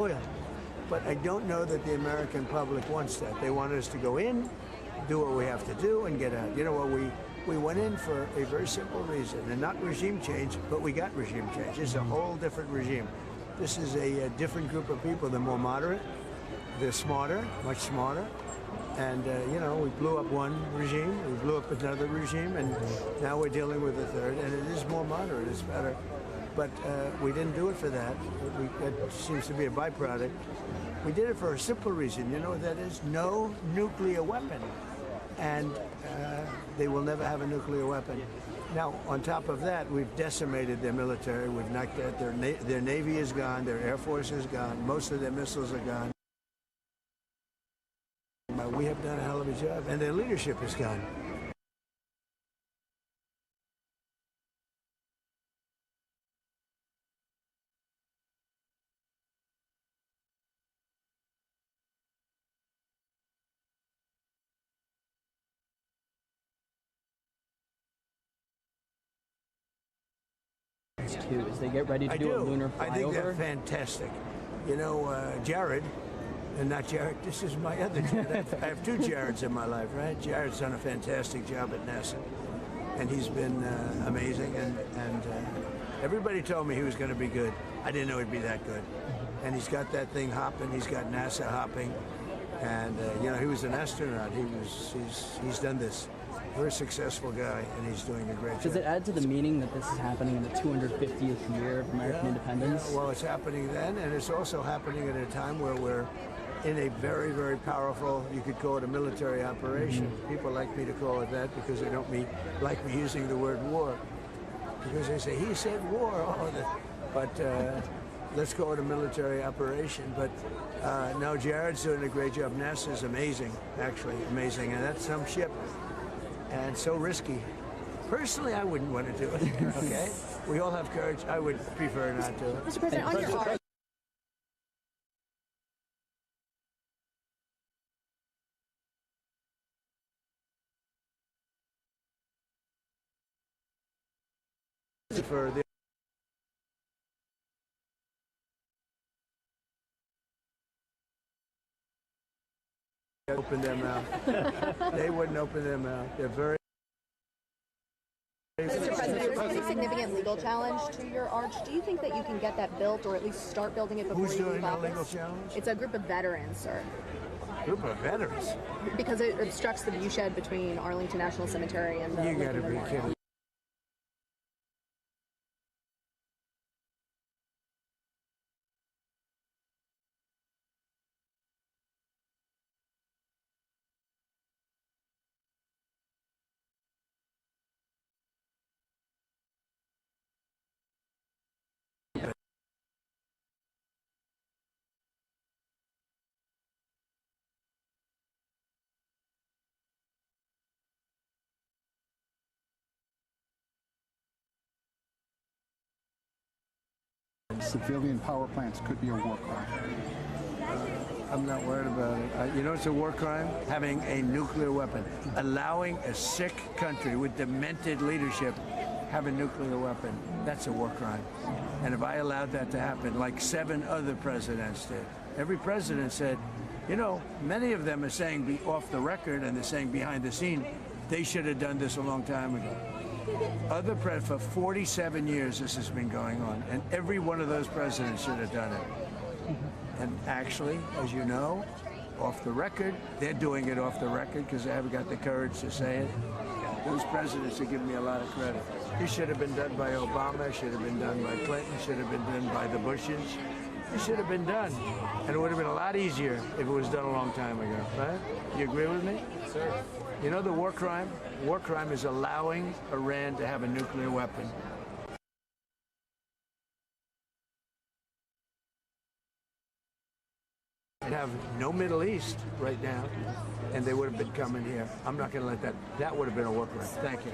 oil. But I don't know that the American public wants that. They want us to go in, do what we have to do, and get out. You know what, we went in for a very simple reason, and not regime change, but we got regime change. It's a whole different regime. This is a different group of people. They're more moderate, they're smarter, much smarter. And, you know, we blew up one regime, we blew up another regime, and now we're dealing with a third, and it is more moderate, it's better. But we didn't do it for that. That seems to be a byproduct. We did it for a simple reason. You know what that is? No nuclear weapon. And they will never have a nuclear weapon. Now, on top of that, we've decimated their military. We've knocked out their Navy is gone, their Air Force is gone, most of their missiles are gone. We have done a hell of a job, and their leadership is gone. Too, as they get ready to do a lunar flyover? I think they're fantastic. You know, Jared, and not Jared, this is my other Jared. I have two Jareds in my life, right? Jared's done a fantastic job at NASA, and he's been amazing, and everybody told me he was going to be good. I didn't know he'd be that good. And he's got that thing hopping, he's got NASA hopping, and you know, he was an astronaut. He's done this. Very successful guy, and he's doing a great job. Does it add to the meaning that this is happening in the 250th year of American independence? Yeah, well, it's happening then, and it's also happening at a time where we're in a very, very powerful, you could call it a military operation. People like me to call it that because they don't like me using the word war. Because they say, he said war. But let's call it a military operation. But no, Jared's doing a great job. NASA's amazing, actually, amazing. And that's some ship. And so risky. Personally, I wouldn't want to do it, okay? We all have courage. I would prefer not to. Mr. President, on your part. For the open their mouth. They wouldn't open their mouth. They're very. Mr. President, there's a significant legal challenge to your arch. Do you think that you can get that built, or at least start building it before you leave office? Who's doing a legal challenge? It's a group of veterans, sir. Group of veterans? Because it obstructs the viewshed between Arlington National Cemetery and the You gotta be kidding. Civilian power plants could be a war crime. I'm not worried about it. You know it's a war crime? Having a nuclear weapon. Allowing a sick country with demented leadership have a nuclear weapon. That's a war crime. And if I allowed that to happen, like 7 other presidents did, every president said, you know, many of them are saying be off the record and they're saying behind the scene, they should have done this a long time ago. For 47 years this has been going on, and every one of those presidents should have done it. And actually, as you know, off the record, they're doing it off the record because they haven't got the courage to say it. Those presidents are giving me a lot of credit. This should have been done by Obama, should have been done by Clinton, should have been done by the Bushes. It should have been done. And it would have been a lot easier if it was done a long time ago, right? You agree with me? Sir. You know the war crime? War crime is allowing Iran to have a nuclear weapon. And have no Middle East right now, and they would have been coming here. I'm not going to let that. That would have been a war crime. Thank you.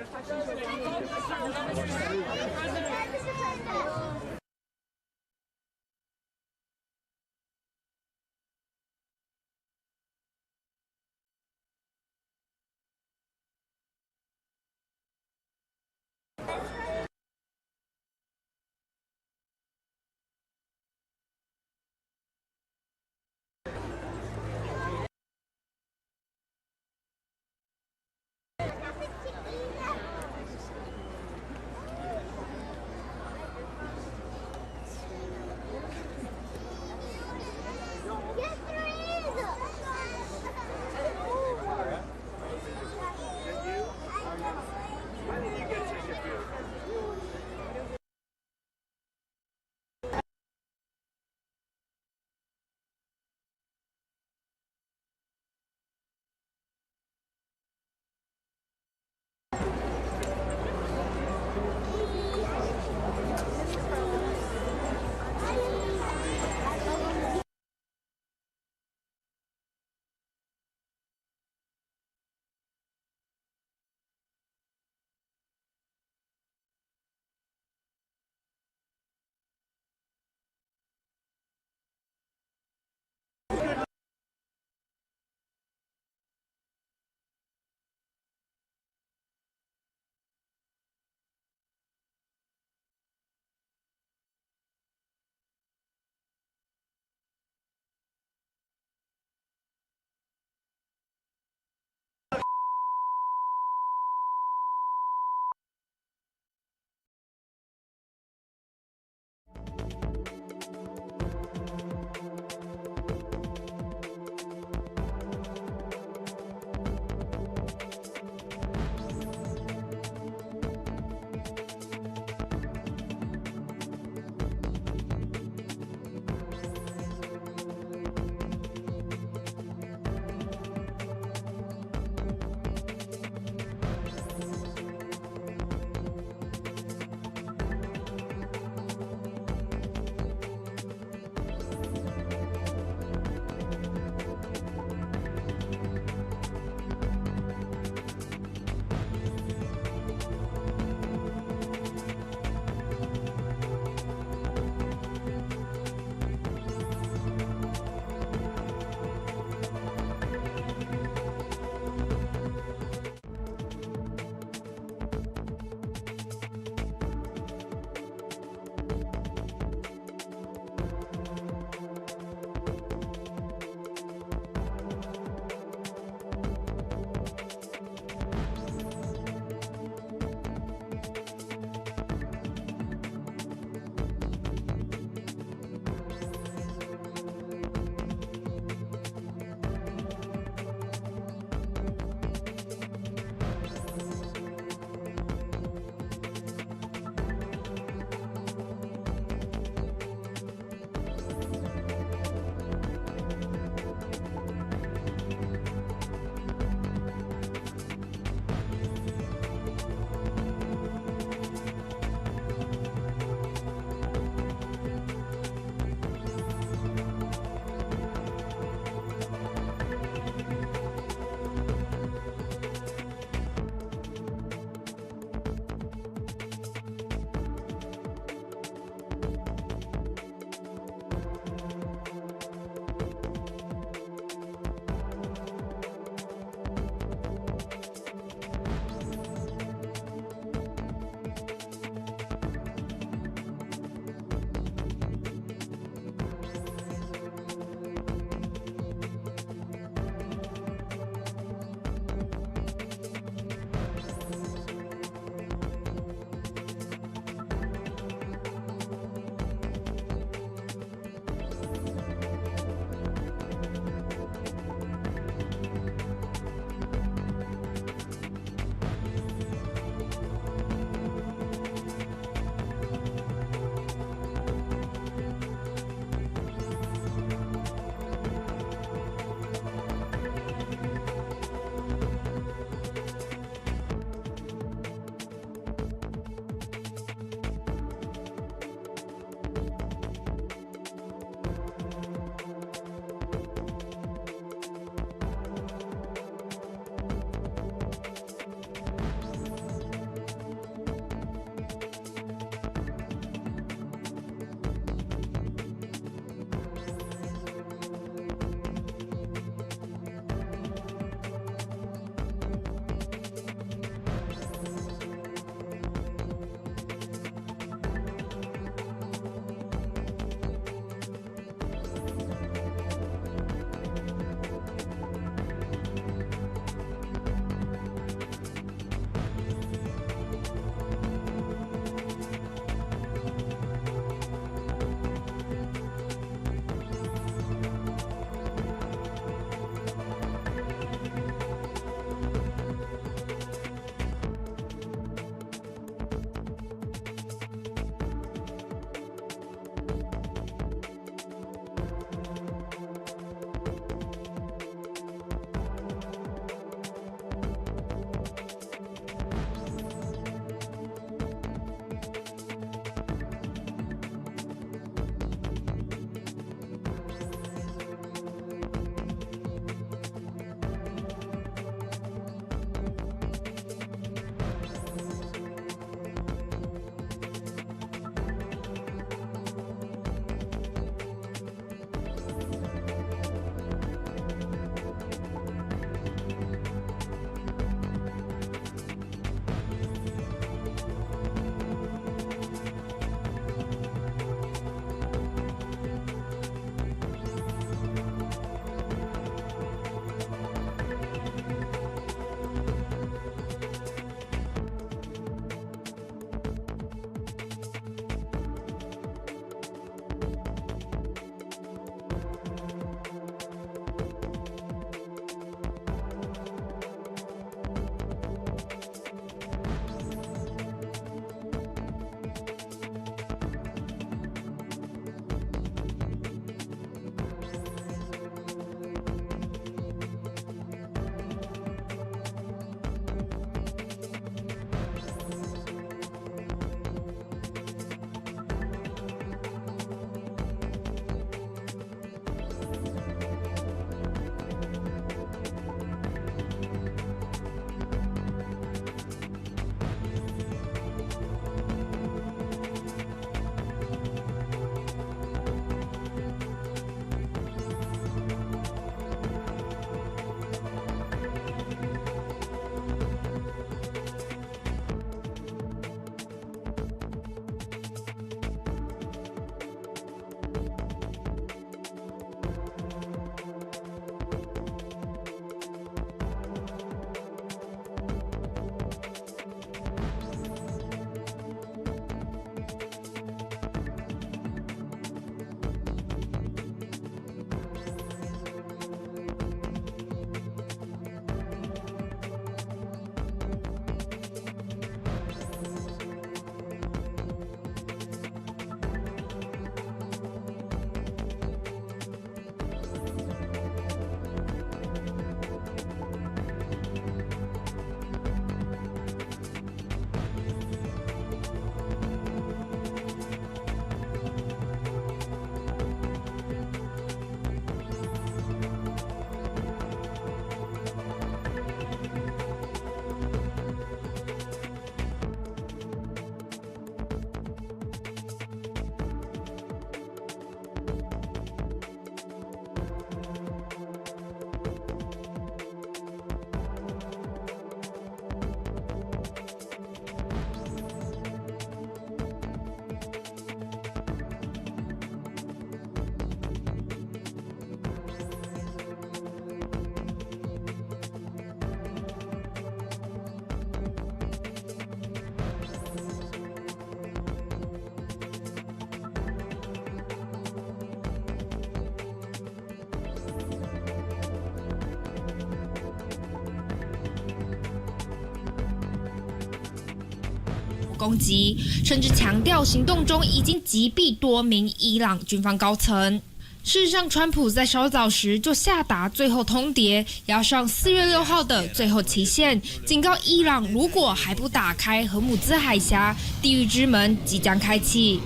攻击，甚至强调行动中已经击毙多名伊朗军方高层。事实上，川普在稍早时就下达最后通牒，押上4月6号的最后期限，警告伊朗如果还不打开荷姆兹海峡，地狱之门即将开启。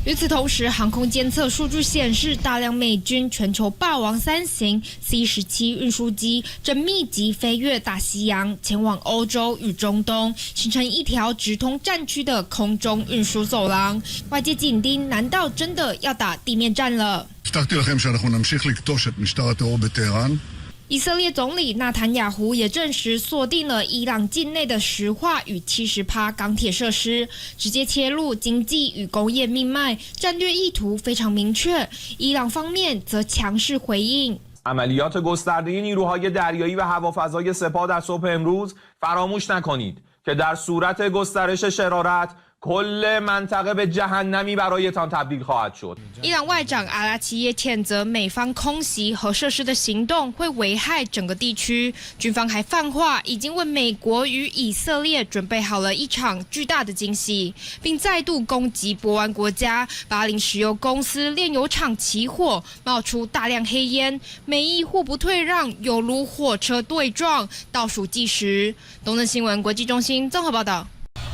与此同时，航空监测数据显示，大量美军全球霸王3型 C-17运输机正密集飞越大西洋，前往欧洲与中东，形成一条直通战区的空中运输走廊。外界紧盯，难道真的要打地面战了？以色列总理纳坦雅胡也证实锁定了伊朗境内的石化与70%钢铁设施，直接切入经济与工业命脉，战略意图非常明确。伊朗方面则强势回应。عملیات گسترده نیروهای دریایی و هوافضای سپاه در صبح امروز فراموش نکنید که در صورت گسترش شرارت کل منطقه به جهنمی برایتان تبدیل خواهد شد。伊朗外长阿拉齐耶谴责美方空袭核设施的行动会危害整个地区，军方还放话已经为美国与以色列准备好了一场巨大的惊喜，并再度攻击波湾国家巴林石油公司炼油厂起火，冒出大量黑烟，美伊互不退让，有如火车对撞，倒数计时。东森新闻国际中心综合报道。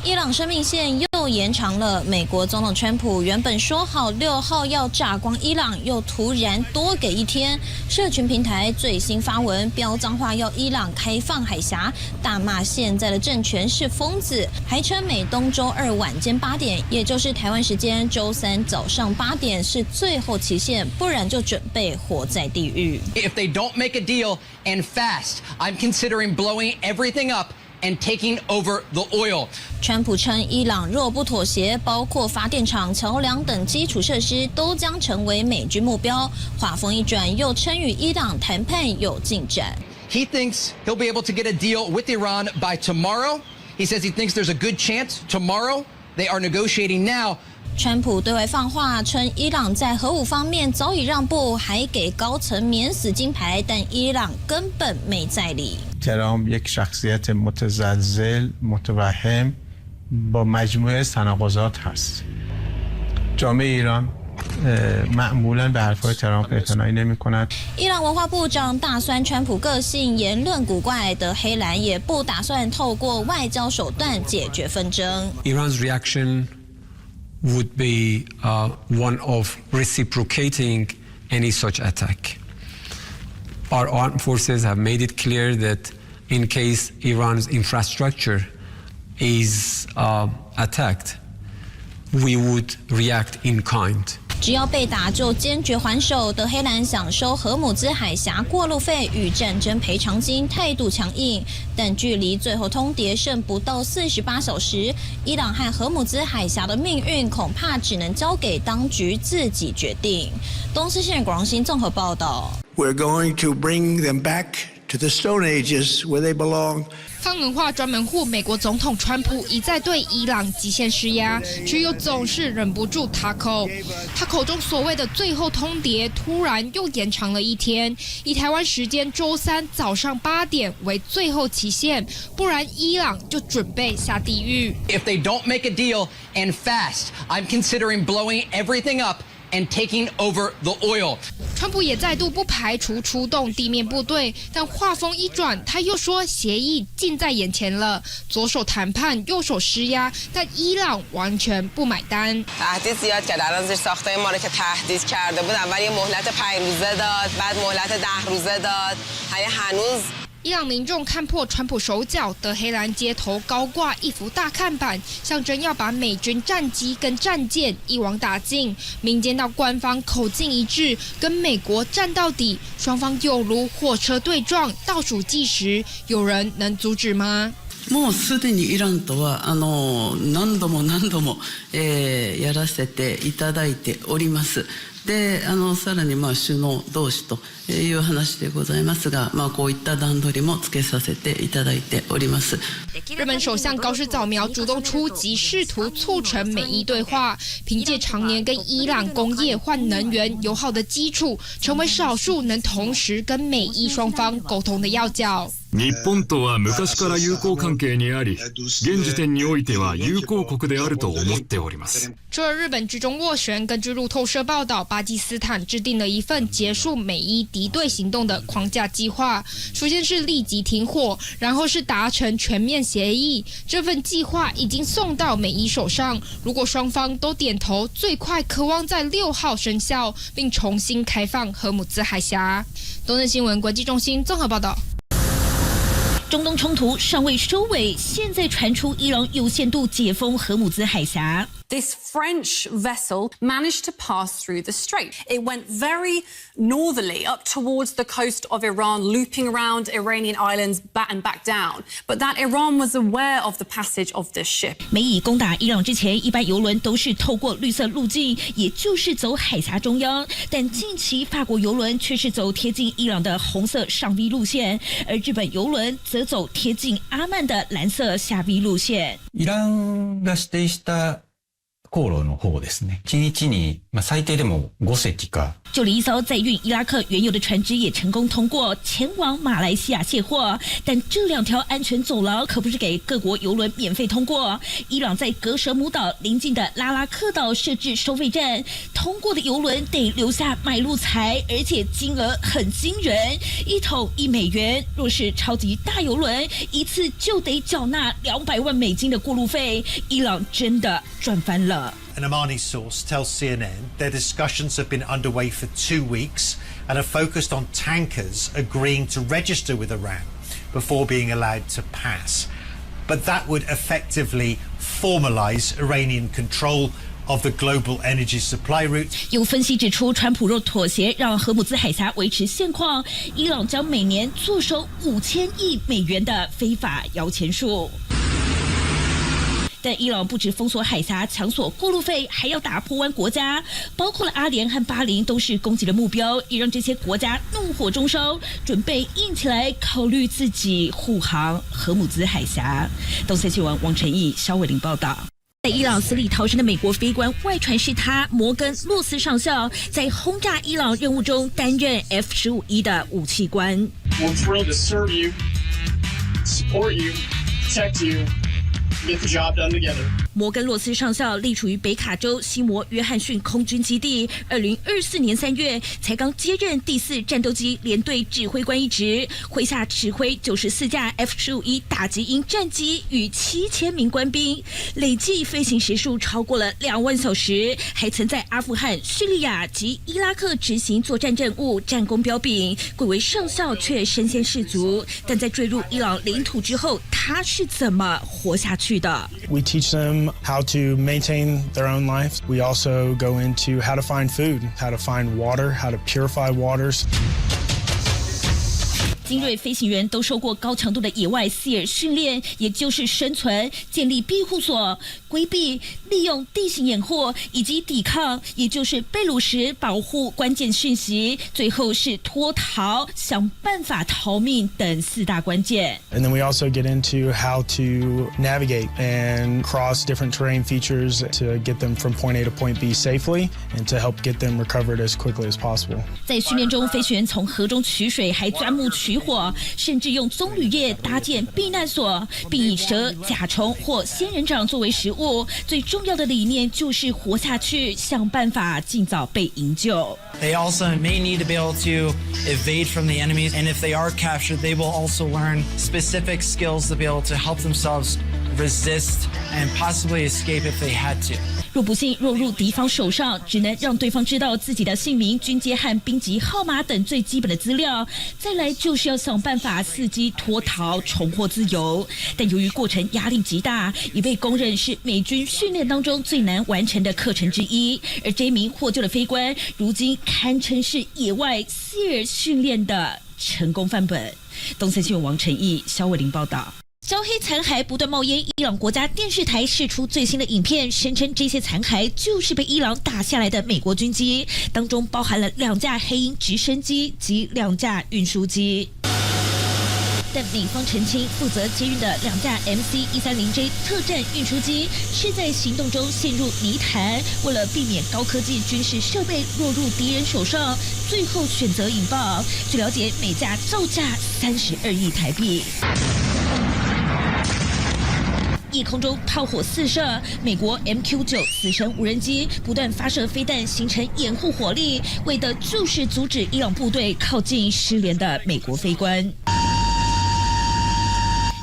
伊朗生命线又延长了。美国总统川普原本说好6号要炸光伊朗，又突然多给1天。社群平台最新发文飙脏话，要伊朗开放海峡，大骂现在的政权是疯子，还称美东周2晚间8点，也就是台湾时间周3早上8点是最后期限，不然就准备活在地狱。If they don't make a deal and fast, I'm considering blowing everything up.And taking over the oil. 川普称，伊朗若不妥协，包括发电厂、桥梁等基础设施都将成为美军目标。话锋一转，又称与伊朗谈判有进展。He thinks he'll be able to get a deal with Iran by tomorrow. He says he thinks there's a good chance tomorrow. They are negotiating now.川普对外放话称，伊朗在核武方面早已让步，还给高层免死金牌，但伊朗根本没在理。ترامپ یک شخصیت متزلزل متوهم با مجموعه تناقضات هست. جامعه ایران معمولا به حرفهای ترامپ اعتنایی نمی‌کند. 伊朗文化部长大酸川普个性言论古怪的黑兰也不打算透过外交手段解决纷争。Iran's reaction would be one of reciprocating any such attack. Our armed forces have made it clear that in case Iran's infrastructure is attacked, we would react in kind. 只要被打就坚决还手。德黑兰想收荷姆兹海峡过路费与战争赔偿金，态度强硬。但距离最后通牒剩不到48小时，伊朗和荷姆兹海峡的命运恐怕只能交给当局自己决定。东森新闻广新综合报道。We're going to bring them back to the Stone Ages where they belong. 泛文化专门户美国总统川普一再对伊朗极限施压，却又总是忍不住他口中所谓的最后通牒，突然又延长了1天，以台湾时间周3早上8点为最后期限，不然伊朗就准备下地狱。If they don't make a deal and fast, I'm considering blowing everything up.And taking over the oil. 川普也再度不排除出动地面部队，但话锋一转，他又说协议近在眼前了，左手谈判，右手施压，但伊朗完全不买单。تهدید زیاد کرد. الان زیر ساختای ما رو که تهدید کرده بود، اول یه مهلت 5 روزه داد، بعد مهلت 10 روزه داد. هنوز伊朗民众看破川普手脚，德黑兰街头高挂一幅大看板，象征要把美军战机跟战舰一网打尽。民间到官方口径一致，跟美国战到底，双方有如火车对撞，倒数计时，有人能阻止吗？もうすでにイランとは何度もやらせていただいております。でさらに首脳同士という話でございますが、こういった段取りもつけさせていただいております。日本首相高市早苗主动出击，试图促成美伊对话，凭借常年跟伊朗工业换能源友好的基础，成为少数能同时跟美伊双方沟通的要角。日本とは昔から友好関係にあり、現時点においては友好国であると思っております。除了日本居中斡旋，根据路透社报道，巴基斯坦制定了一份结束美伊敌对行动的框架计划。首先是立即停火，然后是达成全面协议。这份计划已经送到美伊手上，如果双方都点头，最快可望在6号生效，并重新开放荷姆兹海峡。东森新闻国际中心综合报道。中东冲突尚未收尾，现在传出伊朗有限度解封荷姆兹海峡。This French vessel managed to pass through the strait. It went very northerly up towards the coast of Iran, looping around Iranian islands and back down. But that Iran was aware of the passage of this ship. 美以攻打伊朗之前，一般油轮都是透过绿色路径，也就是走海峡中央。但近期法国油轮却是走贴近伊朗的红色上 V 路线，而日本油轮则走贴近阿曼的蓝色下 V 路线。イランが指定した航路の方ですね。1日に最低でも5隻か。就连一艘载运伊拉克原油的船只也成功通过前往马来西亚卸货，但这2条安全走廊可不是给各国油轮免费通过。伊朗在格舍姆岛邻近的拉拉克岛设置收费站，通过的油轮得留下买路财，而且金额很惊人，1桶1美元。若是超级大油轮，一次就得缴纳200万美金的过路费。伊朗真的赚翻了。An Omani source tells CNN their discussions have been underway for 2 weeks and are focused on tankers agreeing to register with Iran before being allowed to pass. But that would effectively formalize Iranian control of the global energy supply route. 有分析指出，川普若妥协让荷姆兹海峡维持现况，伊朗将每年坐收5000亿美元的非法摇钱树。但伊朗不止封锁海峡、抢索过路费，还要打破湾国家，包括了阿联和巴林都是攻击的目标，也让这些国家怒火中烧，准备硬起来，考虑自己护航荷姆兹海峡。东森新闻王晨毅、肖伟玲报道。在伊朗死里逃生的美国飞官，外传是他摩根·洛斯上校在轰炸伊朗任务中担任 F-15E 的武器官。We're thrilled to serve you, support you, protect you. Get the job done together. 摩根洛斯上校隶属于北卡州西摩约翰逊空军基地，2024年3月才刚接任第4战斗机联队指挥官一职，麾下指挥94架 F-15E 打击鹰战机与7000名官兵，累计飞行时数超过了2万小时，还曾在阿富汗、叙利亚及伊拉克执行作战任务，战功彪炳，贵为上校却身先士卒。但在坠入伊朗领土之后，他是怎么活下去的？ We teach them how to maintain their own life. We also go into how to find food, how to find water, how to purify waters. 精锐飞行员都受过高强度的野外SEAL训练，也就是生存、建立庇护所、规避、利用地形掩护以及抵抗，也就是被掳时保护关键讯息，最后是脱逃、想办法逃命等4大关键。And then we also get into how to navigate and cross different terrain features to get them from point A to point B safely and to help get them recovered as quickly as possible. 在训练中，飞行员从河中取水，还钻木取火，甚至用棕榈叶搭建避难所，并以蛇、甲虫或仙人掌作为食物。最重要的理念就是活下去，想办法尽早被营救。They also may need to be able to evade from the enemies, and if they are captured, they will also learn specific skills to be able to help themselves resist and possibly escape if they had to. 若不幸落入敌方手上，只能让对方知道自己的姓名、军阶和兵籍号码等最基本的资料，再来就是要想办法伺机脱逃，重获自由。但由于过程压力极大，已被公认是美军训练当中最难完成的课程之一。而这名获救的飞官，如今堪称是野外SEAL训练的成功范本。东森新闻王晨毅、肖伟玲报道。焦黑残骸不断冒烟，伊朗国家电视台释出最新的影片，声称这些残骸就是被伊朗打下来的美国军机，当中包含了2架黑鹰直升机及2架运输机。但美方澄清，负责接运的2架 MC-130J 特战运输机是在行动中陷入泥潭，为了避免高科技军事设备落入敌人手上，最后选择引爆。据了解，每架造价32亿台币。夜空中炮火四射，美国 MQ-9死神无人机不断发射飞弹，形成掩护火力，为的就是阻止伊朗部队靠近失联的美国飞官。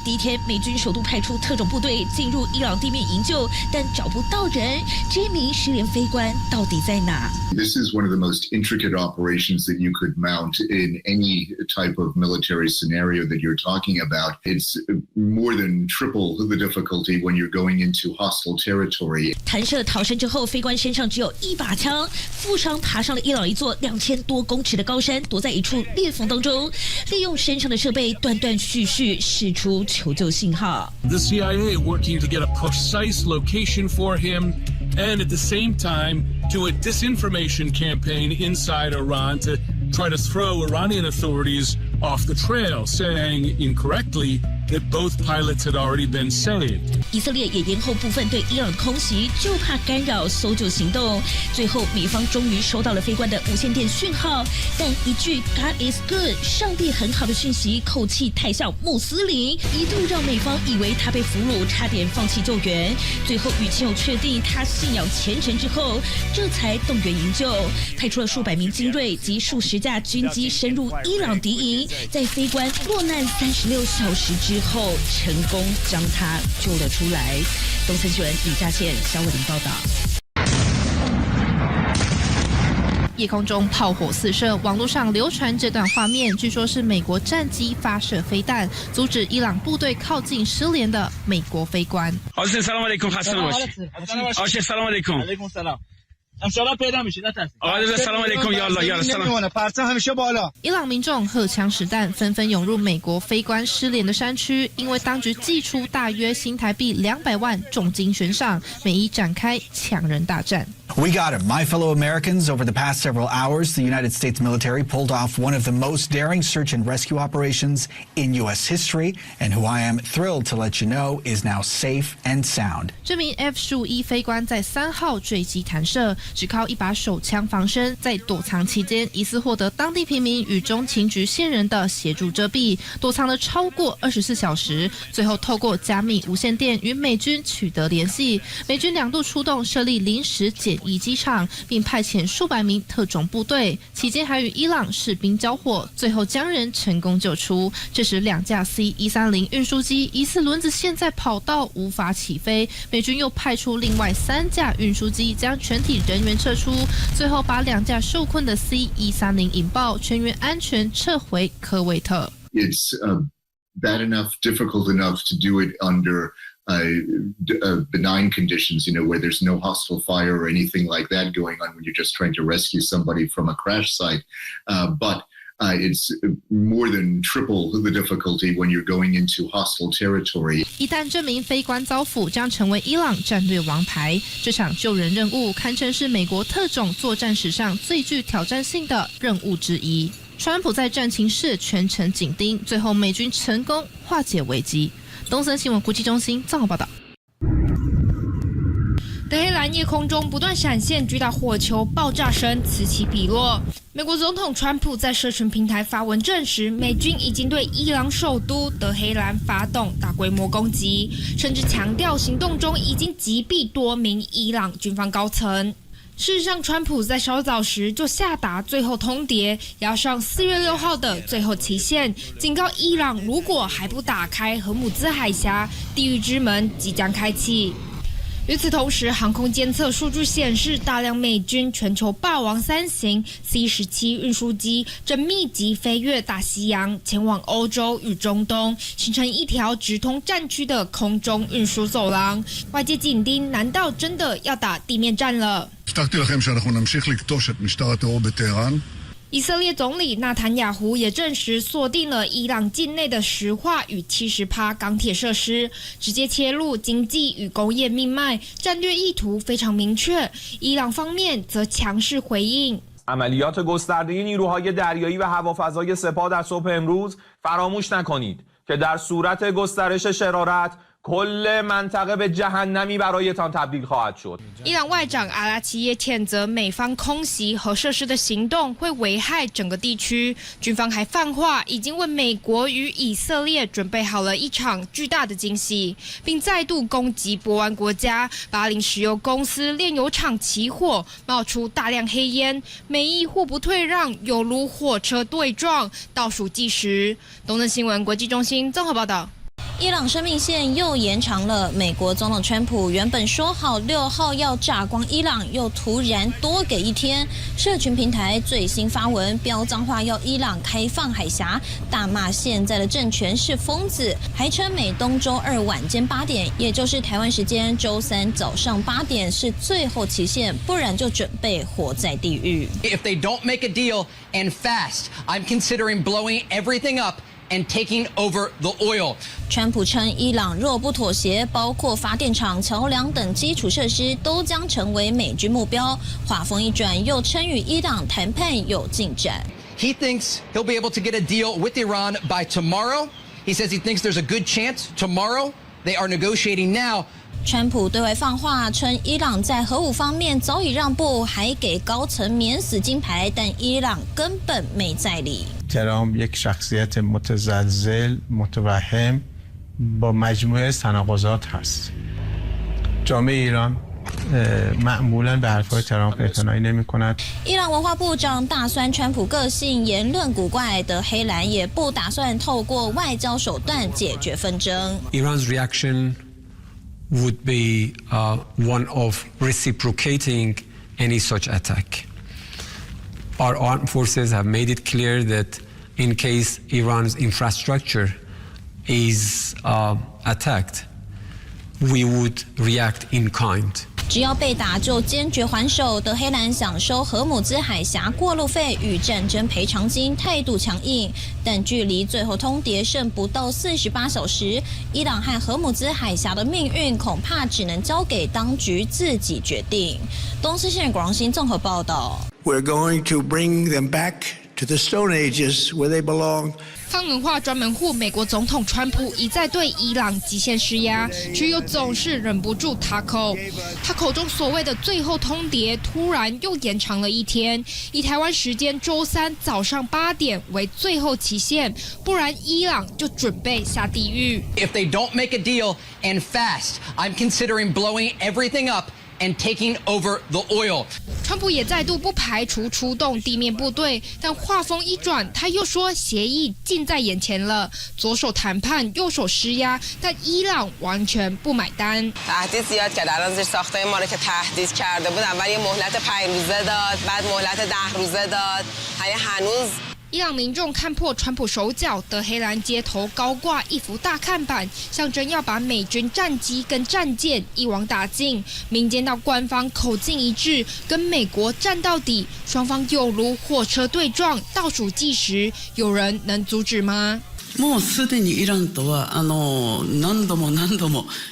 第一天，美军首度派出特种部队进入伊朗地面营救，但找不到人。这名失联飞官到底在哪？ This is one of the most intricate operations that you could mount in any type of military scenario that you're talking about. It's more than triple the difficulty when you're going into hostile territory. 弹射逃生之后，飞官身上只有1把枪，负伤爬上了伊朗一座2000多公尺的高山，躲在一处裂缝当中，利用身上的设备断断续续释出求救信号。 The CIA working to get a precise location for him, and at the same time do a disinformation campaign inside Iran to try to throw Iranian authorities off the trail, saying incorrectly that both pilots had already been saved. 以色列也延后部分对伊朗的空袭，就怕干扰搜救行动。最后，美方终于收到了飞官的无线电讯号，但一句 "God is good"， 上帝很好的讯息，口气太像穆斯林，一度让美方以为他被俘虏，差点放弃救援。最后与亲友确定他信仰虔诚之后，这才动员营救，派出了数百名精锐及数十架军机深入伊朗敌营，在飞官落难36小时之后，成功将他救了出来。东森新闻李嘉倩、肖伟林报道。夜空中炮火四射，网络上流传这段画面，据说是美国战机发射飞弹，阻止伊朗部队靠近失联的美国飞官。伊朗民众荷枪实弹，纷纷涌入美国飞官失联的山区，因为当局祭出大约新台币200万重金悬赏，美伊展开抢人大战。 We got him. My fellow Americans, over the past several hours, the United States military pulled off one of the most daring search and rescue operations in U.S. history, and who I am thrilled to let you know is now safe and sound. 这名 F-15E 飞官在3号坠机弹射，只靠一把手枪防身，在躲藏期间，疑似获得当地平民与中情局线人的协助遮蔽，躲藏了超过24小时，最后透过加密无线电与美军取得联系。美军2度出动设立临时检疫机场，并派遣数百名特种部队，期间还与伊朗士兵交火，最后将人成功救出。这时2架 C-130运输机疑似轮子陷在跑道无法起飞，美军又派出另外3架运输机将全体人员撤出，最后把2架受困的 C-130引爆，全员安全撤回科威特。It's bad enough, difficult enough to do it under benign conditions, you know, where there's no hostile fire or anything like that going on when you're just trying to rescue somebody from a crash site. But it's more than triple the difficulty when you're going into hostile territory. 一旦这名飞官遭俘，将成为伊朗战略王牌。这场救人任务堪称是美国特种作战史上最具挑战性的任务之一。川普在战情室全程紧盯，最后美军成功化解危机。东森新闻国际中心综合报道。德黑兰夜空中不断闪现巨大火球，爆炸声此起彼落。美国总统川普在社群平台发文证实，美军已经对伊朗首都德黑兰发动大规模攻击，甚至强调行动中已经击毙多名伊朗军方高层。事实上，川普在稍早时就下达最后通牒，押上4月6号的最后期限，警告伊朗如果还不打开荷姆兹海峡，地狱之门即将开启。与此同时，航空监测数据显示，大量美军全球霸王3型 C-17运输机正密集飞越大西洋，前往欧洲与中东，形成一条直通战区的空中运输走廊。外界紧盯，难道真的要打地面战了？以色列总理纳坦雅胡也证实锁定了伊朗境内的石化与70%钢铁设施，直接切入经济与工业命脉，战略意图非常明确。伊朗方面则强势回应。عملیات گسترده نیروهای دریایی و هوافضای سپاه در صبح امروز فراموش نکنید که در صورت گسترش شرارت کل منطقه به جهنمی برایتان تبدیل خواهد شد。伊朗外长阿拉齐耶谴责美方空袭核设施的行动会危害整个地区，军方还放话已经为美国与以色列准备好了一场巨大的惊喜，并再度攻击波湾国家巴林石油公司炼油厂起火，冒出大量黑烟，美伊互不退让，犹如火车对撞，倒数计时。东森新闻国际中心综合报道。伊朗生命线又延长了。美国总统川普原本说好6号要炸光伊朗，又突然多给一天。社群平台最新发文飙脏话，要伊朗开放海峡，大骂现在的政权是疯子，还称美东周2晚间8点，也就是台湾时间周3早上8点是最后期限，不然就准备活在地狱。If they don't make a deal and fast, I'm considering blowing everything up and taking over the oil. 川普称，伊朗若不妥协，包括发电厂、桥梁等基础设施都将成为美军目标。话锋一转，又称与伊朗谈判有进展。He thinks he'll be able to get a deal with Iran by tomorrow. He says he thinks there's a good chance tomorrow. They are negotiating now. 川普对外放话称，伊朗在核武方面早已让步，还给高层免死金牌，但伊朗根本没在理。ترامپ یک شخصیت متزلزل متوهم با مجموعه تناقضات هست. جامعه ایران معمولا به حرفهای ترامپ اعتنایی نمی‌کند. 伊朗文化部长大酸川普个性言论古怪的黑蓝也不打算透过外交手段解决纷争。Iran's reaction would be one of reciprocating any such attack. Our armed forces have made it clear that in case Iran's infrastructure is attacked, we would react in kind. 只要被打就坚决还手。德黑兰想收荷姆兹海峡过路费与战争赔偿金，态度强硬。但距离最后通牒剩不到48小时，伊朗和荷姆兹海峡的命运恐怕只能交给当局自己决定。东森新闻广新综合报道。We're going to bring them back to the Stone Ages where they belong. 抗文化专门户美国总统川普一再对伊朗极限施压，却又总是忍不住他口中所谓的最后通牒，突然又延长了一天，以台湾时间周3早上8点为最后期限，不然伊朗就准备下地狱。If they don't make a deal and fast, I'm considering blowing everything up and taking over the oil. 川普也再度不排除出动地面部队，但话锋一转，他又说协议近在眼前了，左手谈判，右手施压，但伊朗完全不买单。تهدید زیاد کرد. الان زیر ساختای ما رو که تهدید کرده بود، اول یه مهلت 5 روزه داد، بعد مهلت 10 روزه داد. هنوز伊朗民众看破川普手脚，德黑兰街头高挂一幅大看板，象征要把美军战机跟战舰一网打尽。民间到官方口径一致，跟美国战到底，双方犹如火车对撞，倒数计时，有人能阻止吗？もうすでにイランとは何度も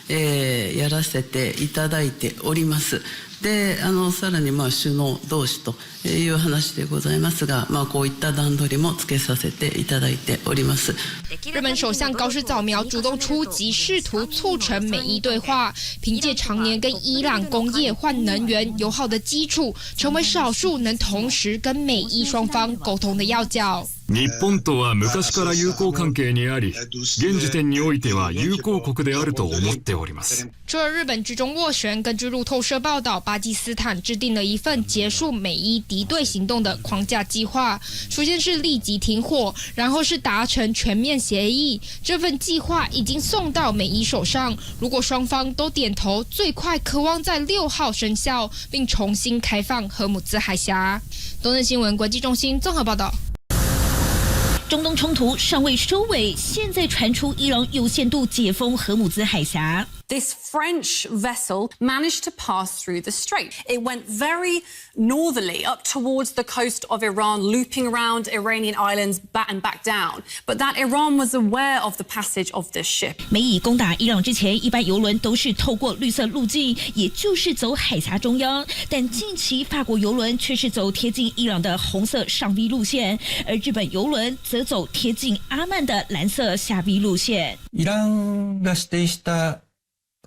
やらせていただいております。でさらに首脳同士という話でございますが、こういった段取りもつけさせていただいております。日本首相高市早苗主动出击，试图促成美伊对话，凭借常年跟伊朗工业换能源友好的基础，成为少数能同时跟美伊双方沟通的要角。日本とは昔から友好関係にあり、現時点においては友好国であると思っております。除了日本居中斡旋，根据路透社报道，巴基斯坦制定了一份结束美伊敌对行动的框架计划。首先是立即停火，然后是达成全面协议。这份计划已经送到美伊手上，如果双方都点头，最快渴望在6号生效，并重新开放荷姆兹海峡。东森新闻国际中心综合报道。中东冲突尚未收尾，现在传出伊朗有限度解封荷姆兹海峡。This French vessel managed to pass through the strait. It went very northerly up towards the coast of Iran, looping around Iranian islands and back down. But that Iran was aware of the passage of this ship. 美以攻打伊朗之前，一般油轮都是透过绿色路径，也就是走海峡中央。但近期法国油轮却是走贴近伊朗的红色上 V 路线，而日本油轮则走贴近阿曼的蓝色下 V 路线。イランが指定した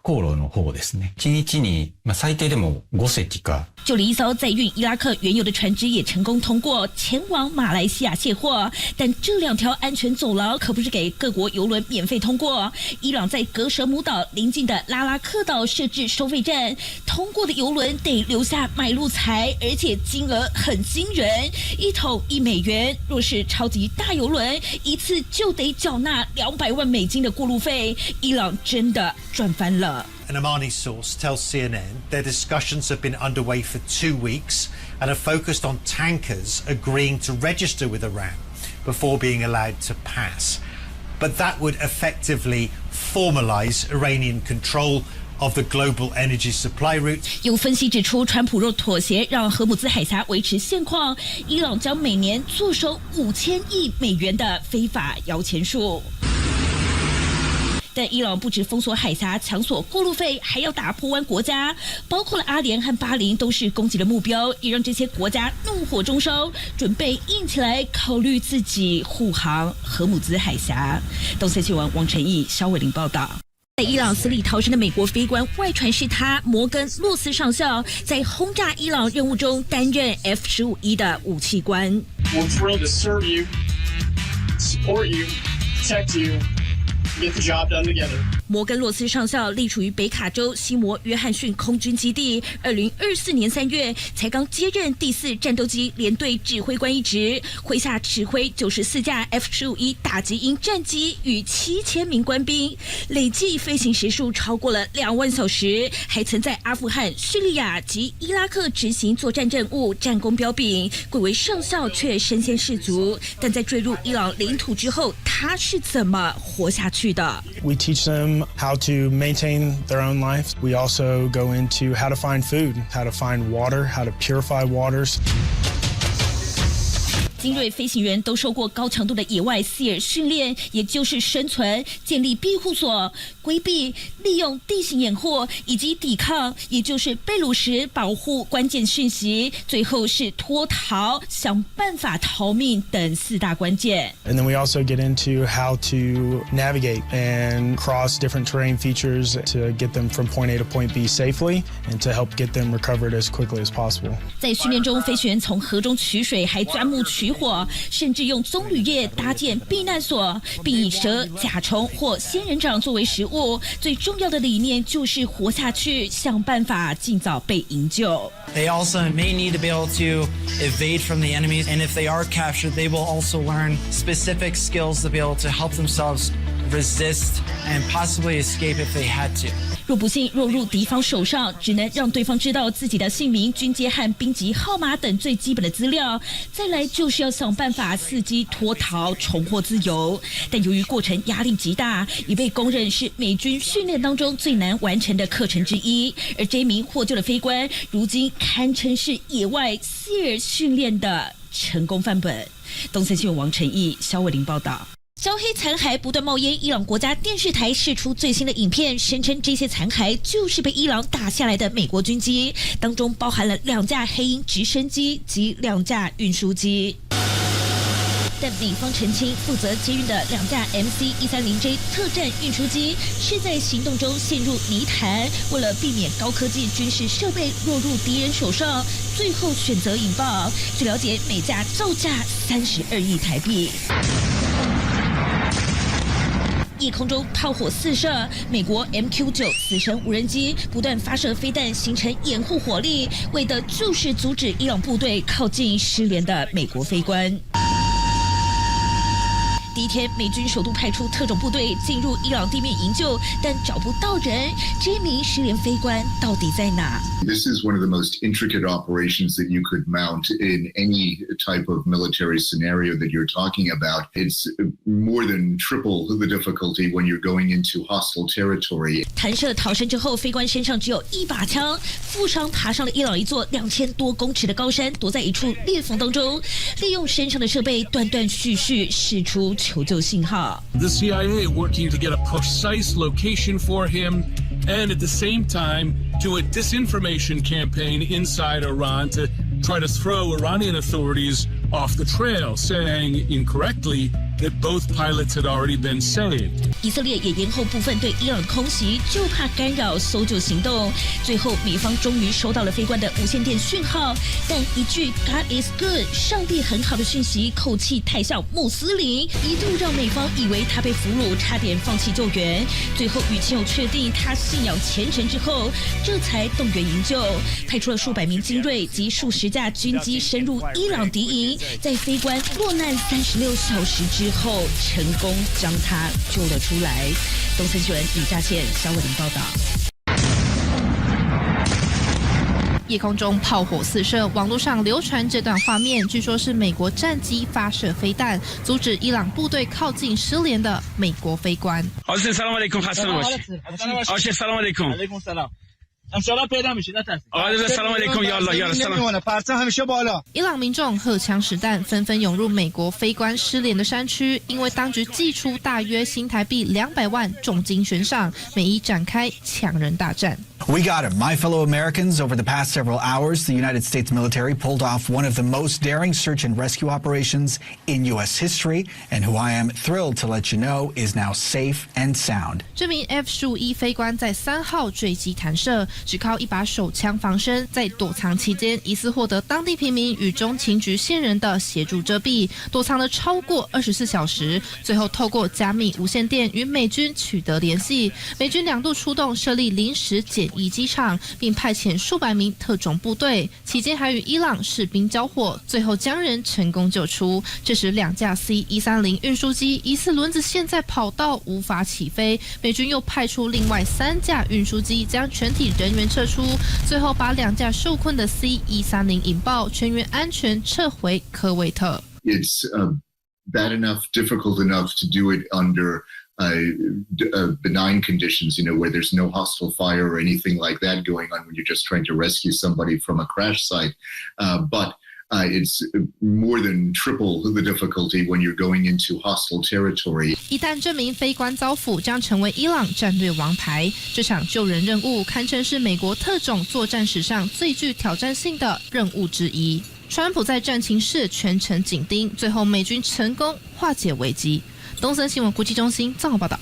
航路の方ですね。1日に最低でも5隻か。就连一艘载运伊拉克原油的船只也成功通过前往马来西亚卸货，但这2条安全走廊可不是给各国油轮免费通过。伊朗在格舍姆岛邻近的拉拉克岛设置收费站，通过的油轮得留下买路财，而且金额很惊人，1桶1美元。若是超级大油轮，一次就得缴纳200万美金的过路费。伊朗真的赚翻了。An Omani source tells CNN their discussions have been underway for 2 weeks and are focused on tankers agreeing to register with Iran before being allowed to pass. But that would effectively formalize Iranian control of the global energy supply route. 有分析指出，川普若妥协让荷姆兹海峡维持现况，伊朗将每年坐收5000亿美元的非法摇钱树。但伊朗不止封锁海峡、强索过路费，还要打破湾国家，包括了阿联和巴林都是攻击的目标，也让这些国家怒火中烧，准备硬起来，考虑自己护航荷姆兹海峡。东森新闻王晨毅、肖伟玲报道。在伊朗死里逃生的美国飞官，外传是他摩根·洛斯上校在轰炸伊朗任务中担任 F-15E 的武器官。We're thrilled to serve you, support you, protect you. Get the job done together. 摩根·洛斯上校隶属于北卡州西摩约翰逊空军基地，2024年3月才刚接任第4战斗机联队指挥官一职，麾下指挥94架 F-15E 打击鹰战机与7000名官兵，累计飞行时数超过了2万小时，还曾在阿富汗、叙利亚及伊拉克执行作战任务，战功彪炳，贵为上校却身先士卒。但在坠入伊朗领土之后，他是怎么活下去的？ We teach them how to maintain their own life. We also go into how to find food, how to find water, how to purify waters. 精锐飞行员都受过高强度的野外SEAL训练，也就是生存、建立庇护所、规避、利用地形掩护以及抵抗，也就是被掳时保护关键讯息，最后是脱逃、想办法逃命等4大关键。And then we also get into how to navigate and cross different terrain features to get them from point A to point B safely and to help get them recovered as quickly as possible. 在训练中，飞行员从河中取水，还钻木取火，甚至用棕榈叶搭建避难所，并以蛇、甲虫或仙人掌作为食物。最重要的理念就是活下去，想办法尽早被营救。They also may need to be able to evade from the enemies, and if they are captured, they will also learn specific skills to be able to help themselves resist and possibly escape if they had to. 若不幸落入敌方手上，只能让对方知道自己的姓名、军阶和兵籍号码等最基本的资料，再来就是要想办法伺机脱逃，重获自由。但由于过程压力极大，已被公认是美军训练当中最难完成的课程之一。而这名获救的飞官，如今堪称是野外SEAL训练的成功范本。东森新闻王晨毅、肖伟玲报道。焦黑残骸不断冒烟，伊朗国家电视台释出最新的影片，声称这些残骸就是被伊朗打下来的美国军机，当中包含了2架黑鹰直升机及2架运输机。但美方澄清，负责接运的2架 MC-130J 特战运输机是在行动中陷入泥潭，为了避免高科技军事设备落入敌人手上，最后选择引爆。据了解，每架造价32亿台币。夜空中炮火四射，美国 MQ-9 死神无人机不断发射飞弹，形成掩护火力，为的就是阻止伊朗部队靠近失联的美国飞官。第一天，美军首度派出特种部队进入伊朗地面营救，但找不到人。这名失联飞官到底在哪？ This is one of the most intricate operations that you could mount in any type of military scenario that you're talking about. It's more than triple the difficulty when you're going into hostile territory. 弹射逃生之后，飞官身上只有一把枪，负伤爬上了伊朗一座2000多公尺的高山，躲在一处裂缝当中，利用身上的设备断断续续释出求救信号。 The CIA working to get a precise location for him and at the same time do a disinformation campaign inside Iran to try to throw Iranian authorities off the trail, saying incorrectly that both pilots had already been saved. 以色列也延后部分对伊朗空袭，就怕干扰搜救行动。最后，美方终于收到了飞官的无线电讯号，但一句 "God is good"， 上帝很好的讯息，口气太像穆斯林，一度让美方以为他被俘虏，差点放弃救援。最后与亲友确定他信仰虔诚之后，这才动员营救，派出了数百名精锐及数十架军机深入伊朗敌营，在飞官落难36小时之后，成功将他救了出来。东森新闻李佳倩、肖伟林报道。夜空中炮火四射，网络上流传这段画面，据说是美国战机发射飞弹，阻止伊朗部队靠近失联的美国飞官。伊朗民众荷枪实弹，纷纷涌入美国飞官失联的山区，因为当局祭出大约新台币200万重金悬赏，美伊展开抢人大战。 We got him. My fellow Americans, over the past several hours, the United States military pulled off one of the most daring search and rescue operations in U.S. history, and who I am thrilled to let you know is now safe and sound. 这名 F-15E 飞官在3号坠机弹射，只靠一把手枪防身，在躲藏期间，疑似获得当地平民与中情局线人的协助遮蔽，躲藏了超过24小时，最后透过加密无线电与美军取得联系。美军2度出动设立临时检疫机场，并派遣数百名特种部队，期间还与伊朗士兵交火，最后将人成功救出。这时2架 C-130运输机疑似轮子陷在跑道无法起飞，美军又派出另外3架运输机将全体人员撤出，最后把2架受困的 C-130引爆，全员安全撤回科威特。It's bad enough, difficult enough to do it under benign conditions, you know, where there's no hostile fire or anything like that going on when you're just trying to rescue somebody from a crash site. But it's more than triple the difficulty when you're going into hostile territory. 一旦这名飞官遭俘，将成为伊朗战略王牌。这场救人任务堪称是美国特种作战史上最具挑战性的任务之一。川普在战情室全程紧盯，最后美军成功化解危机。东森新闻国际中心综合报道。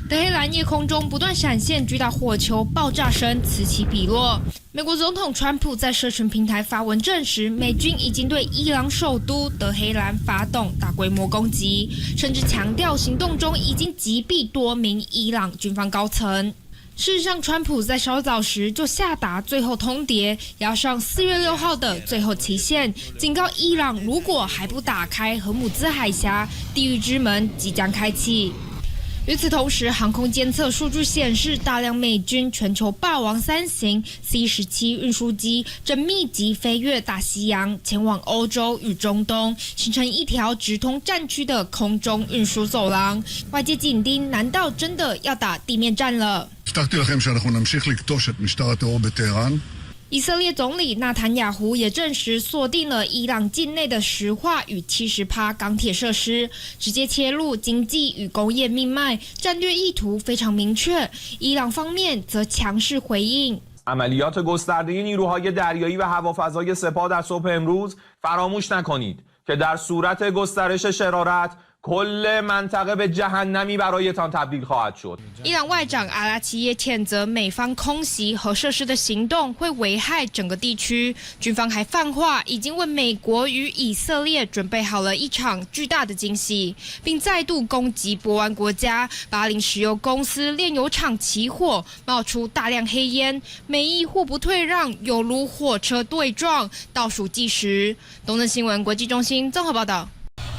德黑兰夜空中不断闪现巨大火球，爆炸声此起彼落。美国总统川普在社群平台发文证实，美军已经对伊朗首都德黑兰发动大规模攻击，甚至强调行动中已经击毙多名伊朗军方高层。事实上，川普在稍早时就下达最后通牒，押上4月6号的最后期限，警告伊朗如果还不打开荷姆兹海峡，地狱之门即将开启。与此同时，航空监测数据显示，大量美军全球霸王3型 C-17运输机正密集飞越大西洋，前往欧洲与中东，形成一条直通战区的空中运输走廊。外界紧盯，难道真的要打地面战了？以色列总理纳坦雅胡也证实，锁定了伊朗境内的石化与70%钢铁设施，直接切入经济与工业命脉，战略意图非常明确。伊朗方面则强势回应。عملیات گسترده نیروهای دریایی و هوافضای سپاه در صبح امروز فراموش نکنید که در صورت گسترش شرارت کل منطقه به جهنمی برایتان تبدیل خواهد شد. 伊朗外长阿拉齐耶谴责美方空袭核设施的行动会危害整个地区，军方还放话已经为美国与以色列准备好了一场巨大的惊喜，并再度攻击波湾国家巴林石油公司炼油厂起火，冒出大量黑烟，美伊互不退让，犹如火车对撞，倒数计时。东森新闻国际中心综合报道。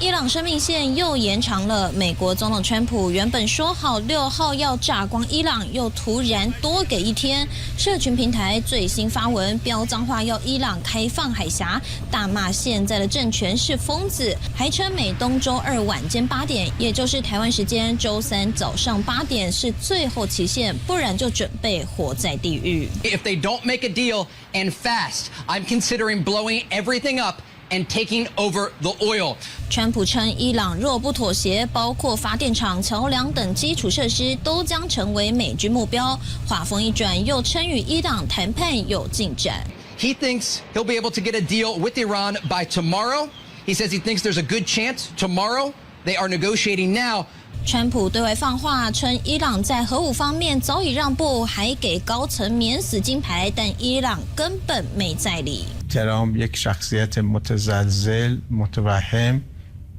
伊朗生命线又延长了。美国总统川普原本说好6号要炸光伊朗，又突然多给一天。社群平台最新发文飙脏话，要伊朗开放海峡，大骂现在的政权是疯子，还称美东周2晚间8点，也就是台湾时间周3早上8点是最后期限，不然就准备活在地狱。If they don't make a deal and fast, I'm considering blowing everything up and taking over the oil. 川普称，伊朗若不妥协，包括发电厂、桥梁等基础设施都将成为美军目标。话锋一转，又称与伊朗谈判有进展。He thinks he'll be able to get a deal with Iran by tomorrow. He says he thinks there's a good chance tomorrow. They are negotiating now. 川普对外放话称，伊朗在核武方面早已让步，还给高层免死金牌，但伊朗根本没在理。ترامپ یک شخصیت متزلزل متوهم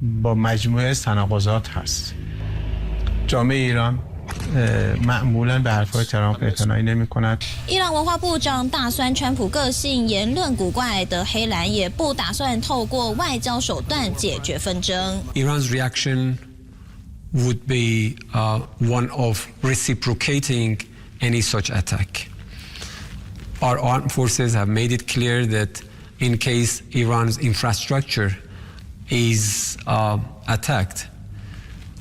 با مجموعه تناقضات هست. جامعه ایران معمولا به حرفهای ترامپ اعتنایی نمی‌کند. 伊朗文化部长大酸川普个性言论古怪的黑蓝也不打算透过外交手段解决纷争。Iran's reaction would be one of reciprocating any such attack. Our armed forces have made it clear that in case Iran's infrastructure is attacked,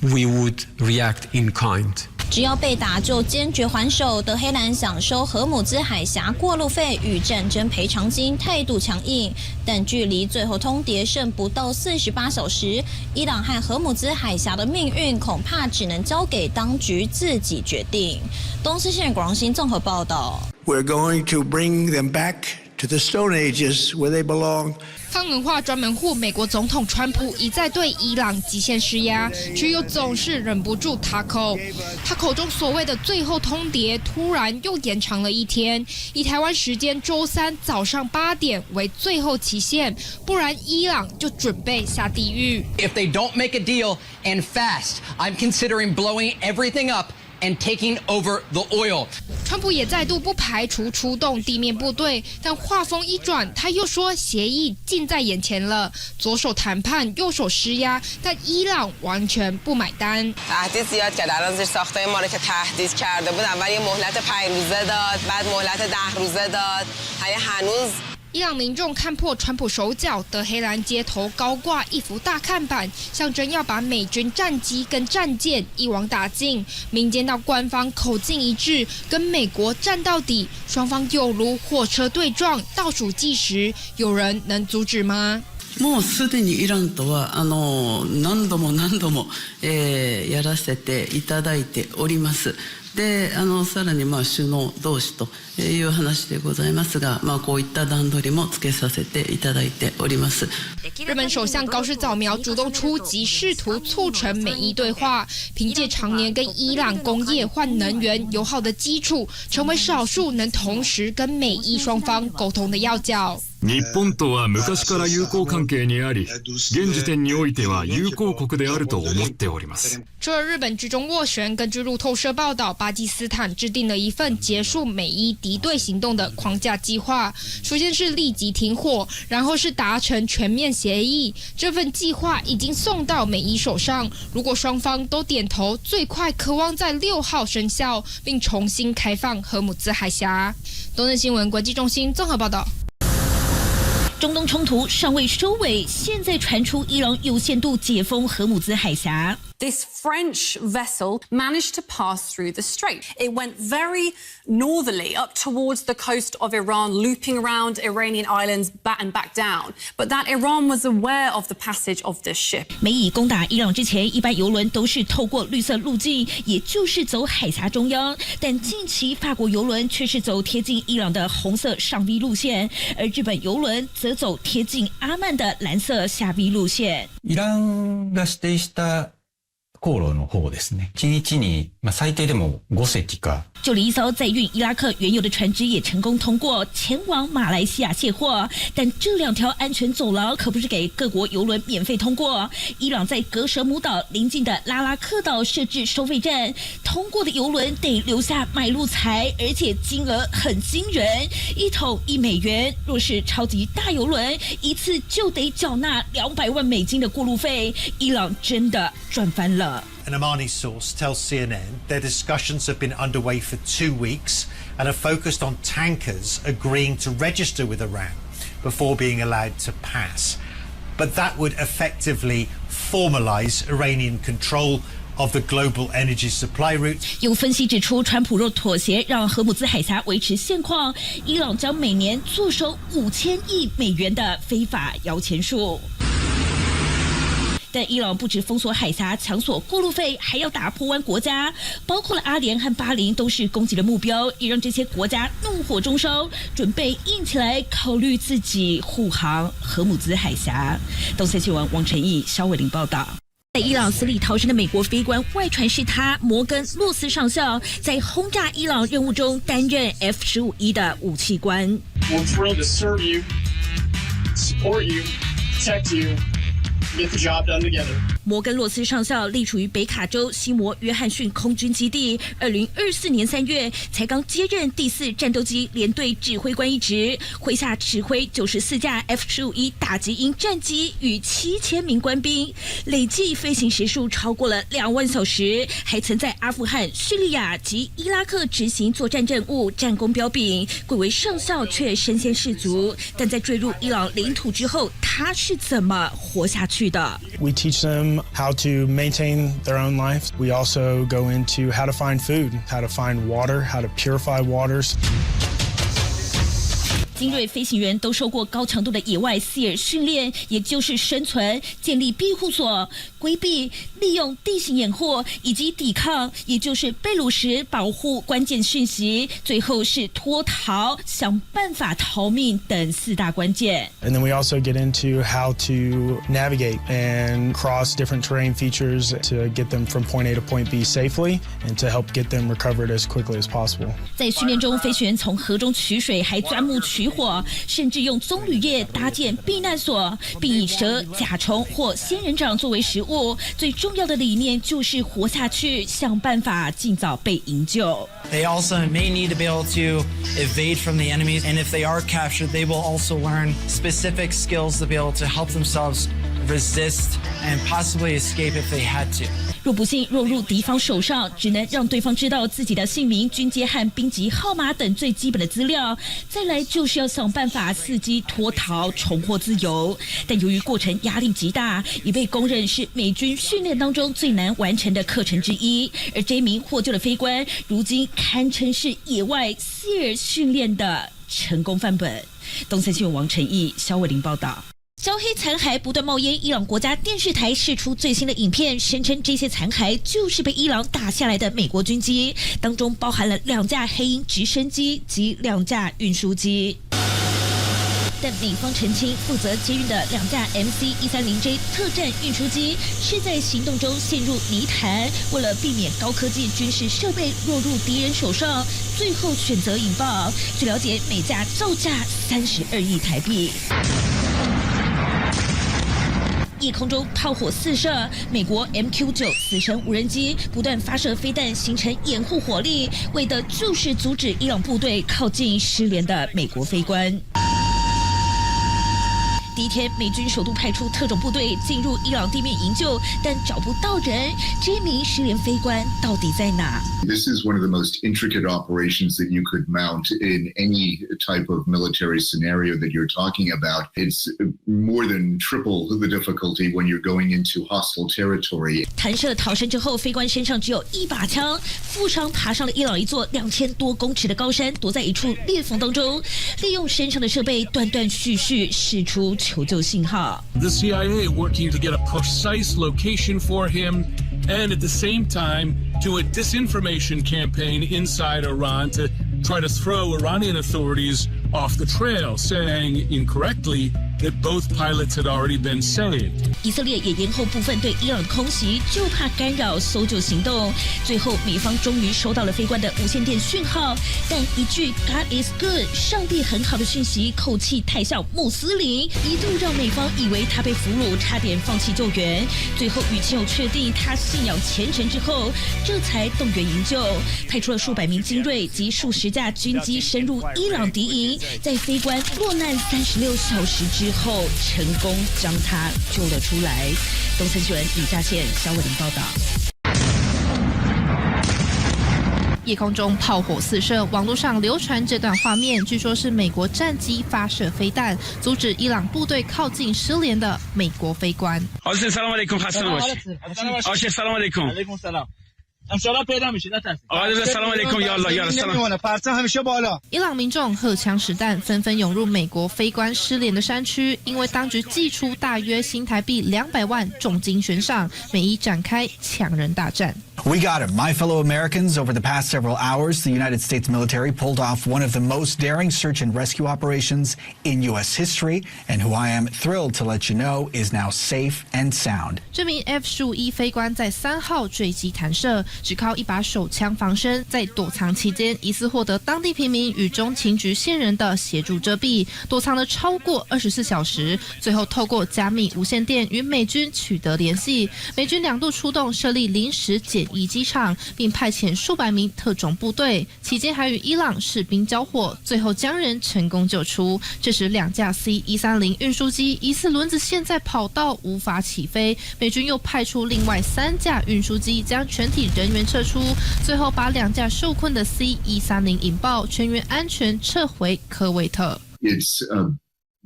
we would react in kind. 只要被打就坚决还手。德黑兰想收荷姆兹海峡过路费与战争赔偿金，态度强硬。但距离最后通牒剩不到48小时，伊朗和荷姆兹海峡的命运恐怕只能交给当局自己决定。东四县广新综合报道。We're going to bring them back to the Stone Ages where they belong. 抗文化专门户美国总统川普一再对伊朗极限施压，却又总是忍不住他口中所谓的最后通牒，突然又延长了一天，以台湾时间周3早上8点为最后期限，不然伊朗就准备下地狱。If they don't make a deal and fast, I'm considering blowing everything up and taking over the oil. 川普也再度不排除出动地面部队，但话锋一转，他又说协议近在眼前了，左手谈判，右手施压，但伊朗完全不买单。تهدید زیاد کرد. الان زیر ساختای ما رو که تهدید کرده بود، اول یه مهلت 5 روزه داد، بعد مهلت 10 روزه داد. هنوز伊朗民众看破川普手脚，德黑兰街头高挂一幅大看板，象征要把美军战机跟战舰一网打尽。民间到官方口径一致，跟美国战到底，双方有如火车对撞，倒数计时，有人能阻止吗？もうすでにイランとは何度もやらせていただいております。でさらに首脳同士という話でございますが、こういった段取りもつけさせていただいております。日本首相高市早苗主动出击，试图促成美伊对话，凭借常年跟伊朗工业换能源友好的基础，成为少数能同时跟美伊双方沟通的要角。日本とは昔から友好関係にあり、現時点においては友好国であると思っております。除了日本居中斡旋，根据路透社报道，巴基斯坦制定了一份结束美伊敌对行动的框架计划。首先是立即停火，然后是达成全面协议。这份计划已经送到美伊手上，如果双方都点头，最快渴望在6号生效，并重新开放荷姆兹海峡。东森新闻国际中心综合报道。中东冲突尚未收尾，现在传出伊朗有限度解封荷姆兹海峡。This French vessel managed to pass through the strait. It went very northerly up towards the coast of Iran, looping around Iranian islands and back down. But that Iran was aware of the passage of this ship. 美以攻打伊朗之前，一般油轮都是透过绿色路径，也就是走海峡中央。但近期法国油轮却是走贴近伊朗的红色上 V 路线，而日本油轮则走贴近阿曼的蓝色下 V 路线。イランが指定した航路の方ですね。1日に最低でも5隻か。就连一艘载运伊拉克原油的船只也成功通过前往马来西亚卸货，但这2条安全走廊可不是给各国油轮免费通过。伊朗在格舍姆岛邻近的拉拉克岛设置收费站，通过的油轮得留下买路财，而且金额很惊人，1桶1美元。若是超级大油轮，一次就得缴纳200万美金的过路费。伊朗真的赚翻了。An Omani source tells CNN their discussions have been underway for 2 weeks and are focused on tankers agreeing to register with Iran before being allowed to pass. But that would effectively formalize Iranian control of the global energy supply route. 有分析指出，川普若妥协让荷姆兹海峡维持现况，伊朗将每年坐收5000亿美元的非法摇钱树。但伊朗不止封锁海峡、抢索过路费，还要打破湾国家，包括了阿联和巴林都是攻击的目标，也让这些国家怒火中烧，准备硬起来，考虑自己护航荷姆兹海峡。东森新闻王晨毅、肖伟玲报道。在伊朗死里逃生的美国飞官，外传是他摩根·洛斯上校在轰炸伊朗任务中担任 F-15E 的武器官。We're thrilled to serve you, support you, protect you. Get the job done together. 摩根洛斯上校隶属于北卡州西摩约翰逊空军基地，2024年3月才刚接任第4战斗机联队指挥官一职，麾下指挥94架 F-15E 打击鹰战机与7000名官兵，累计飞行时数超过了2万小时，还曾在阿富汗、叙利亚及伊拉克执行作战任务，战功彪炳，贵为上校却身先士卒。但在坠入伊朗领土之后，他是怎么活下去的？ We teach them how to maintain their own life. We also go into how to find food, how to find water, how to purify waters. 精锐飞行员都受过高强度的野外SEAL训练，也就是生存、建立庇护所、规避、利用地形掩护以及抵抗，也就是被掳时保护关键讯息，最后是脱逃、想办法逃命等4大关键。And then we also get into how to navigate and cross different terrain features to get them from point A to point B safely and to help get them recovered as quickly as possible. 在训练中，飞行员从河中取水，还钻木取火，甚至用棕榈叶搭建避难所，并以蛇、甲虫或仙人掌作为食物。最重要的理念就是活下去，想办法尽早被营救。They also may need to be able to evade from the enemies, and if they are captured, they will also learn specific skills to be able to help themselves resist and possibly escape if they had to. 若不幸落入敌方手上，只能让对方知道自己的姓名、军阶和兵籍号码等最基本的资料，再来就是要想办法伺机脱逃，重获自由。但由于过程压力极大，已被公认是美军训练当中最难完成的课程之一。而这名获救的飞官，如今堪称是野外SEAL训练的成功范本。东森新闻王晨毅、肖伟玲报道。焦黑残骸不断冒烟，伊朗国家电视台释出最新的影片，声称这些残骸就是被伊朗打下来的美国军机，当中包含了2架黑鹰直升机及2架运输机。但美方澄清，负责接运的2架 MC-130J 特战运输机是在行动中陷入泥潭，为了避免高科技军事设备落入敌人手上，最后选择引爆。据了解，每架造价32亿台币。夜空中炮火四射，美国 MQ-9 死神无人机不断发射飞弹，形成掩护火力，为的就是阻止伊朗部队靠近失联的美国飞官。第一天，美军首度派出特种部队进入伊朗地面营救，但找不到人。这名失联飞官到底在哪？ This is one of the most intricate operations that you could mount in any type of military scenario that you're talking about. It's more than triple the difficulty when you're going into hostile territory. 弹射逃生之后，飞官身上只有1把枪，负伤爬上了伊朗一座2000多公尺的高山，躲在一处裂缝当中，利用身上的设备断断续续释出求救信号。 The CIA working to get a precise location for him and at the same time do a disinformation campaign inside Iran to try to throw Iranian authorities off the trail, saying incorrectly that both pilots had already been saved. 以色列也延后部分对伊朗空袭，就怕干扰搜救行动。最后，美方终于收到了飞官的无线电讯号，但一句 "God is good"， 上帝很好的讯息，口气太像穆斯林，一度让美方以为他被俘虏，差点放弃救援。最后与亲友确定他信仰虔诚之后，这才动员营救，派出了数百名精锐及数十架军机深入伊朗敌营，在飞官落难36小时之后，成功将他救了出来。东森新闻李嘉倩、肖伟玲报道。夜空中炮火四射，网络上流传这段画面，据说是美国战机发射飞弹，阻止伊朗部队靠近失联的美国飞官。伊朗民众荷枪实弹，纷纷涌入美国飞官失联的山区，因为当局祭出大约新台币200万重金悬赏，美伊展开抢人大战。We got him. My fellow Americans, over the past several hours, the United States military pulled off one of the most daring search and rescue operations in U.S. history, and who I am thrilled to let you know is now safe and sound. 这名 F-15E 飞官在3号坠机弹射，只靠一把手枪防身，在躲藏期间疑似获得当地平民与中情局线人的协助遮蔽，躲藏了超过24小时，最后透过加密无线电与美军取得联系。美军2度出动设立临时检疫机场，并派遣数百名特种部队，期间还与伊朗士兵交火，最后将人成功救出。这时2架 C-130运输机疑似轮子陷在跑道无法起飞，美军又派出另外3架运输机将全体人员撤出，最后把2架受困的 C-130引爆，全员安全撤回科威特。It's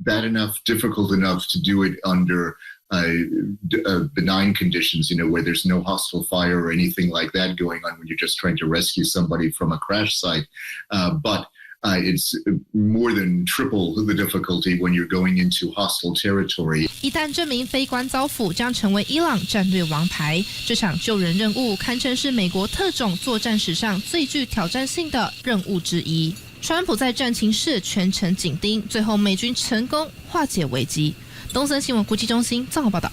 bad enough, difficult enough to do it under benign conditions, where there's no hostile fire or anything like that going on when you're just trying to rescue somebody from a crash site. But it's more than triple the difficulty when you're going into hostile territory. 一旦这名飞官遭俘，将成为伊朗战略王牌。这场救人任务堪称是美国特种作战史上最具挑战性的任务之一。川普在战情室全程紧盯，最后美军成功化解危机。东森新闻国际中心综合报道。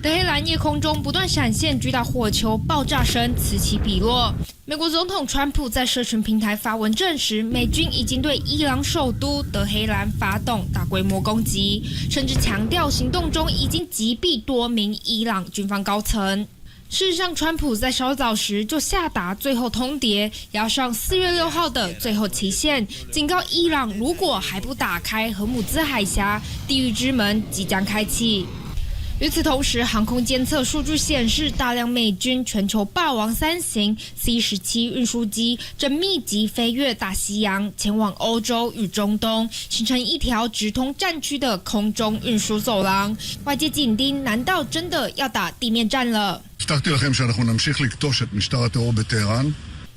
德黑兰夜空中不断闪现巨大火球，爆炸声此起彼落。美国总统川普在社群平台发文证实，美军已经对伊朗首都德黑兰发动大规模攻击，甚至强调行动中已经击毙多名伊朗军方高层。事实上，川普在稍早时就下达最后通牒，押上4月6号的最后期限，警告伊朗如果还不打开荷姆兹海峡，地狱之门即将开启。与此同时，航空监测数据显示，大量美军全球霸王3型 C-17运输机正密集飞越大西洋，前往欧洲与中东，形成一条直通战区的空中运输走廊。外界紧盯，难道真的要打地面战了？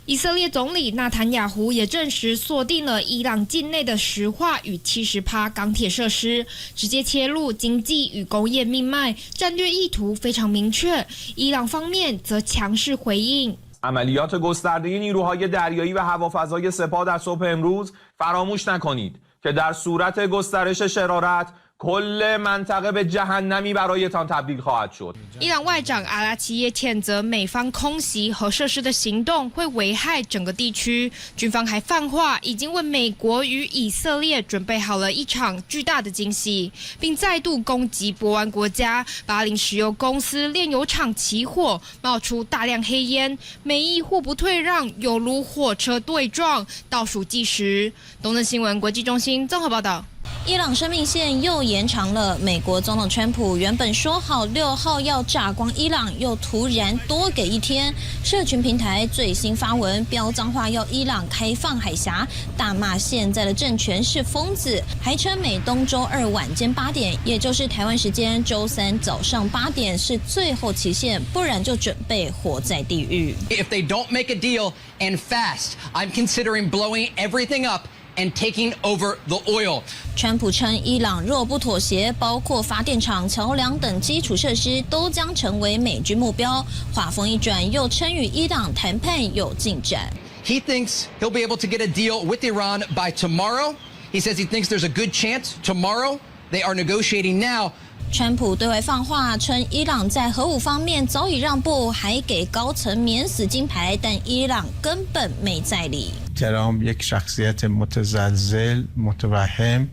以色列总理纳坦雅胡也证实，锁定了伊朗境内的石化与70%钢铁设施，直接切入经济与工业命脉，战略意图非常明确。伊朗方面则强势回应。عملیات گسترده نیروهای دریایی و هوافضای سپاه در صبح امروز فراموش نکنید که در صورت گسترش شرارت کل منطقه به جهنمی برایتان تبدیل خواهد شد. 伊朗外长阿拉齐耶谴责美方空袭核设施的行动会危害整个地区，军方还放话已经为美国与以色列准备好了一场巨大的惊喜，并再度攻击波湾国家巴林石油公司炼油厂起火，冒出大量黑烟，美伊互不退让，犹如火车对撞，倒数计时。东森新闻国际中心综合报道。伊朗生命线又延长了。美国总统川普原本说好6号要炸光伊朗，又突然多给1天。社群平台最新发文飙脏话，要伊朗开放海峡，大骂现在的政权是疯子，还称美东周2晚间8点，也就是台湾时间周3早上8点是最后期限，不然就准备活在地狱。If they don't make a deal and fast, I'm considering blowing everything up.And taking over the oil. 川普称，伊朗若不妥协，包括发电厂、桥梁等基础设施都将成为美军目标。话锋一转，又称与伊朗谈判有进展。He thinks he'll be able to get a deal with Iran by tomorrow. He He says he thinks there's a good chance tomorrow. They are negotiating now. 川普对外放话称，伊朗在核武方面早已让步，还给高层免死金牌，但伊朗根本没在理。ترامپ یک شخصیت متزلزل متوهم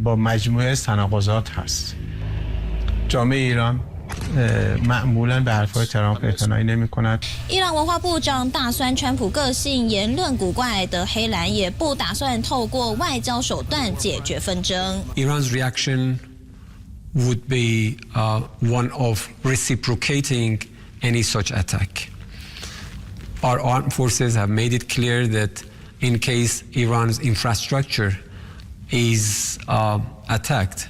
با مجموعه تناقضات هست. جامعه ایران معمولا به حرفهای ترامپ اعتنایی نمی‌کند.伊朗文化部长大酸川普个性言论古怪的黑兰也不打算透过外交手段解决纷争。Iran's reaction would be one of reciprocating any such attack. Our armed forces have made it clear that in case Iran's infrastructure is attacked,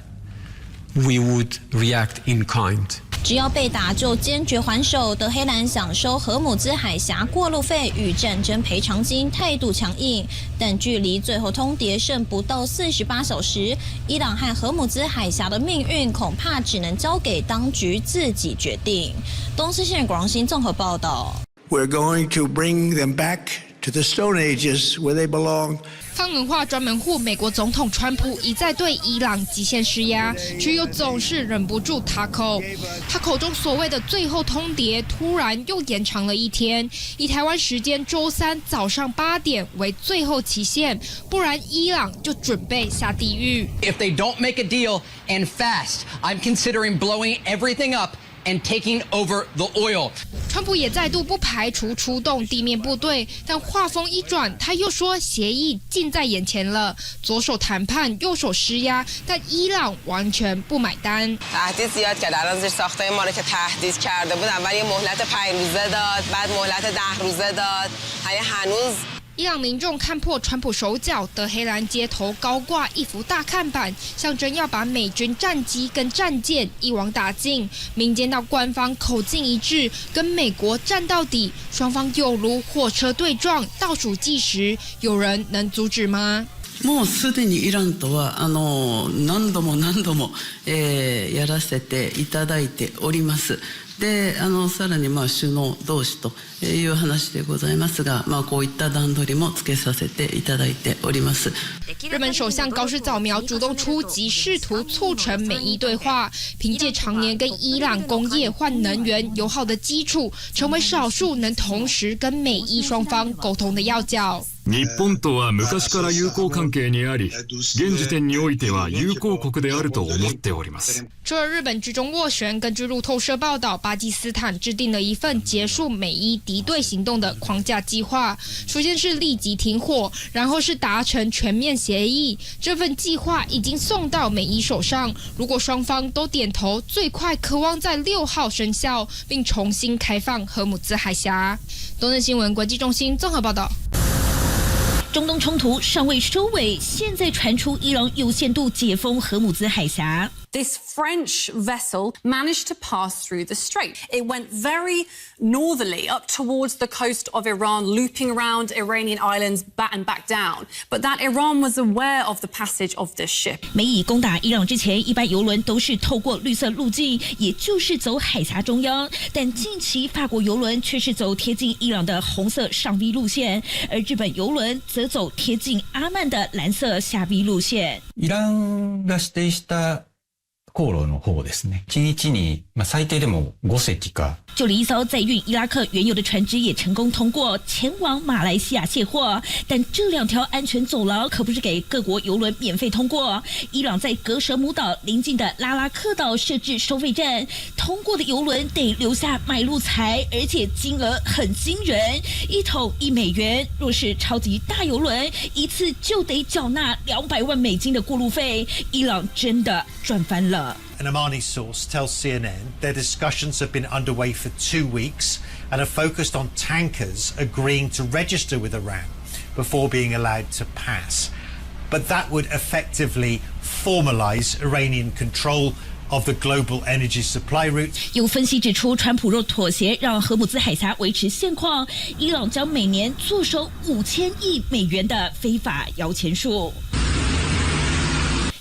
we would react in kind. 只要被打就坚决还手。德黑兰想收荷姆兹海峡过路费与战争赔偿金，态度强硬。但距离最后通牒剩不到48小时，伊朗和荷姆兹海峡的命运恐怕只能交给当局自己决定。东四县广新综合报道。We're going to bring them back to the Stone Ages where they belong. 抗文化专门户美国总统川普一再对伊朗极限施压，却又总是忍不住塔口。他口中所谓的最后通牒，突然又延长了一天，以台湾时间周3早上8点为最后期限，不然伊朗就准备下地狱。If they don't make a deal and fast, I'm considering blowing everything up and taking over the oil. 川普也再度不排除出动地面部队，但话锋一转，他又说协议近在眼前了，左手谈判，右手施压，但伊朗完全不买单。تهدید زیاد کرد. الان زیر ساختای ما رو که تهدید کرده بود، اول یه مهلت 5 روزه داد، بعد مهلت 10 روزه داد. هنوز伊朗民众看破川普手脚，德黑兰街头高挂一幅大看板，象征要把美军战机跟战舰一网打尽。民间到官方口径一致，跟美国战到底，双方有如火车对撞，倒数计时，有人能阻止吗？もうすでにイランとは何度もやらせていただいております。でさらに首脳同士という話でございますが、こういった段取りもつけさせていただいております。日本首相高市早苗主动出击，试图促成美伊对话，凭借常年跟伊朗工业换能源友好的基础，成为少数能同时跟美伊双方沟通的要角。日本とは昔から友好関係にあり、現時点においては友好国であると思っております。除了日本居中斡旋，根据路透社报道，巴基斯坦制定了一份结束美伊敌对行动的框架计划。首先是立即停火，然后是达成全面协议。这份计划已经送到美伊手上，如果双方都点头，最快渴望在6号生效，并重新开放荷姆兹海峡。东森新闻国际中心综合报道。中东冲突尚未收尾，现在传出伊朗有限度解封荷姆兹海峡。This French vessel managed to pass through the strait. It went very northerly up towards the coast of Iran, looping around Iranian islands and back down. But that Iran was aware of the passage of this ship. 美以攻打伊朗之前，一般油轮都是透过绿色路径，也就是走海峡中央。但近期法国油轮却是走贴近伊朗的红色上 V 路线，而日本油轮则走贴近阿曼的蓝色下 V 路线。イランが指定した航路の方ですね。1日に最低でも5隻か。就连一艘载运伊拉克原油的船只也成功通过前往马来西亚卸货，但这2条安全走廊可不是给各国油轮免费通过。伊朗在格舍姆岛邻近的拉拉克岛设置收费站，通过的油轮得留下买路财，而且金额很惊人，1桶1美元。若是超级大油轮，一次就得缴纳200万美金的过路费。伊朗真的赚翻了。An Omani source tells CNN their discussions have been underway for 2 weeks and are focused on tankers agreeing to register with Iran before being allowed to pass. But that would effectively formalize Iranian control of the global energy supply route. 有分析指出，川普若妥协让荷姆兹海峡维持现况，伊朗将每年坐收5000亿美元的非法摇钱树。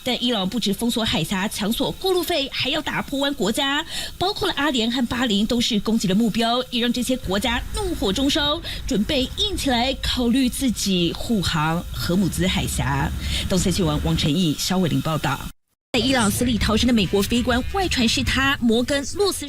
但伊朗不止封锁海峡、抢索过路费，还要打破湾国家，包括了阿联和巴林都是攻击的目标，也让这些国家怒火中烧，准备硬起来，考虑自己护航荷姆兹海峡。东森新闻王晨毅、肖伟玲报道。在伊朗死里逃生的美国飞官，外传是他摩根·洛斯。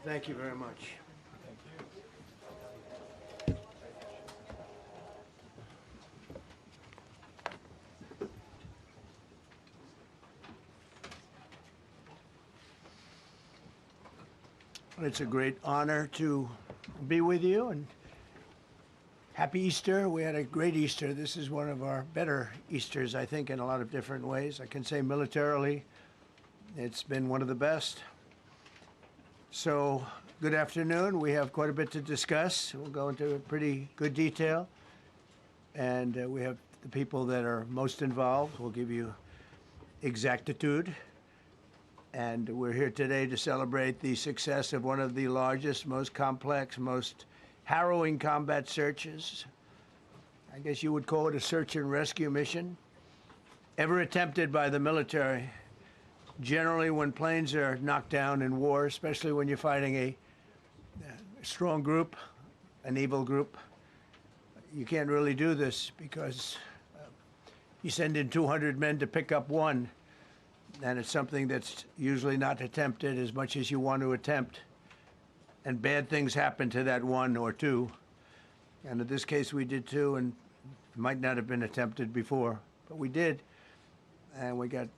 Thank you very much. It's a great honor to be with you, and happy Easter. We had a great Easter. This is one of our better Easters, I think, in a lot of different ways. I can say militarily, it's been one of the best. So, good afternoon. We have quite a bit to discuss. We'll go into pretty good detail. And we have the people that are most involved. We'll give you exactitude. And we're here today to celebrate the success of one of the largest, most complex, most harrowing combat searches. I guess you would call it a search and rescue mission ever attempted by the military. Generally, when planes are knocked down in war, especially when you're fighting a strong group, an evil group, you can't really do this because you send in 200 men to pick up one, and it's something that's usually not attempted as much as you want to attempt. And bad things happen to that one or two. And in this case, we did two, and it might not have been attempted before, but we did. And we had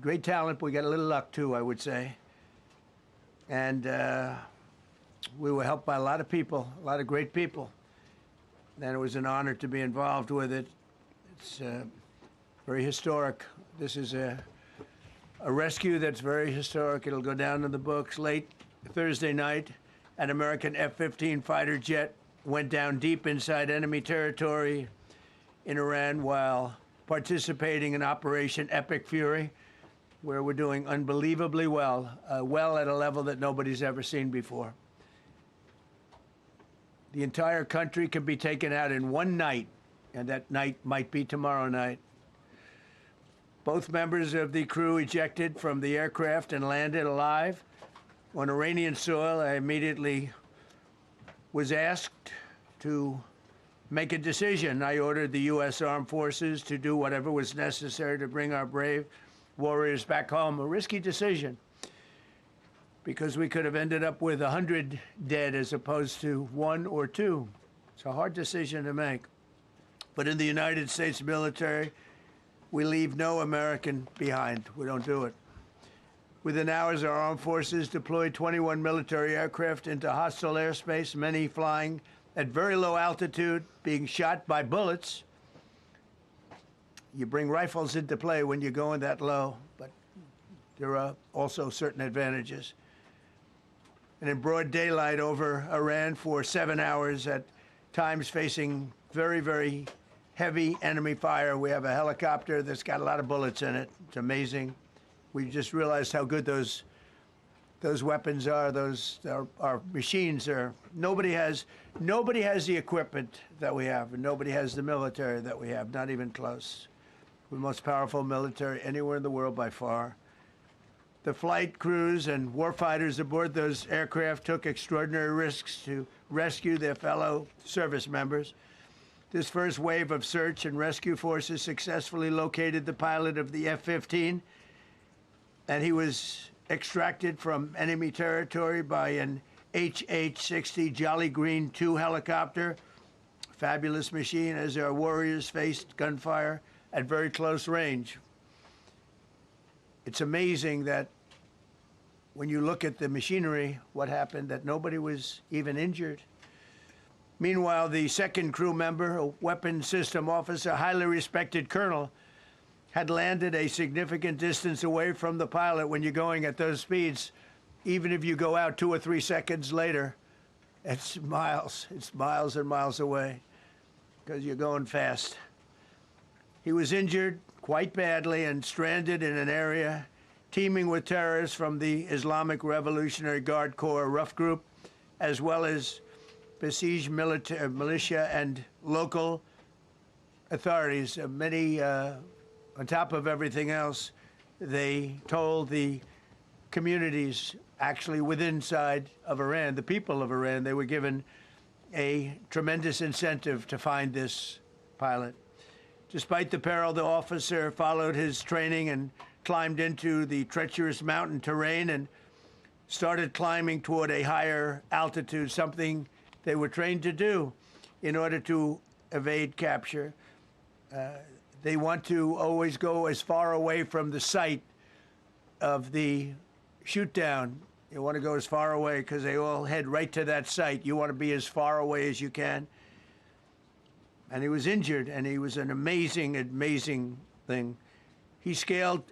great talent, but we got a little luck too, I would say. And we were helped by a lot of people, a lot of great people. And it was an honor to be involved with it. It's very historic. This is a rescue that's very historic. It'll go down in the books. Late Thursday night, an American F-15 fighter jet went down deep inside enemy territory in Iran while participating in Operation Epic Fury, where we're doing unbelievably well, well at a level that nobody's ever seen before. The entire country can be taken out in one night, and that night might be tomorrow night. Both members of the crew ejected from the aircraft and landed alive. On Iranian soil, I immediately was asked to make a decision. I ordered the U.S. Armed Forces to do whatever was necessary to bring our brave warriors back home. A risky decision, because we could have ended up with 100 dead as opposed to 1 or 2. It's a hard decision to make. But in the United States military, we leave no American behind. We don't do it. Within hours, our armed forces deployed 21 military aircraft into hostile airspace, many flying at very low altitude, being shot by bullets. You bring rifles into play when you're going that low, but there are also certain advantages. And in broad daylight over Iran for 7 hours, at times facing very, very heavy enemy fire. We have a helicopter that's got a lot of bullets in it. It's amazing. We just realized how good those weapons are. Our machines are. Nobody has the equipment that we have, and nobody has the military that we have. Not even close. We're the most powerful military anywhere in the world by far. The flight crews and warfighters aboard those aircraft took extraordinary risks to rescue their fellow service members. This first wave of search and rescue forces successfully located the pilot of the F-15, and he was extracted from enemy territory by an HH-60 Jolly Green 2 helicopter. Fabulous machine as our warriors faced gunfire at very close range. It's amazing that when you look at the machinery, what happened, that nobody was even injured. Meanwhile, the second crew member, a weapons system officer, highly respected colonel, had landed a significant distance away from the pilot. When you're going at those speeds, even if you go out 2 or 3 seconds later, it's miles and miles away because you're going fast. He was injured quite badly and stranded in an area teeming with terrorists from the Islamic Revolutionary Guard Corps rough group, as well as besieged militia and local authorities. Many, on top of everything else, they told the communities actually within side of Iran, the people of Iran, they were given a tremendous incentive to find this pilot. Despite the peril, the officer followed his training and climbed into the treacherous mountain terrain and started climbing toward a higher altitude, something they were trained to do in order to evade capture. They want to always go as far away from the site of the shoot down. You want to go as far away because they all head right to that site. You want to be as far away as you can. And he was injured, and he was an amazing, amazing thing. He scaled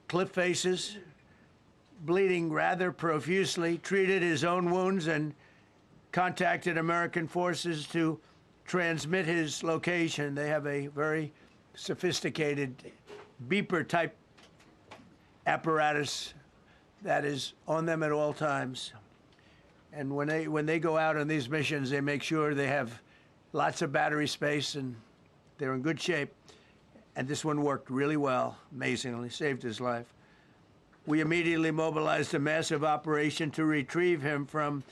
cliff faces, bleeding rather profusely, treated his own wounds, and contacted American forces to transmit his location. They have a very sophisticated beeper-type apparatus that is on them at all times. And when they go out on these missions, they make sure they have lots of battery space and they're in good shape. And this one worked really well, amazingly, saved his life. We immediately mobilized a massive operation to retrieve him from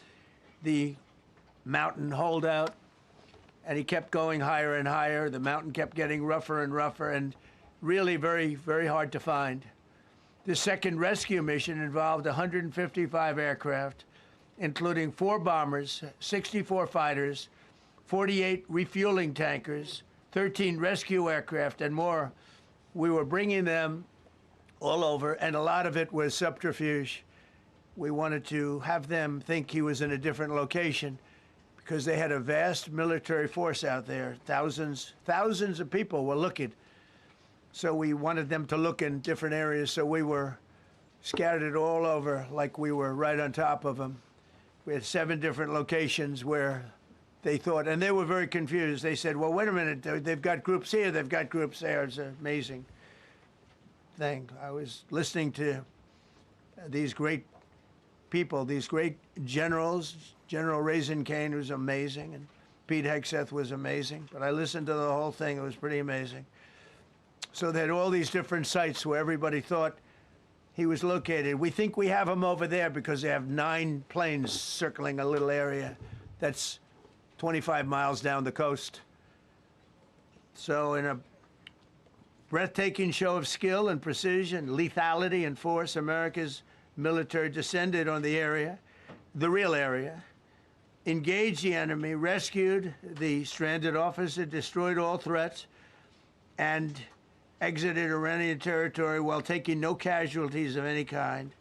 the mountain holdout, and he kept going higher and higher. The mountain kept getting rougher and rougher and really very, very hard to find. The second rescue mission involved 155 aircraft, including 4 bombers, 64 fighters, 48 refueling tankers, 13 rescue aircraft, and more. We were bringing them all over, and a lot of it was subterfuge. We wanted to have them think he was in a different location because they had a vast military force out there. Thousands of people were looking. So we wanted them to look in different areas, so we were scattered all over like we were right on top of them. We had 7 different locations where they thought, and they were very confused. They said, well, wait a minute, they've got groups here, they've got groups there. It's an amazing thing. I was listening to these great people, these great generals. General Raisin Kane was amazing, and Pete Hegseth was amazing. But I listened to the whole thing. It was pretty amazing. So they had all these different sites where everybody thought he was located. We think we have him over there because they have 9 planes circling a little area that's 25 miles down the coast. So in a breathtaking show of skill and precision, lethality and force, America's military descended on the area, the real area, engaged the enemy, rescued the stranded officer, destroyed all threats, and exited Iranian territory while taking no casualties of any kind.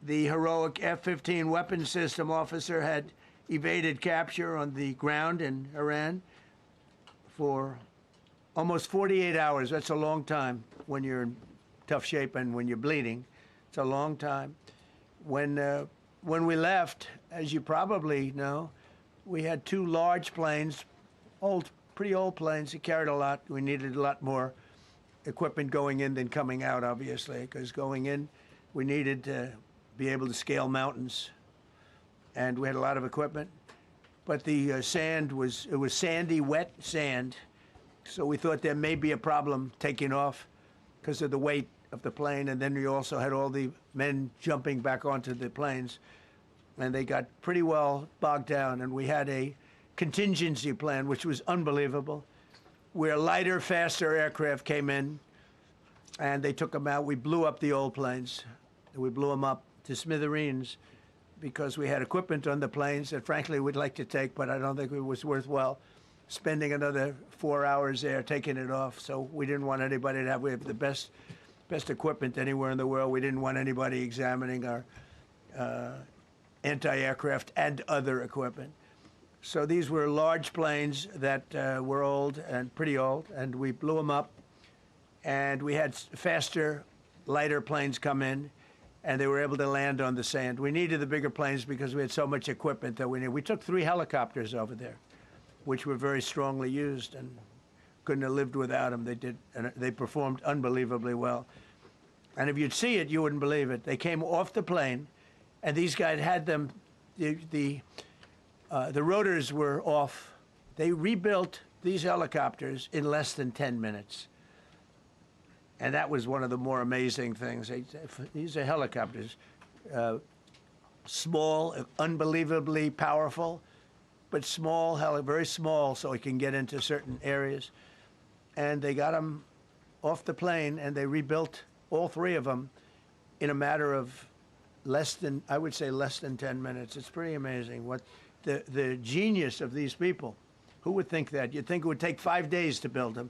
The heroic F-15 weapons system officer had evaded capture on the ground in Iran for almost 48 hours. That's a long time when you're in tough shape and when you're bleeding. It's a long time. When we left, as you probably know, we had 2 large planes, pretty old planes that carried a lot. We needed a lot more equipment going in than coming out, obviously, because going in, we needed to be able to scale mountains, and we had a lot of equipment. But the sand was sandy, wet sand, so we thought there may be a problem taking off because of the weight of the plane, and then we also had all the men jumping back onto the planes, and they got pretty well bogged down, and we had a contingency plan, which was unbelievable, where lighter, faster aircraft came in, and they took them out. We blew up the old planes. We blew them up to smithereens because we had equipment on the planes that, frankly, we'd like to take, but I don't think it was worthwhile spending another 4 hours there taking it off. So we didn't want anybody to have, we have the best equipment anywhere in the world. We didn't want anybody examining our anti-aircraft and other equipment. So these were large planes that were old and pretty old, and we blew them up. And we had faster, lighter planes come in, and they were able to land on the sand. We needed the bigger planes because we had so much equipment that we needed. We took 3 helicopters over there, which were very strongly used and couldn't have lived without them. They did, and they performed unbelievably well. And if you'd see it, you wouldn't believe it. They came off the plane, and these guys had them. The rotors were off. They rebuilt these helicopters in less than 10 minutes. And that was one of the more amazing things. These are helicopters, small, unbelievably powerful, but small, very small, so it can get into certain areas. And they got them off the plane, and they rebuilt all 3 of them in a matter of less than, I would say, less than 10 minutes. It's pretty amazing what the genius of these people. Who would think that? You'd think it would take 5 days to build them.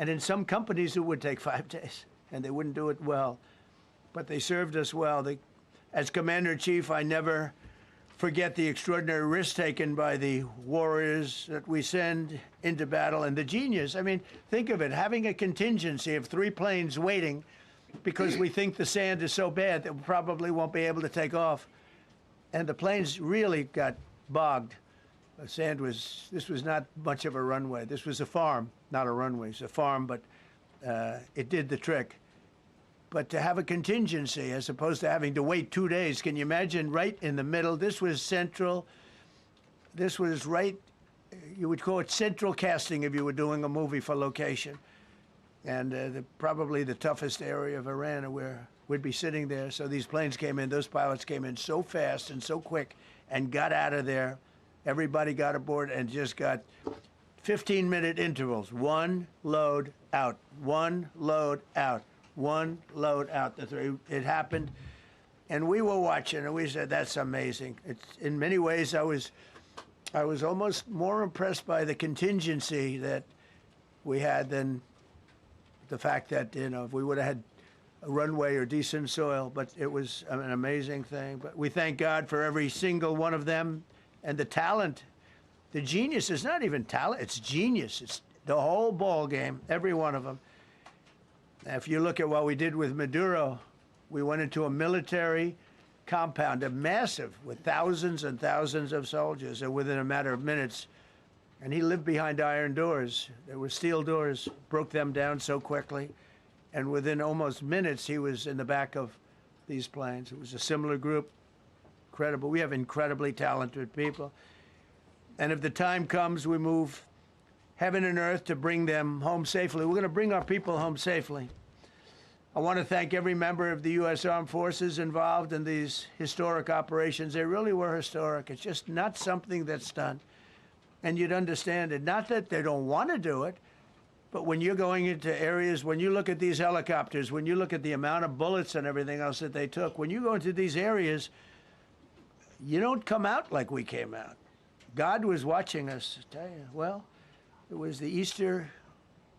And in some companies, it would take 5 days, and they wouldn't do it well. But they served us well. As Commander-in-Chief, I never forget the extraordinary risk taken by the warriors that we send into battle, and the genius. I mean, think of it, having a contingency of 3 planes waiting because we think the sand is so bad that we probably won't be able to take off. And the planes really got bogged. The sand this was not much of a runway. This was a farm, not a runway. It's a farm, but it did the trick. But to have a contingency as opposed to having to wait 2 days, can you imagine right in the middle? This was central. This was right, you would call it central casting if you were doing a movie for location. And probably the toughest area of Iran where we'd be sitting there. So these planes came in, those pilots came in so fast and so quick and got out of there. Everybody got aboard and just got 15-minute intervals. 1 load out, 1 load out, 1 load out. It happened, and we were watching, and we said, "That's amazing." It's in many ways, I was almost more impressed by the contingency that we had than the fact that if we would have had a runway or decent soil. But it was an amazing thing. But we thank God for every single one of them. And the talent, the genius is not even talent, it's genius. It's the whole ball game, every one of them. If you look at what we did with Maduro, we went into a military compound, a massive, with thousands and thousands of soldiers, and within a matter of minutes, and he lived behind iron doors. There were steel doors, broke them down so quickly, and within almost minutes, he was in the back of these planes. It was a similar group. Incredible. We have incredibly talented people. And if the time comes, we move heaven and earth to bring them home safely. We're going to bring our people home safely. I want to thank every member of the U.S. Armed Forces involved in these historic operations. They really were historic. It's just not something that's done. And you'd understand it. Not that they don't want to do it, but when you're going into areas, when you look at these helicopters, when you look at the amount of bullets and everything else that they took, when you go into these areas, you don't come out like we came out. God was watching us, I tell you. Well, it was the Easter,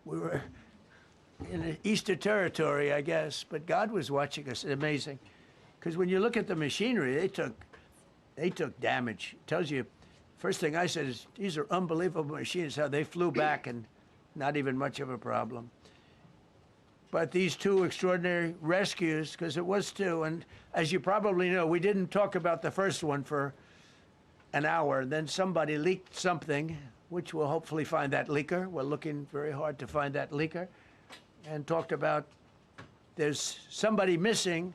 we were in the Easter territory, I guess, but God was watching us. Amazing. Because when you look at the machinery, they took damage. It tells you, first thing I said is, these are unbelievable machines, how they flew back and not even much of a problem. But these 2 extraordinary rescues, because it was 2, and as you probably know, we didn't talk about the first one for an hour. Then somebody leaked something, which we'll hopefully find that leaker. We're looking very hard to find that leaker. And talked about there's somebody missing.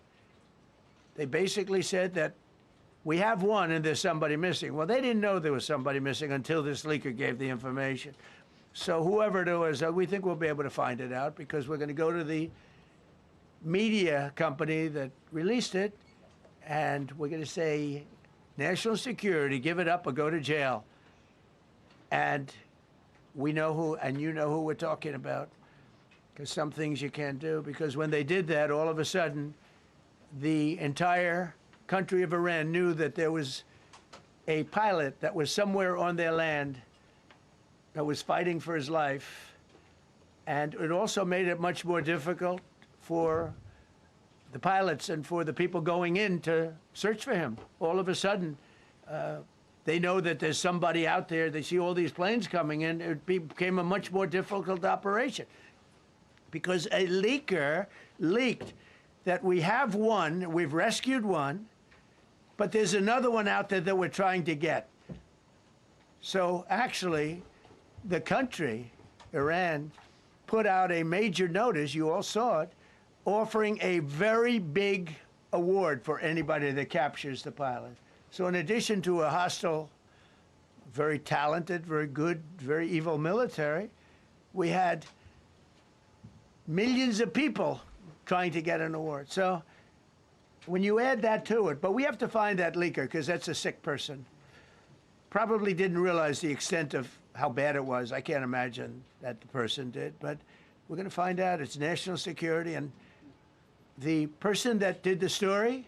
They basically said that we have one and there's somebody missing. Well, they didn't know there was somebody missing until this leaker gave the information. So whoever it was, we think we'll be able to find it out because we're going to go to the media company that released it, and we're going to say, national security, give it up or go to jail. And we know who, and you know who we're talking about, because some things you can't do, because when they did that, all of a sudden, the entire country of Iran knew that there was a pilot that was somewhere on their land that was fighting for his life. And it also made it much more difficult for the pilots and for the people going in to search for him. All of a sudden, they know that there's somebody out there. They see all these planes coming in. It became a much more difficult operation because a leaker leaked that we have one, we've rescued one, but there's another one out there that we're trying to get. So actually, the country, Iran, put out a major notice, you all saw it, offering a very big award for anybody that captures the pilot. So in addition to a hostile, very talented, very good, very evil military, we had millions of people trying to get an award. So when you add that to it, but we have to find that leaker because that's a sick person. Probably didn't realize the extent of how bad it was. I can't imagine that the person did, but we're going to find out. It's national security, and the person that did the story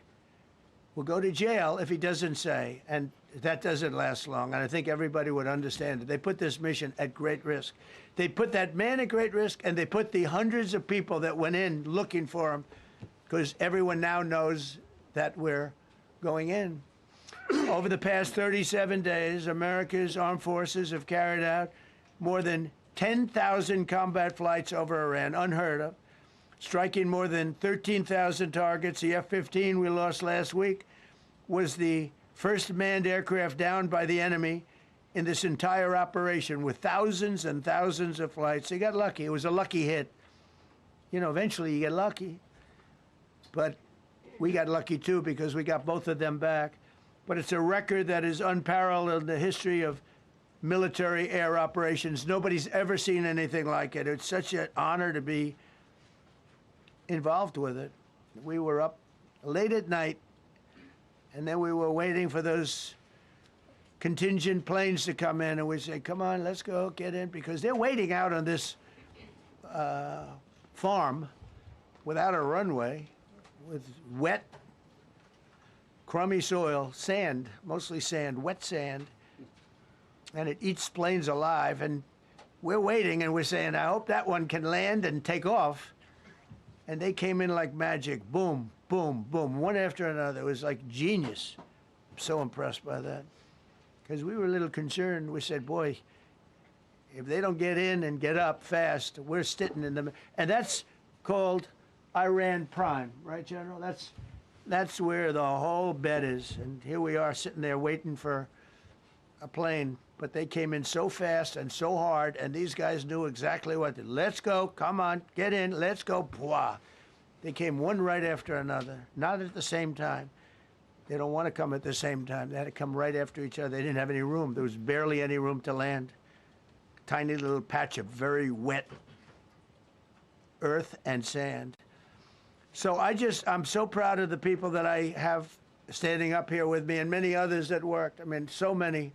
will go to jail if he doesn't say, and that doesn't last long, and I think everybody would understand it. They put this mission at great risk. They put that man at great risk, and they put the hundreds of people that went in looking for him, because everyone now knows that we're going in. Over the past 37 days, America's armed forces have carried out more than 10,000 combat flights over Iran, unheard of, striking more than 13,000 targets. The F-15 we lost last week was the first manned aircraft downed by the enemy in this entire operation with thousands and thousands of flights. They got lucky. It was a lucky hit. You know, eventually you get lucky. But we got lucky too because we got both of them back. But it's a record that is unparalleled in the history of military air operations. Nobody's ever seen anything like it. It's such an honor to be involved with it. We were up late at night, and then we were waiting for those contingent planes to come in, and we say, come on, let's go, get in, because they're waiting out on this farm without a runway, with wet, crummy soil, sand, mostly sand, wet sand, and it eats planes alive, and we're waiting, and we're saying, I hope that one can land and take off. And they came in like magic, boom, boom, boom, one after another. It was like genius. I'm so impressed by that. Because we were a little concerned. We said, boy, if they don't get in and get up fast, we're sitting in them. And that's called Iran Prime, right, General? That's where the whole bet is. And here we are sitting there waiting for a plane. But they came in so fast and so hard, and these guys knew exactly what to do. Let's go, come on, get in, let's go, pwah. They came one right after another, not at the same time. They don't want to come at the same time. They had to come right after each other. They didn't have any room. There was barely any room to land. Tiny little patch of very wet earth and sand. So I'm so proud of the people that I have standing up here with me and many others that worked. I mean, so many.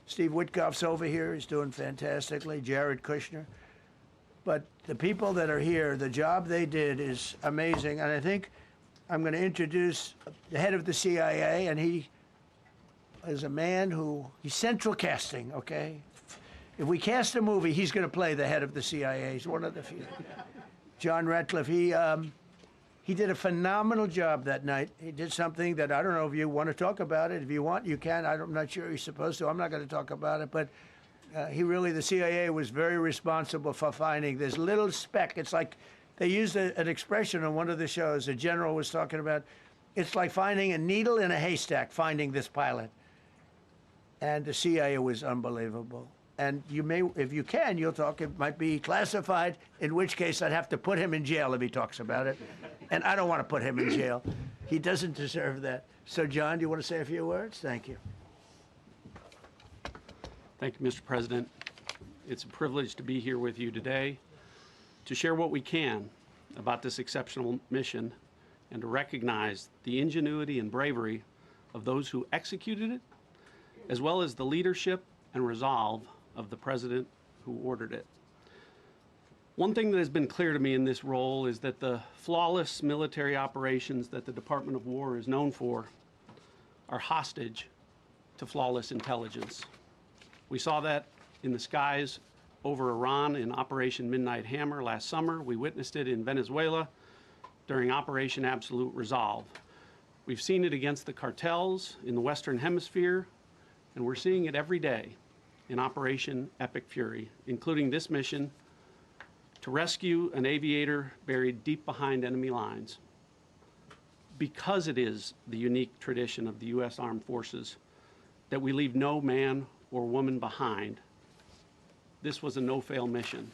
Steve Witkoff's over here. He's doing fantastically. Jared Kushner. But the people that are here, the job they did is amazing. And I think I'm going to introduce the head of the CIA, and he is a man he's central casting, okay? If we cast a movie, he's going to play the head of the CIA. He's one of the few. John Ratcliffe, he did a phenomenal job that night. He did something that I don't know if you want to talk about it. If you want, you can. I'm not sure you're supposed to. I'm not going to talk about it. But the CIA was very responsible for finding this little speck. It's like they used an expression on one of the shows. A general was talking about, it's like finding a needle in a haystack, finding this pilot. And the CIA was unbelievable. And you may, if you can, you'll talk. It might be classified, in which case I'd have to put him in jail if he talks about it. And I don't want to put him in jail. He doesn't deserve that. So, John, do you want to say a few words? Thank you. Thank you, Mr. President. It's a privilege to be here with you today to share what we can about this exceptional mission and to recognize the ingenuity and bravery of those who executed it, as well as the leadership and resolve of the president who ordered it. One thing that has been clear to me in this role is that the flawless military operations that the Department of War is known for are hostage to flawless intelligence. We saw that in the skies over Iran in Operation Midnight Hammer last summer. We witnessed it in Venezuela during Operation Absolute Resolve. We've seen it against the cartels in the Western Hemisphere, and we're seeing it every day in Operation Epic Fury, including this mission to rescue an aviator buried deep behind enemy lines. Because it is the unique tradition of the U.S. Armed Forces that we leave no man or woman behind, this was a no-fail mission.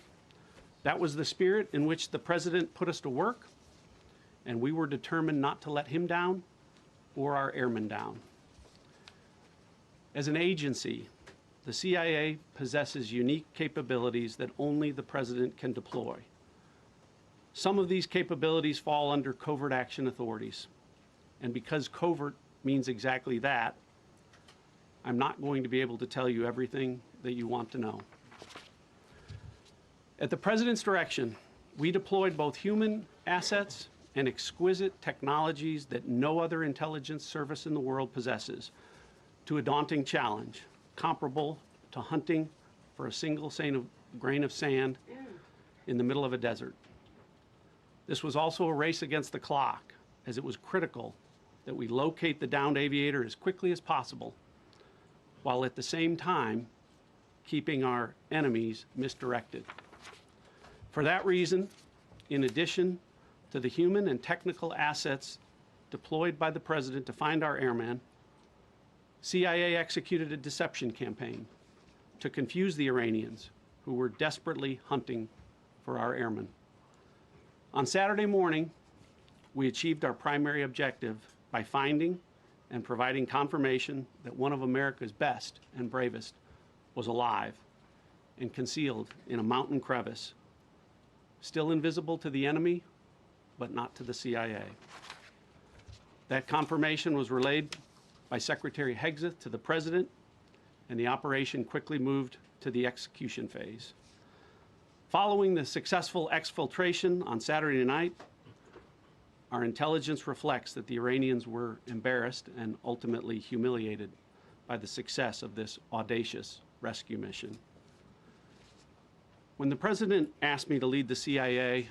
That was the spirit in which the President put us to work, and we were determined not to let him down or our airmen down. As an agency, the CIA possesses unique capabilities that only the President can deploy. Some of these capabilities fall under covert action authorities. And because covert means exactly that, I'm not going to be able to tell you everything that you want to know. At the President's direction, we deployed both human assets and exquisite technologies that no other intelligence service in the world possesses to a daunting challenge, comparable to hunting for a single grain of sand in the middle of a desert. This was also a race against the clock, as it was critical that we locate the downed aviator as quickly as possible, while at the same time keeping our enemies misdirected. For that reason, in addition to the human and technical assets deployed by the President to find our airmen, CIA executed a deception campaign to confuse the Iranians who were desperately hunting for our airmen. On Saturday morning, we achieved our primary objective by finding and providing confirmation that one of America's best and bravest was alive and concealed in a mountain crevice, still invisible to the enemy, but not to the CIA. That confirmation was relayed by Secretary Hegseth to the President, and the operation quickly moved to the execution phase. Following the successful exfiltration on Saturday night, our intelligence reflects that the Iranians were embarrassed and ultimately humiliated by the success of this audacious rescue mission. When the President asked me to lead the CIA,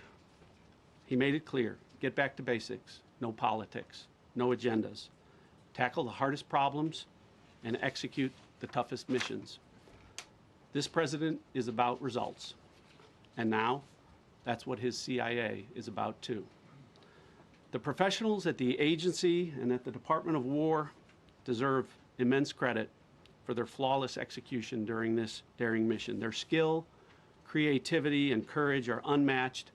he made it clear: get back to basics, no politics, no agendas, tackle the hardest problems, and execute the toughest missions. This President is about results, and now that's what his CIA is about too. The professionals at the agency and at the Department of War deserve immense credit for their flawless execution during this daring mission. Their skill, creativity, and courage are unmatched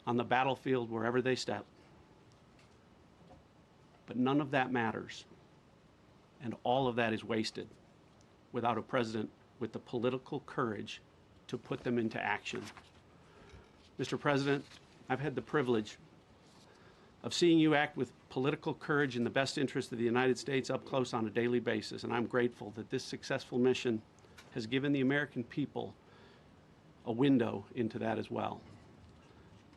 on the battlefield wherever they step. But none of that matters, and all of that is wasted without a President with the political courage to put them into action. Mr. President, I've had the privilege of seeing you act with political courage in the best interest of the United States up close on a daily basis, and I'm grateful that this successful mission has given the American people a window into that as well.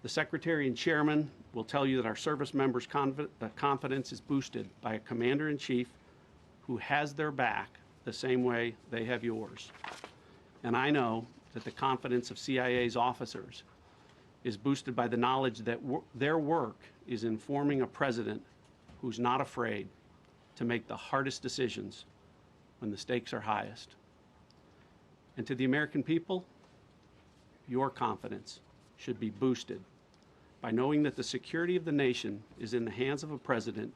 The Secretary and Chairman will tell you that our service members' confidence is boosted by a Commander-in-Chief who has their back the same way they have yours. And I know that the confidence of CIA's officers is boosted by the knowledge that their work is informing a President who's not afraid to make the hardest decisions when the stakes are highest. And to the American people, your confidence should be boosted by knowing that the security of the nation is in the hands of a President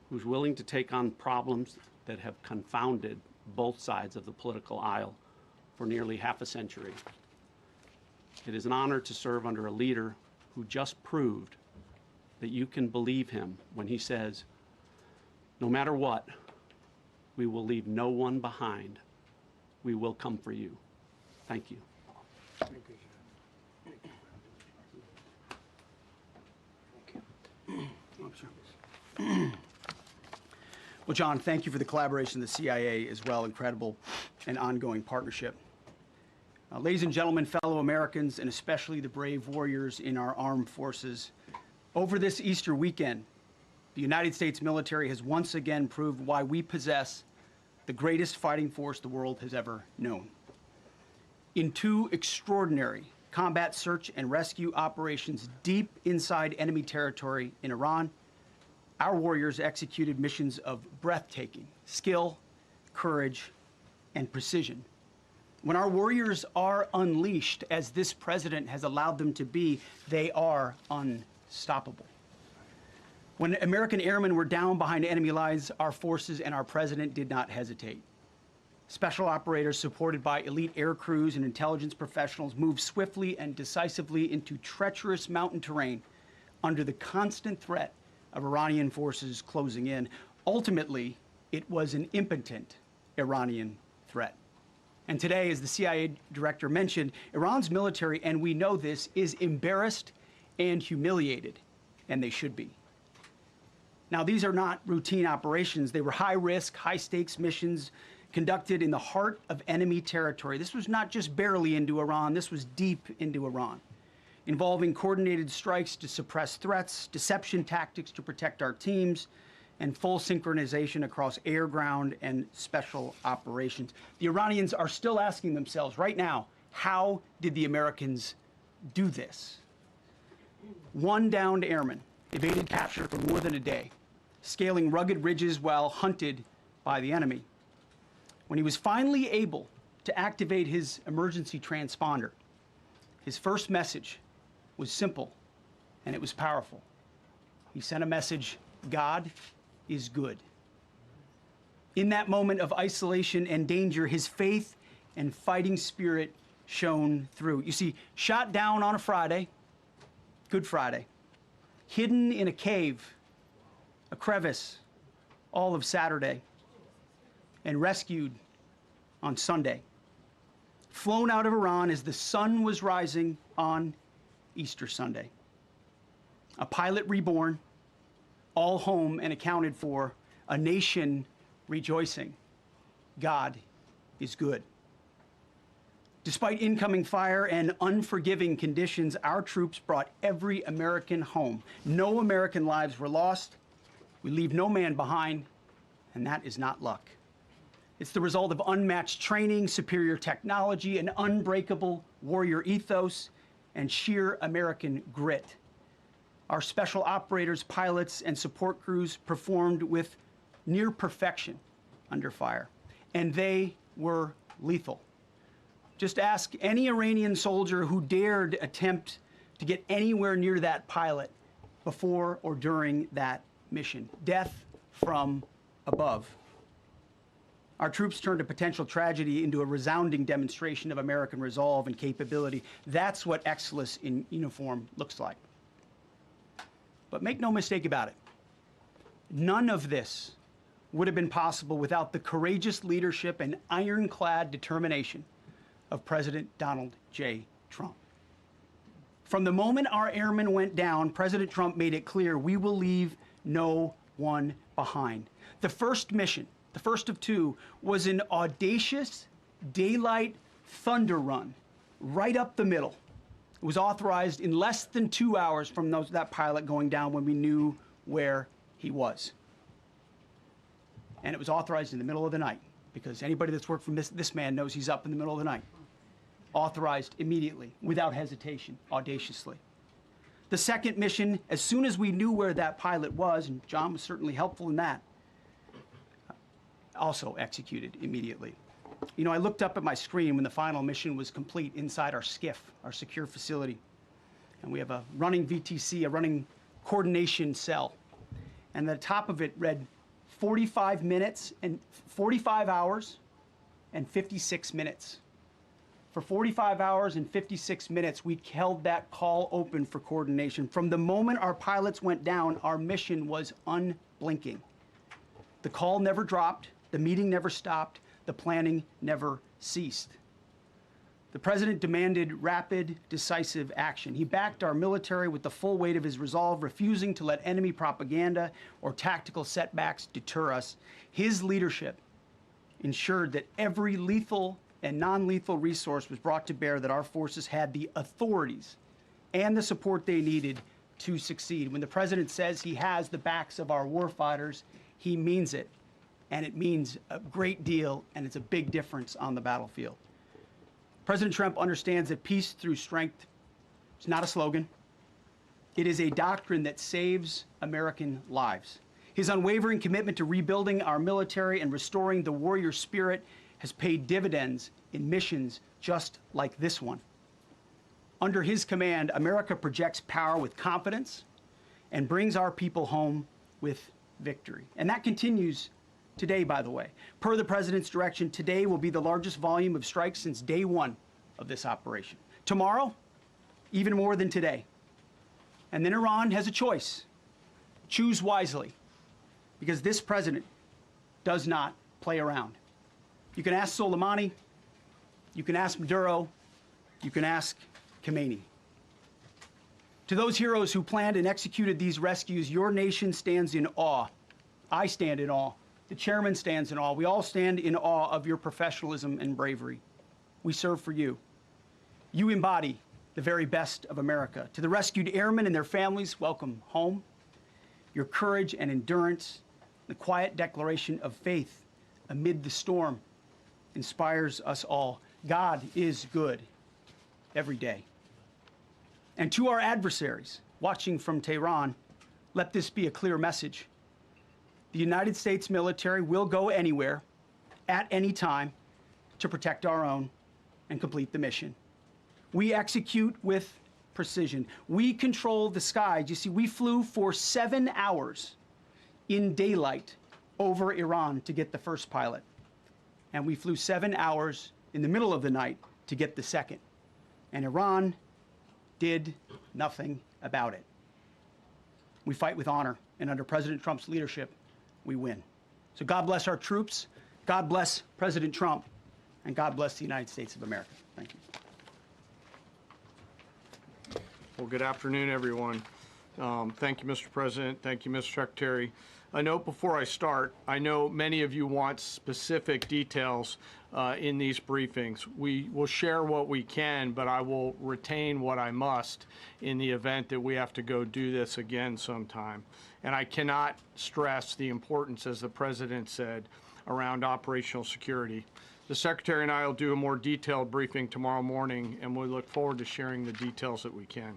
who's willing to take on problems that have confounded both sides of the political aisle for nearly half a century. It is an honor to serve under a leader who just proved that you can believe him when he says, no matter what, we will leave no one behind. We will come for you. Thank you. Well, John, thank you for the collaboration of the CIA as well. Incredible and ongoing partnership. Ladies and gentlemen, fellow Americans, and especially the brave warriors in our armed forces, over this Easter weekend, the United States military has once again proved why we possess the greatest fighting force the world has ever known. In 2 extraordinary combat search and rescue operations deep inside enemy territory in Iran, our warriors executed missions of breathtaking skill, courage, and precision. When our warriors are unleashed, as this president has allowed them to be, they are unstoppable. When American airmen were down behind enemy lines, our forces and our president did not hesitate. Special operators supported by elite air crews and intelligence professionals moved swiftly and decisively into treacherous mountain terrain under the constant threat of Iranian forces closing in. Ultimately, it was an impotent Iranian threat. And today, as the CIA director mentioned, Iran's military, and we know this, is embarrassed and humiliated, and they should be. Now, these are not routine operations. They were high-risk, high-stakes missions conducted in the heart of enemy territory. This was not just barely into Iran, this was deep into Iran, involving coordinated strikes to suppress threats, deception tactics to protect our teams, and full synchronization across air, ground, and special operations. The Iranians are still asking themselves right now, how did the Americans do this? 1 downed airman evaded capture for more than a day, scaling rugged ridges while hunted by the enemy. When he was finally able to activate his emergency transponder, his first message was simple, and it was powerful. He sent a message, God is good. In that moment of isolation and danger, his faith and fighting spirit shone through. You see, shot down on a Friday, Good Friday, hidden in a cave, a crevice, all of Saturday, and rescued on Sunday. Flown out of Iran as the sun was rising on Easter Sunday. A pilot reborn, all home and accounted for, a nation rejoicing. God is good. Despite incoming fire and unforgiving conditions, our troops brought every American home. No American lives were lost. We leave no man behind, and that is not luck. It's the result of unmatched training, superior technology, an unbreakable warrior ethos, and sheer American grit. Our special operators, pilots, and support crews performed with near perfection under fire, and they were lethal. Just ask any Iranian soldier who dared attempt to get anywhere near that pilot before or during that mission. Death from above. Our troops turned a potential tragedy into a resounding demonstration of American resolve and capability. That's what excellence in uniform looks like. But make no mistake about it, none of this would have been possible without the courageous leadership and ironclad determination of President Donald J. Trump. From the moment our airmen went down, President Trump made it clear we will leave no one behind. The first mission, the first of 2, was an audacious daylight thunder run right up the middle. It was authorized in less than 2 hours from that pilot going down when we knew where he was. And it was authorized in the middle of the night, because anybody that's worked for this man knows he's up in the middle of the night. Authorized immediately, without hesitation, audaciously. The second mission, as soon as we knew where that pilot was, and John was certainly helpful in that, also executed immediately. You know, I looked up at my screen when the final mission was complete inside our SCIF, our secure facility. And we have a running VTC, a running coordination cell. And the top of it read 45 minutes and 45 hours and 56 minutes. For 45 hours and 56 minutes, we held that call open for coordination. From the moment our pilots went down, our mission was unblinking. The call never dropped, the meeting never stopped, the planning never ceased. The president demanded rapid, decisive action. He backed our military with the full weight of his resolve, refusing to let enemy propaganda or tactical setbacks deter us. His leadership ensured that every lethal and non-lethal resource was brought to bear, that our forces had the authorities and the support they needed to succeed. When the president says he has the backs of our warfighters, he means it. And it means a great deal, and it's a big difference on the battlefield. President Trump understands that peace through strength is not a slogan. It is a doctrine that saves American lives. His unwavering commitment to rebuilding our military and restoring the warrior spirit has paid dividends in missions just like this one. Under his command, America projects power with confidence and brings our people home with victory. And that continues today, by the way. Per the president's direction, today will be the largest volume of strikes since day one of this operation. Tomorrow, even more than today. And then Iran has a choice. Choose wisely, because this president does not play around. You can ask Soleimani, you can ask Maduro, you can ask Khamenei. To those heroes who planned and executed these rescues, your nation stands in awe. I stand in awe. The chairman stands in awe. We all stand in awe of your professionalism and bravery. We serve for you. You embody the very best of America. To the rescued airmen and their families, welcome home. Your courage and endurance, the quiet declaration of faith amid the storm, inspires us all. God is good every day. And to our adversaries watching from Tehran, let this be a clear message. The United States military will go anywhere, at any time, to protect our own and complete the mission. We execute with precision. We control the skies. You see, we flew for 7 hours in daylight over Iran to get the first pilot. And we flew 7 hours in the middle of the night to get the second. And Iran did nothing about it. We fight with honor, and under President Trump's leadership, we win. So God bless our troops, God bless President Trump, and God bless the United States of America. Thank you. Well, good afternoon, everyone. Thank you, Mr. President. Thank you, Mr. Secretary. A note before I start, I know many of you want specific details in these briefings. We will share what we can, but I will retain what I must in the event that we have to go do this again sometime. And I cannot stress the importance, as the President said, around operational security. The Secretary and I will do a more detailed briefing tomorrow morning, and we look forward to sharing the details that we can.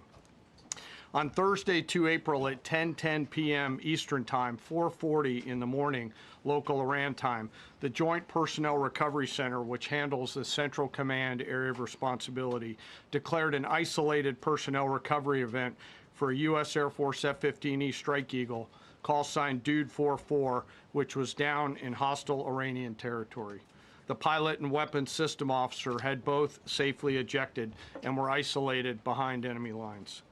On Thursday, 2 April at 10:10 p.m. Eastern Time, 4:40 in the morning, local Iran time, the Joint Personnel Recovery Center, which handles the Central Command area of responsibility, declared an isolated personnel recovery event for a U.S. Air Force F-15E Strike Eagle, call sign Dude 44, which was down in hostile Iranian territory. The pilot and weapons system officer had both safely ejected and were isolated behind enemy lines.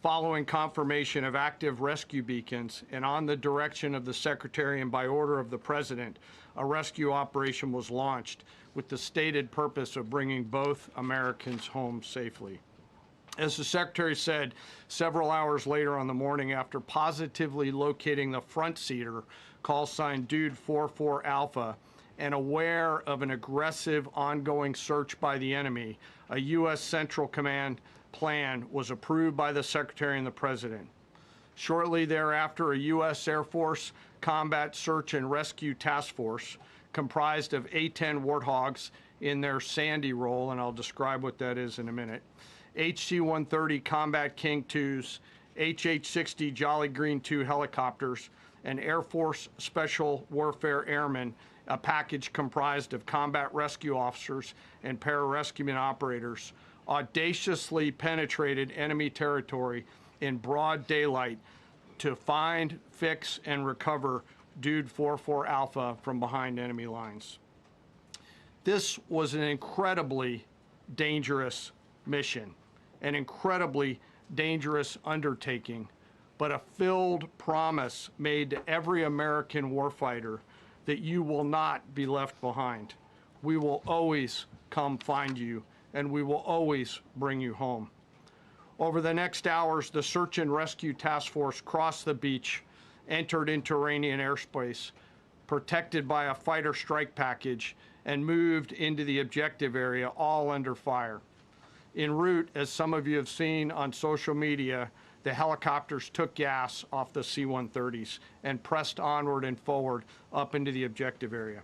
Following confirmation of active rescue beacons and on the direction of the Secretary and by order of the President, a rescue operation was launched with the stated purpose of bringing both Americans home safely. As the Secretary said, several hours later on the morning, after positively locating the front seater, call sign Dude 44 Alpha, and aware of an aggressive ongoing search by the enemy, a U.S. Central Command plan was approved by the Secretary and the President. Shortly thereafter, a U.S. Air Force Combat Search and Rescue Task Force, comprised of A-10 Warthogs in their Sandy role, and I'll describe what that is in a minute, HC-130 Combat King 2s, HH-60 Jolly Green 2 helicopters, and Air Force Special Warfare Airmen, a package comprised of combat rescue officers and pararescueman operators, audaciously penetrated enemy territory in broad daylight to find, fix, and recover Dude 44 Alpha from behind enemy lines. This was an incredibly dangerous mission, an incredibly dangerous undertaking, but a filled promise made to every American warfighter that you will not be left behind. We will always come find you and we will always bring you home. Over the next hours, the search and rescue task force crossed the beach, entered into Iranian airspace, protected by a fighter strike package, and moved into the objective area, all under fire. En route, as some of you have seen on social media, the helicopters took gas off the C-130s and pressed onward and forward up into the objective area.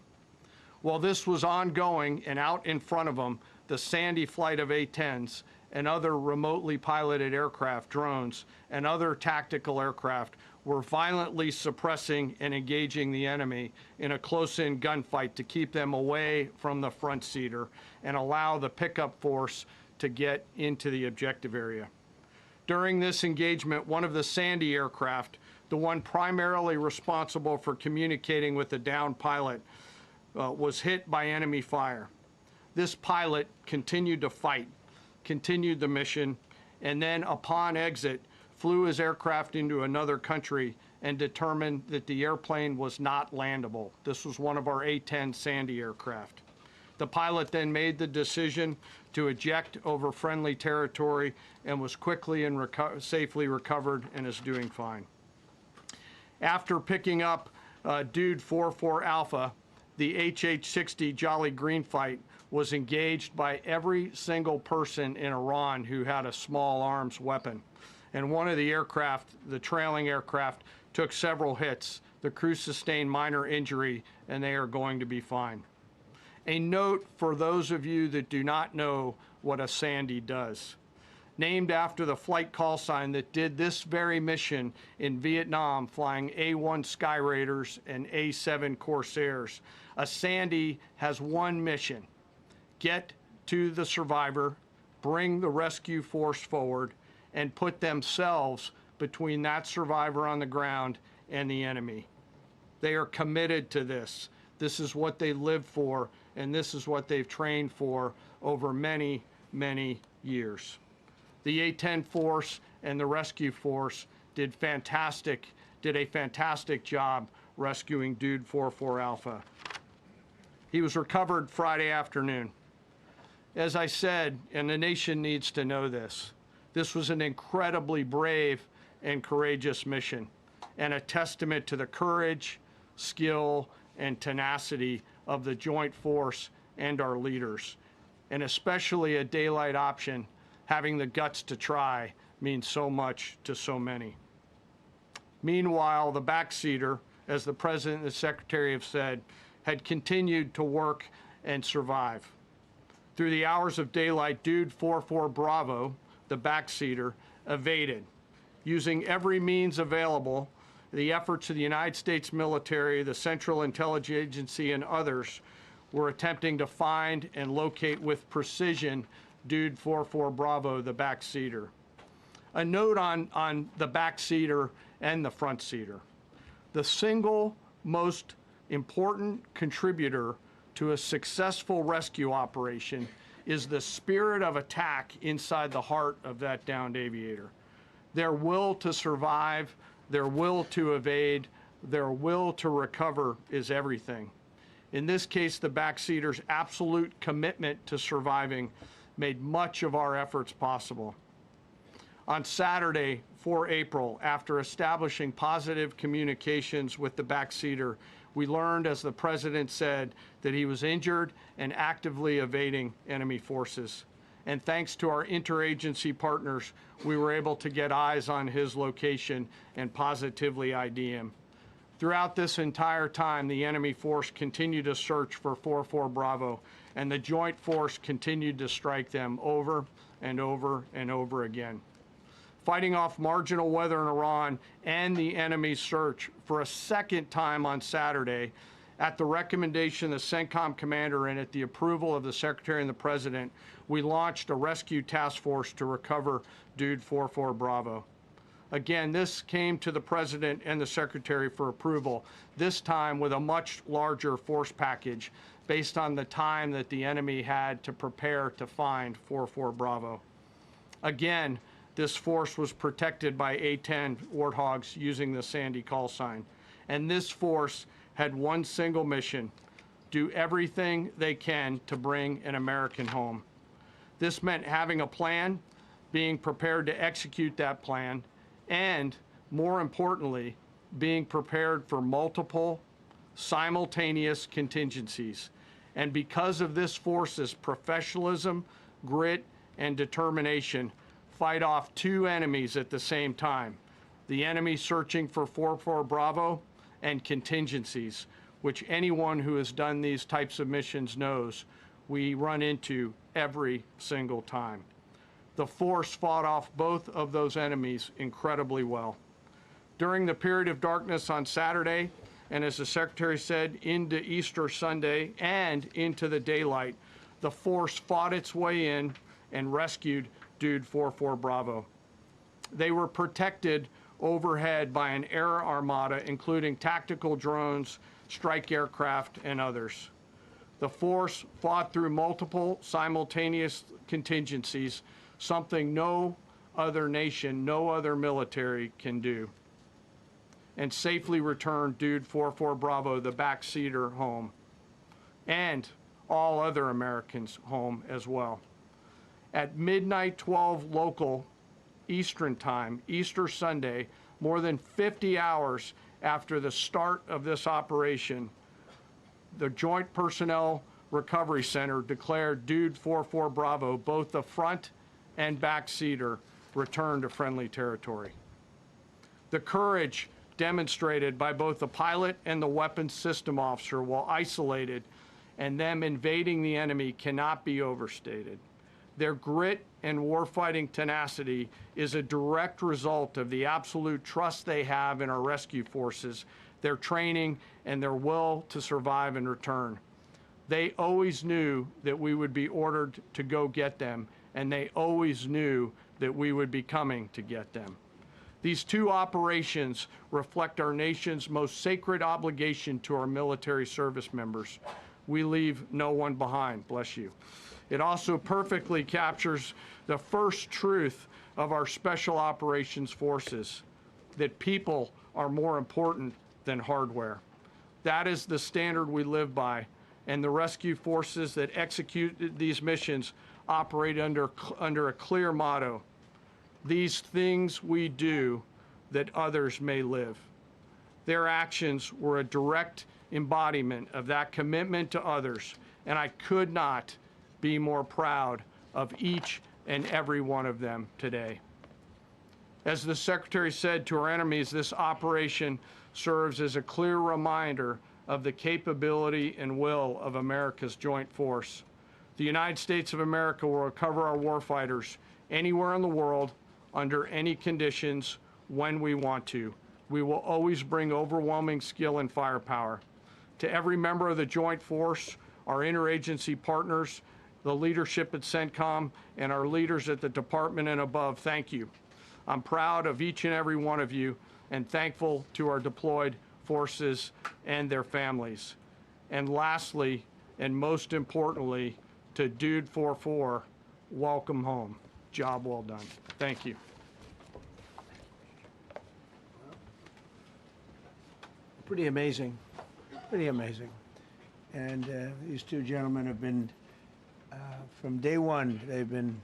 While this was ongoing and out in front of them, the Sandy flight of A-10s and other remotely piloted aircraft, drones, and other tactical aircraft were violently suppressing and engaging the enemy in a close-in gunfight to keep them away from the front seater and allow the pickup force to get into the objective area. During this engagement, one of the Sandy aircraft, the one primarily responsible for communicating with the downed pilot, was hit by enemy fire. This pilot continued to fight, continued the mission, and then upon exit, flew his aircraft into another country and determined that the airplane was not landable. This was one of our A-10 Sandy aircraft. The pilot then made the decision to eject over friendly territory and was quickly and safely recovered and is doing fine. After picking up Dude 44 Alpha, the HH-60 Jolly Green fight was engaged by every single person in Iran who had a small arms weapon. And one of the aircraft, the trailing aircraft, took several hits. The crew sustained minor injury, and they are going to be fine. A note for those of you that do not know what a Sandy does. Named after the flight call sign that did this very mission in Vietnam, flying A-1 Sky Raiders and A-7 Corsairs, a Sandy has one mission: get to the survivor, bring the rescue force forward, and put themselves between that survivor on the ground and the enemy. They are committed to this. This is what they live for, and this is what they've trained for over many, many years. The A-10 force and the rescue force did a fantastic job rescuing Dude 44 Alpha. He was recovered Friday afternoon. As I said, and the nation needs to know this, this was an incredibly brave and courageous mission, and a testament to the courage, skill, and tenacity of the joint force and our leaders. And especially a daylight option, having the guts to try, means so much to so many. Meanwhile, the backseater, as the President and the Secretary have said, had continued to work and survive. Through the hours of daylight, Dude 44 Bravo, the backseater, evaded. Using every means available, the efforts of the United States military, the Central Intelligence Agency, and others were attempting to find and locate with precision Dude 44 Bravo, the backseater. A note on the backseater and the front seater. The single most important contributor to a successful rescue operation is the spirit of attack inside the heart of that downed aviator. Their will to survive, their will to evade, their will to recover is everything. In this case, the backseater's absolute commitment to surviving made much of our efforts possible. On Saturday, 4 April, after establishing positive communications with the backseater, we learned, as the President said, that he was injured and actively evading enemy forces. And thanks to our interagency partners, we were able to get eyes on his location and positively ID him. Throughout this entire time, the enemy force continued to search for 44 Bravo, and the joint force continued to strike them over and over and over again. Fighting off marginal weather in Iran and the enemy's search for a second time on Saturday, at the recommendation of the CENTCOM commander and at the approval of the Secretary and the President, we launched a rescue task force to recover Dude 44 Bravo. Again, this came to the President and the Secretary for approval, this time with a much larger force package based on the time that the enemy had to prepare to find 44 Bravo. Again, this force was protected by A-10 Warthogs using the Sandy call sign. And this force had one single mission: do everything they can to bring an American home. This meant having a plan, being prepared to execute that plan, and more importantly, being prepared for multiple simultaneous contingencies. And because of this force's professionalism, grit, and determination, fight off two enemies at the same time. The enemy searching for 4-4 Bravo and contingencies, which anyone who has done these types of missions knows we run into every single time. The force fought off both of those enemies incredibly well. During the period of darkness on Saturday, and as the Secretary said, into Easter Sunday and into the daylight, the force fought its way in and rescued Dude 4-4 Bravo. They were protected overhead by an air armada, including tactical drones, strike aircraft, and others. The force fought through multiple simultaneous contingencies, something no other nation, no other military can do, and safely returned Dude 4-4 Bravo, the backseater, home, and all other Americans home as well. At midnight 12 local Eastern time, Easter Sunday, more than 50 hours after the start of this operation, the Joint Personnel Recovery Center declared Dude 4-4 Bravo, both the front and backseater, returned to friendly territory. The courage demonstrated by both the pilot and the weapons system officer while isolated and them invading the enemy cannot be overstated. Their grit and warfighting tenacity is a direct result of the absolute trust they have in our rescue forces, their training, and their will to survive and return. They always knew that we would be ordered to go get them, and they always knew that we would be coming to get them. These two operations reflect our nation's most sacred obligation to our military service members. We leave no one behind, bless you. It also perfectly captures the first truth of our special operations forces, that people are more important than hardware. That is the standard we live by, and the rescue forces that execute these missions operate under a clear motto: these things we do that others may live. Their actions were a direct embodiment of that commitment to others, and I could not be more proud of each and every one of them today. As the Secretary said to our enemies, this operation serves as a clear reminder of the capability and will of America's joint force. The United States of America will recover our warfighters anywhere in the world, under any conditions, when we want to. We will always bring overwhelming skill and firepower. To every member of the joint force, our interagency partners, the leadership at CENTCOM, and our leaders at the department and above, thank you. I'm proud of each and every one of you and thankful to our deployed forces and their families. And lastly, and most importantly, to Dude 4-4, welcome home. Job well done. Thank you. Pretty amazing, pretty amazing. And these two gentlemen have been, from day one, they've been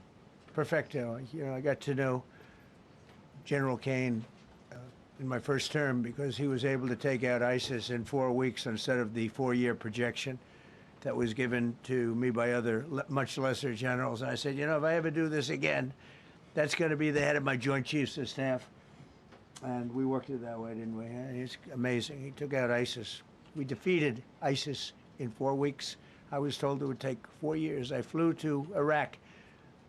perfecto. You know, I got to know General Kane in my first term because he was able to take out ISIS in 4 weeks instead of the 4-year projection that was given to me by other much lesser generals. And I said, you know, if I ever do this again, that's going to be the head of my Joint Chiefs of Staff. And we worked it that way, didn't we? It's amazing. He took out ISIS. We defeated ISIS in 4 weeks. I was told it would take 4 years. I flew to Iraq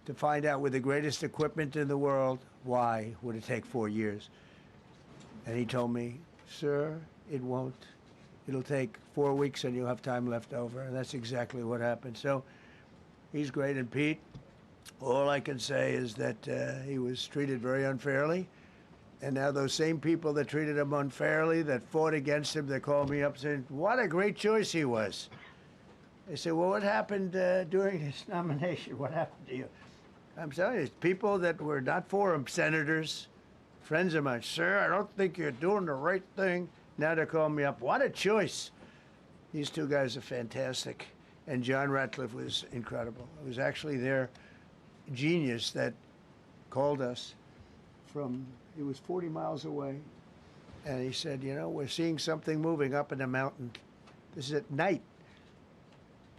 to find out with the greatest equipment in the world, why would it take 4 years? And he told me, sir, it won't. It'll take 4 weeks and you'll have time left over. And that's exactly what happened. So he's great. And Pete, all I can say is that he was treated very unfairly. And now those same people that treated him unfairly, that fought against him, they called me up saying, what a great choice he was. They said, well, what happened during his nomination? What happened to you? I'm telling you, people that were not for him, senators, friends of mine, sir, I don't think you're doing the right thing. Now they're calling me up. What a choice. These two guys are fantastic. And John Ratcliffe was incredible. I was actually there genius that called us from, he was 40 miles away, and he said, you know, we're seeing something moving up in the mountain. This is at night.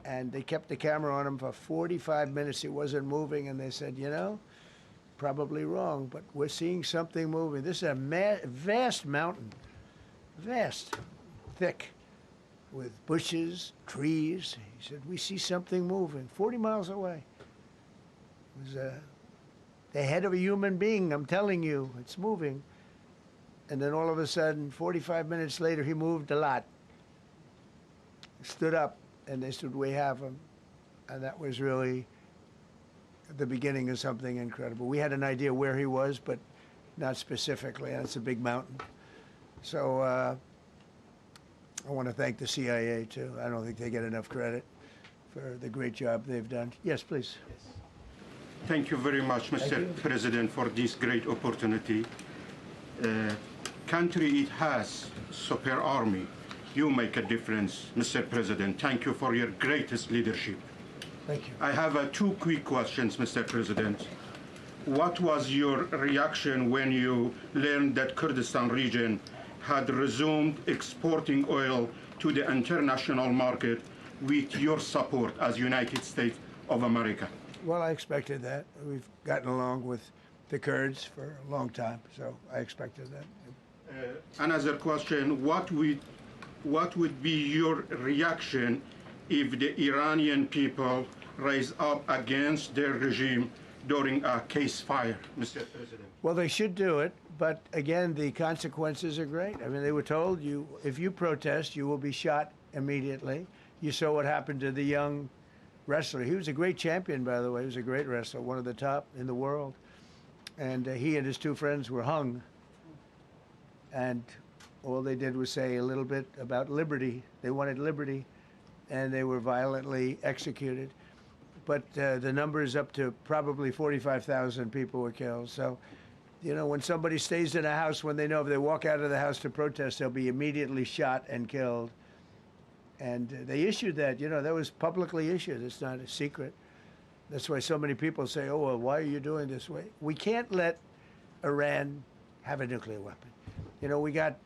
And they kept the camera on him for 45 minutes. He wasn't moving, and they said, you know, probably wrong, but we're seeing something moving. This is a vast mountain, vast, thick, with bushes, trees. He said, we see something moving 40 miles away. It was the head of a human being, I'm telling you, it's moving. And then all of a sudden, 45 minutes later, he moved a lot. Stood up, and they said, we have him. And that was really the beginning of something incredible. We had an idea where he was, but not specifically, and it's a big mountain. So I want to thank the CIA, too. I don't think they get enough credit for the great job they've done. Yes, please. Thank you very much, Mr. President, for this great opportunity. Country it has super army. You make a difference, Mr. President. Thank you for your greatest leadership. Thank you. I have two quick questions, Mr. President. What was your reaction when you learned that Kurdistan region had resumed exporting oil to the international market with your support as United States of America? Well, I expected that. We've gotten along with the Kurds for a long time, so I expected that. Another question, what would be your reaction if the Iranian people rise up against their regime during a ceasefire, Mr. President? Well, they should do it, but again, the consequences are great. I mean, they were told, if you protest, you will be shot immediately. You saw what happened to the young wrestler. He was a great champion, by the way. He was a great wrestler, one of the top in the world. And he and his two friends were hung. And all they did was say a little bit about liberty. They wanted liberty, and they were violently executed. But the number is up to probably 45,000 people were killed. So, you know, when somebody stays in a house, when they know if they walk out of the house to protest, they'll be immediately shot and killed. And they issued that, you know, that was publicly issued. It's not a secret. That's why so many people say, oh, well, why are you doing this way? We can't let Iran have a nuclear weapon. You know, we got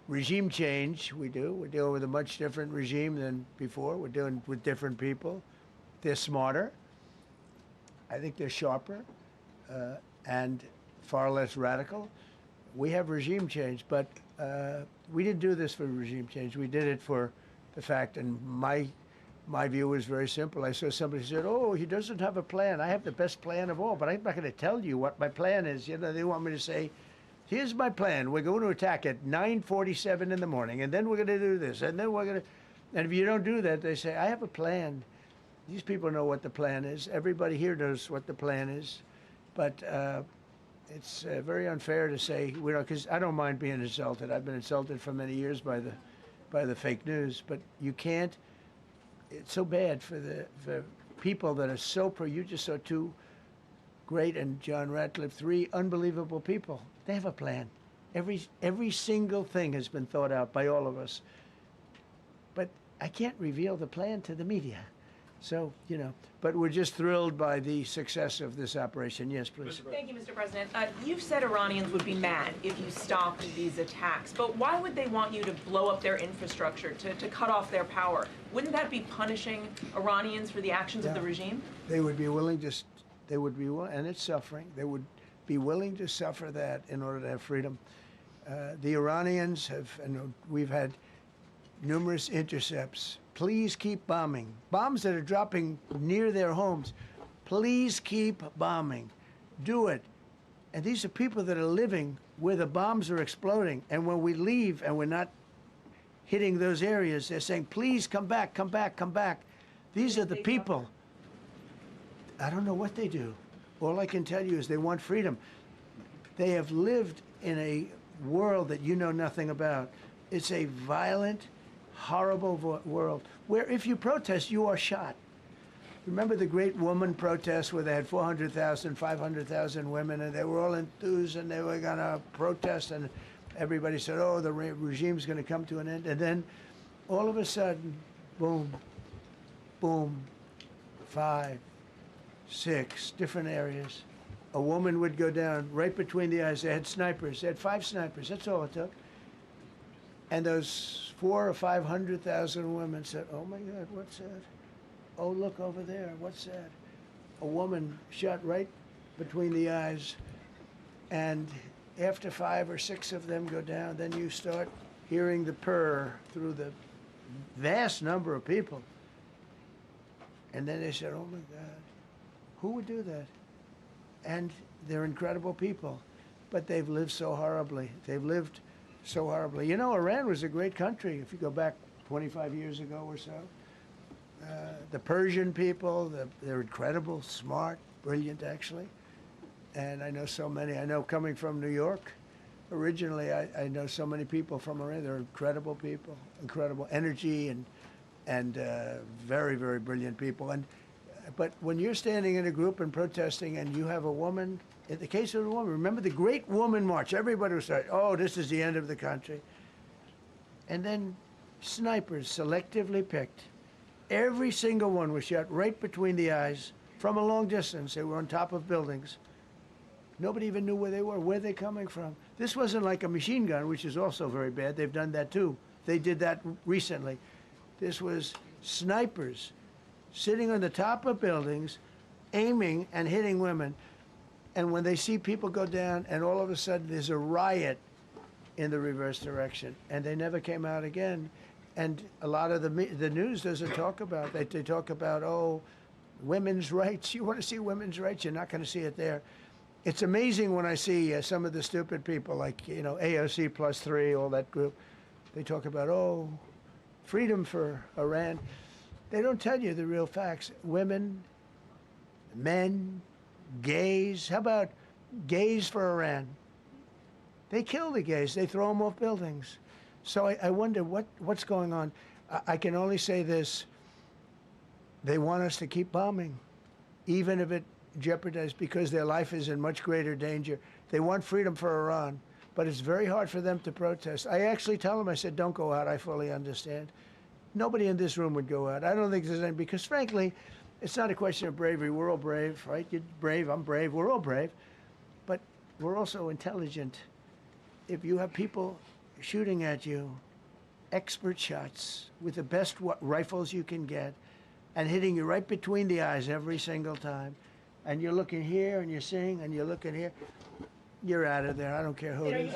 regime change, we do. We're dealing with a much different regime than before. We're dealing with different people. They're smarter. I think they're sharper and far less radical. We have regime change, but we didn't do this for regime change. We did it for the fact, and my view was very simple. I saw somebody said, oh, he doesn't have a plan. I have the best plan of all, but I'm not going to tell you what my plan is. You know, they want me to say, here's my plan. We're going to attack at 9:47 in the morning, and then we're going to do this, and then we're going to... And if you don't do that, they say, I have a plan. These people know what the plan is. Everybody here knows what the plan is. But it's very unfair to say, we don't, because I don't mind being insulted. I've been insulted for many years by the fake news. But you can't... It's so bad for people that are so pro... You just saw two great, and John Ratcliffe, three unbelievable people. They have a plan. Every single thing has been thought out by all of us. But I can't reveal the plan to the media. So, you know, but we're just thrilled by the success of this operation. Yes, please. Thank you, Mr. President. You've said Iranians would be mad if you stopped these attacks, but why would they want you to blow up their infrastructure, to cut off their power? Wouldn't that be punishing Iranians for the actions of the regime? They would be willing to, and it's suffering, they would be willing to suffer that in order to have freedom. The Iranians have, and we've had numerous intercepts. Please keep bombing. Bombs that are dropping near their homes. Please keep bombing. Do it. And these are people that are living where the bombs are exploding. And when we leave and we're not hitting those areas, they're saying, please come back, come back, come back. These are the people. I don't know what they do. All I can tell you is they want freedom. They have lived in a world that you know nothing about. It's a violent, horrible world where if you protest, you are shot. Remember the great woman protests where they had 400,000, 500,000 women, and they were all enthused and they were going to protest, and everybody said, oh, the regime's going to come to an end. And then all of a sudden, boom, boom, 5, 6 different areas. A woman would go down right between the eyes. They had snipers. They had 5 snipers. That's all it took. And those 400,000 or 500,000 women said, "Oh my God, what's that? Oh, look over there. What's that?" A woman shot right between the eyes, and after 5 or 6 of them go down, then you start hearing the purr through the vast number of people. And then they said, "Oh my God, who would do that?" And they're incredible people, but they've lived so horribly. They've lived so horribly. You know, Iran was a great country if you go back 25 years ago or so. The Persian people, they're incredible, smart, brilliant, actually. And I know so many. I know coming from New York, originally, I know so many people from Iran. They're incredible people, incredible energy, and very, very brilliant people. But when you're standing in a group and protesting and you have a woman, in the case of the woman, remember the Great Woman March, everybody was saying, "Oh, this is the end of the country." And then snipers selectively picked. Every single one was shot right between the eyes from a long distance. They were on top of buildings. Nobody even knew where they were. Where they coming from? This wasn't like a machine gun, which is also very bad. They've done that too. They did that recently. This was snipers sitting on the top of buildings, aiming and hitting women. And when they see people go down, and all of a sudden there's a riot in the reverse direction, and they never came out again. And a lot of the news doesn't talk about that. They talk about, oh, women's rights. You want to see women's rights? You're not going to see it there. It's amazing when I see some of the stupid people like, you know, AOC +3, all that group. They talk about, oh, freedom for Iran. They don't tell you the real facts. Women, men, gays. How about gays for Iran? They kill the gays. They throw them off buildings. So I wonder what's going on. I can only say this. They want us to keep bombing, even if it jeopardizes, because their life is in much greater danger. They want freedom for Iran, but it's very hard for them to protest. I actually tell them, I said, "Don't go out. I fully understand." Nobody in this room would go out. I don't think there's any, because frankly, it's not a question of bravery. We're all brave, right? You're brave, I'm brave, we're all brave. But we're also intelligent. If you have people shooting at you, expert shots with the best rifles you can get, and hitting you right between the eyes every single time, and you're looking here and you're seeing and you're looking here, you're out of there. I don't care who it is.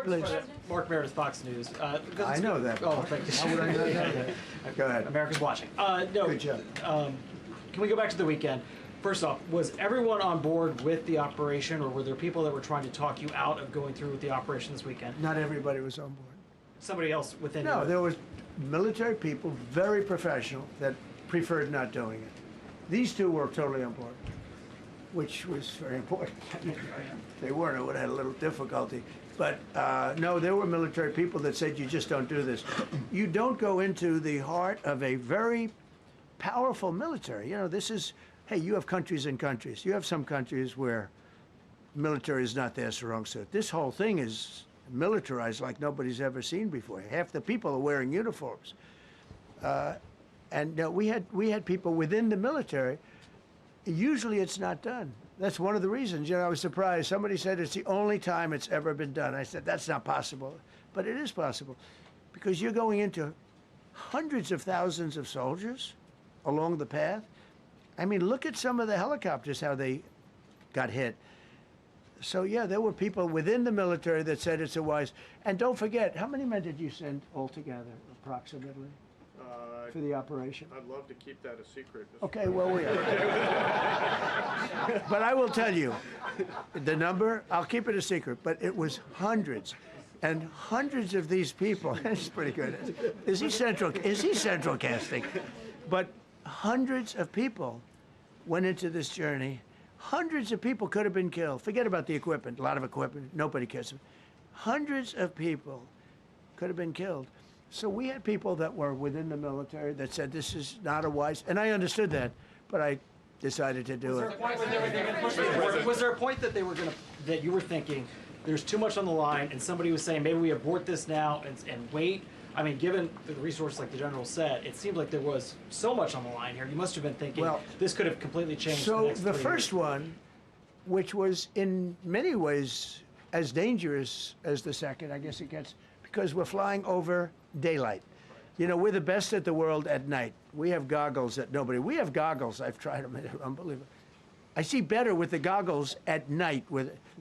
Please. Mark Meredith, Fox News. I know that. Oh, thank you. How would I know that? Go ahead. America's watching. No. Good job. Can we go back to the weekend? First off, was everyone on board with the operation, or were there people that were trying to talk you out of going through with the operation this weekend? Not everybody was on board. Somebody else within? No, there was military people, very professional, that preferred not doing it. These two were totally on board, which was very important. They weren't, it would have had a little difficulty. But no, there were military people that said, "You just don't do this." You don't go into the heart of a very powerful military. You know, this is, hey, you have countries and countries. You have some countries where military is not their strong suit. This whole thing is militarized like nobody's ever seen before. Half the people are wearing uniforms. And we had people within the military. Usually it's not done. That's one of the reasons. You know, I was surprised. Somebody said it's the only time it's ever been done. I said, that's not possible. But it is possible, because you're going into hundreds of thousands of soldiers along the path. I mean, look at some of the helicopters, how they got hit. So, yeah, there were people within the military that said it's a wise. And don't forget, how many men did you send altogether, approximately, for the operation? I'd love to keep that a secret. Okay, well, we are. But I will tell you, the number, I'll keep it a secret, but it was hundreds. And hundreds of these people, that's pretty good. Is he central casting? But hundreds of people went into this journey. Hundreds of people could have been killed. Forget about the equipment, a lot of equipment, nobody cares. Hundreds of people could have been killed. So we had people that were within the military that said this is not a wise, and I understood that, but I decided to do it. Was there a point that that you were thinking there's too much on the line, and somebody was saying maybe we abort this now and wait, I mean, given the resource like the general said, it seems like there was so much on the line here. You must have been thinking, well, this could have completely changed so the next 3 the first years. one, which was in many ways as dangerous as the second, I guess it gets, because we're flying over daylight. You know, we're the best at the world at night. We have goggles that nobody, we have goggles, I've tried them, they're unbelievable. I see better with the goggles at night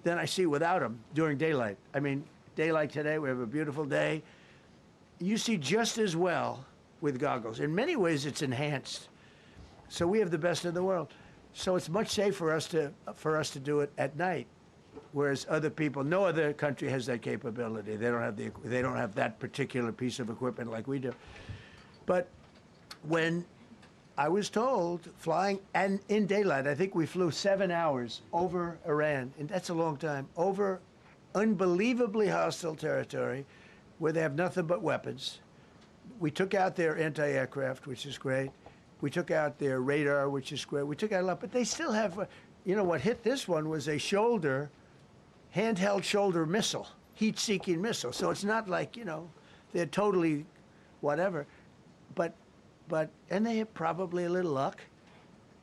than I see without them during daylight. I mean, daylight today, we have a beautiful day. You see just as well with goggles. In many ways, it's enhanced. So we have the best in the world. So it's much safer for us to do it at night, whereas other people, no other country has that capability. They don't have that particular piece of equipment like we do. But when I was told flying and in daylight, I think we flew 7 hours over Iran, and that's a long time, over unbelievably hostile territory where they have nothing but weapons. We took out their anti-aircraft, which is great. We took out their radar, which is great. We took out a lot, but they still have, you know, what hit this one was a handheld shoulder missile, heat-seeking missile. So it's not like, you know, they're totally whatever. And they have probably a little luck,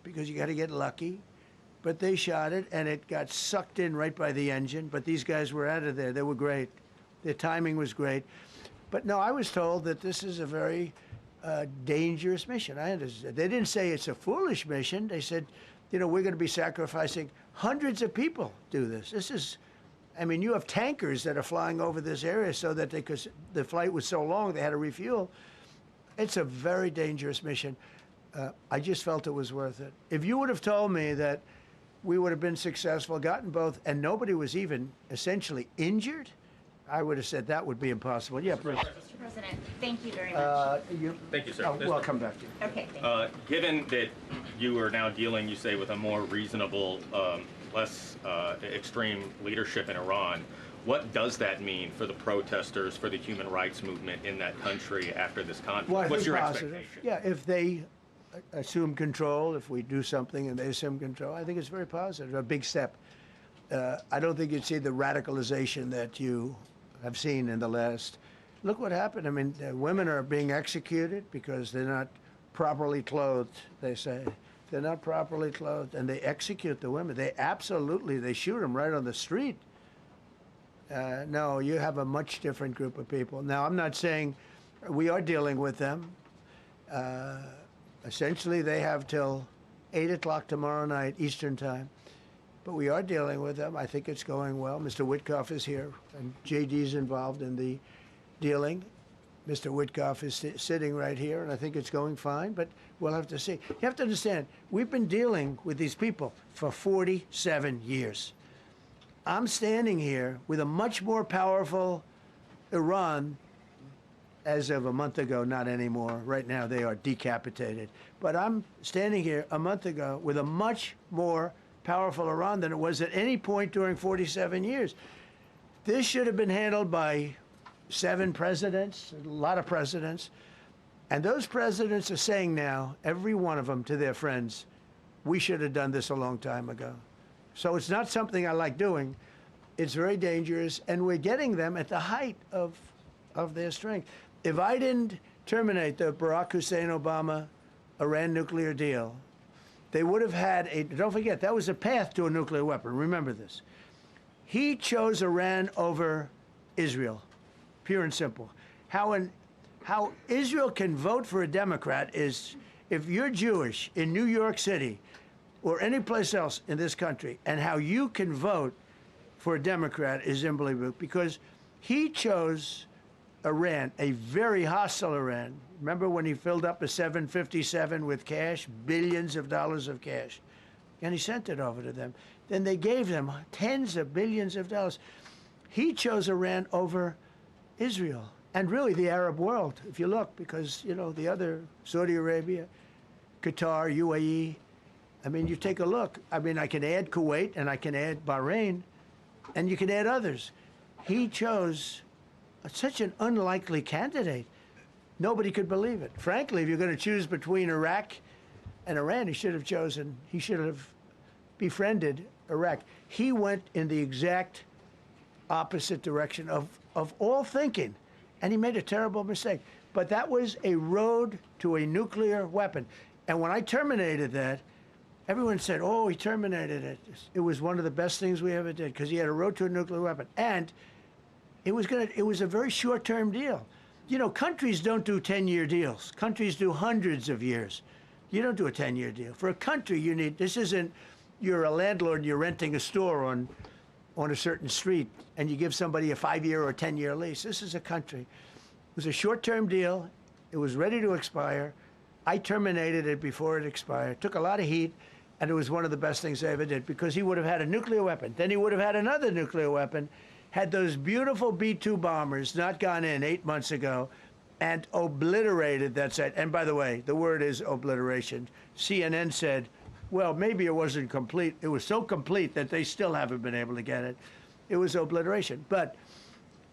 because you got to get lucky. But they shot it, and it got sucked in right by the engine. But these guys were out of there. They were great. Their timing was great. But no, I was told that this is a very dangerous mission. I understand. They didn't say it's a foolish mission. They said, you know, we're going to be sacrificing hundreds of people do this. This is, I mean, you have tankers that are flying over this area so that the flight was so long they had to refuel. It's a very dangerous mission. I just felt it was worth it. If you would have told me that we would have been successful, gotten both, and nobody was even essentially injured, I would have said that would be impossible. Yeah, Bruce. Mr. President, thank you very much. Thank you, sir. Well, I'll come back to you. Okay, thank you. Given that you are now dealing, you say, with a more reasonable, less extreme leadership in Iran, what does that mean for the protesters, for the human rights movement in that country after this conflict? Well, What's your positive. expectation? Yeah, if they assume control, if we do something and they assume control, I think it's very positive, a big step. I don't think you'd see the radicalization that you have seen in the last. Look what happened. I mean, women are being executed because they're not properly clothed, they say. They're not properly clothed, and they execute the women. They shoot them right on the street. No, you have a much different group of people. Now, I'm not saying we are dealing with them. Essentially, they have till 8 o'clock tomorrow night, Eastern time. But we are dealing with them. I think it's going well. Mr. Witkoff is here, and JD's involved in the dealing. Mr. Witkoff is sitting right here, and I think it's going fine, but we'll have to see. You have to understand, we've been dealing with these people for 47 years. I'm standing here with a much more powerful Iran as of a month ago, not anymore. Right now, they are decapitated. But I'm standing here a month ago with a much more powerful Iran than it was at any point during 47 years. This should have been handled by 7 presidents, a lot of presidents. And those presidents are saying now, every one of them to their friends, we should have done this a long time ago. So it's not something I like doing. It's very dangerous, and we're getting them at the height of their strength. If I didn't terminate the Barack Hussein Obama Iran nuclear deal, they would have had don't forget, that was a path to a nuclear weapon. Remember this. He chose Iran over Israel, pure and simple. How Israel can vote for a Democrat is, if you're Jewish in New York City or any place else in this country, and how you can vote for a Democrat is unbelievable, because he chose Iran, a very hostile Iran. Remember when he filled up a 757 with cash, billions of dollars of cash, and he sent it over to them. Then they gave them tens of billions of dollars. He chose Iran over Israel, and really the Arab world, if you look, because, you know, the other, Saudi Arabia, Qatar, UAE, I mean, you take a look. I mean, I can add Kuwait, and I can add Bahrain, and you can add others. He chose such an unlikely candidate. Nobody could believe it. Frankly, if you're going to choose between Iraq and Iran, he should have befriended Iraq. He went in the exact opposite direction of all thinking. And he made a terrible mistake. But that was a road to a nuclear weapon. And when I terminated that, everyone said, oh, he terminated it. It was one of the best things we ever did because he had a road to a nuclear weapon. And it was a very short-term deal. You know, countries don't do 10-year deals. Countries do hundreds of years. You don't do a 10-year deal. For a country, you need, this isn't, you're a landlord and you're renting a store on a certain street and you give somebody a 5-year or 10-year lease. This is a country. It was a short-term deal. It was ready to expire. I terminated it before it expired. Took a lot of heat, and it was one of the best things I ever did because he would have had a nuclear weapon. Then he would have had another nuclear weapon, had those beautiful B-2 bombers not gone in 8 months ago and obliterated that site. And by the way, the word is obliteration. CNN said, well, maybe it wasn't complete. It was so complete that they still haven't been able to get it. It was obliteration. But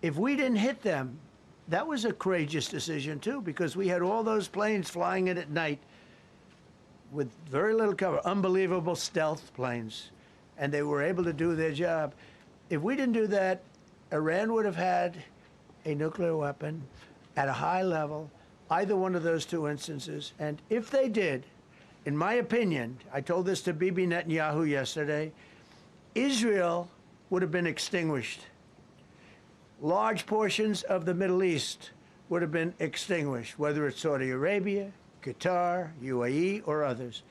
if we didn't hit them, that was a courageous decision, too, because we had all those planes flying in at night with very little cover, unbelievable stealth planes, and they were able to do their job. If we didn't do that, Iran would have had a nuclear weapon at a high level, either one of those two instances. And if they did, in my opinion, I told this to Bibi Netanyahu yesterday, Israel would have been extinguished. Large portions of the Middle East would have been extinguished, whether it's Saudi Arabia, Qatar, UAE, or others.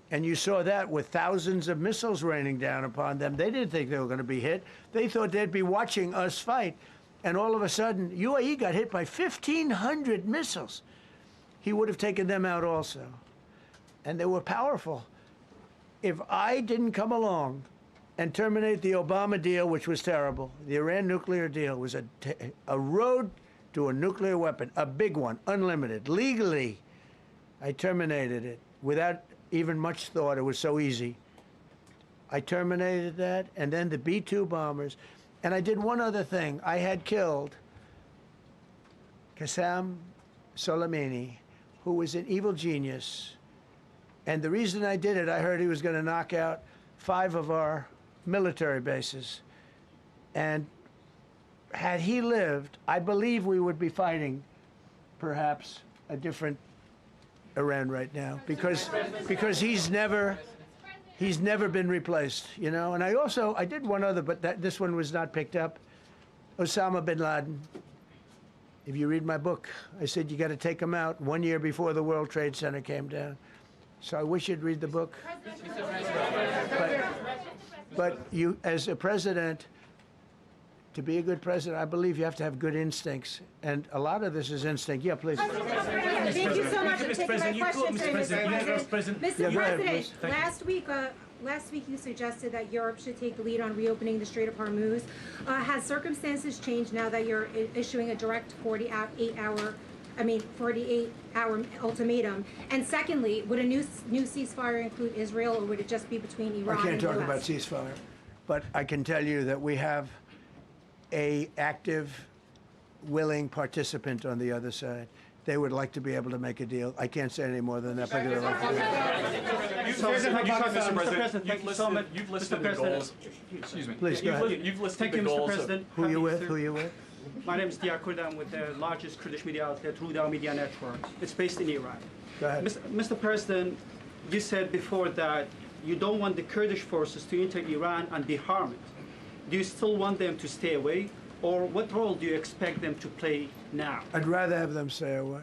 And you saw that with thousands of missiles raining down upon them. They didn't think they were going to be hit. They thought they'd be watching us fight. And all of a sudden, UAE got hit by 1,500 missiles. He would have taken them out also. And they were powerful. If I didn't come along and terminate the Obama deal, which was terrible, the Iran nuclear deal was a road to a nuclear weapon, a big one, unlimited, legally. I terminated it without even much thought. It was so easy. I terminated that, and then the B-2 bombers. And I did one other thing. I had killed Qasem Soleimani, who was an evil genius. And the reason I did it, I heard he was going to knock out 5 of our military bases. And had he lived, I believe we would be fighting perhaps a different Iran right now, because he's never been replaced, you know. And I did one other, but this one was not picked up. Osama bin Laden. If you read my book, I said you got to take him out 1 year before the World Trade Center came down. So I wish you'd read the book. But you, as a president, to be a good president, I believe you have to have good instincts. And a lot of this is instinct. Yeah, please. Thank you so much for taking my question, Mr. President. Mr. President, last week you suggested that Europe should take the lead on reopening the Strait of Hormuz. Has circumstances changed now that you're issuing a direct 48-hour ultimatum? And secondly, would a new ceasefire include Israel, or would it just be between Iran and the US? I can't talk about ceasefire, but I can tell you that we have an active, willing participant on the other side. They would like to be able to make a deal. I can't say any more than that. But they're like Mr. President, you've listed the goals. Excuse me. Please, go ahead. You've listed the goals. Mr. President. Who are you with? Who are you with? My name is Dia Kurd. I'm with the largest Kurdish media outlet, Ruda Media Network. It's based in Iran. Go ahead. Mr. President, you said before that you don't want the Kurdish forces to enter Iran and be harmed. Do you still want them to stay away? Or what role do you expect them to play now? I'd rather have them stay away.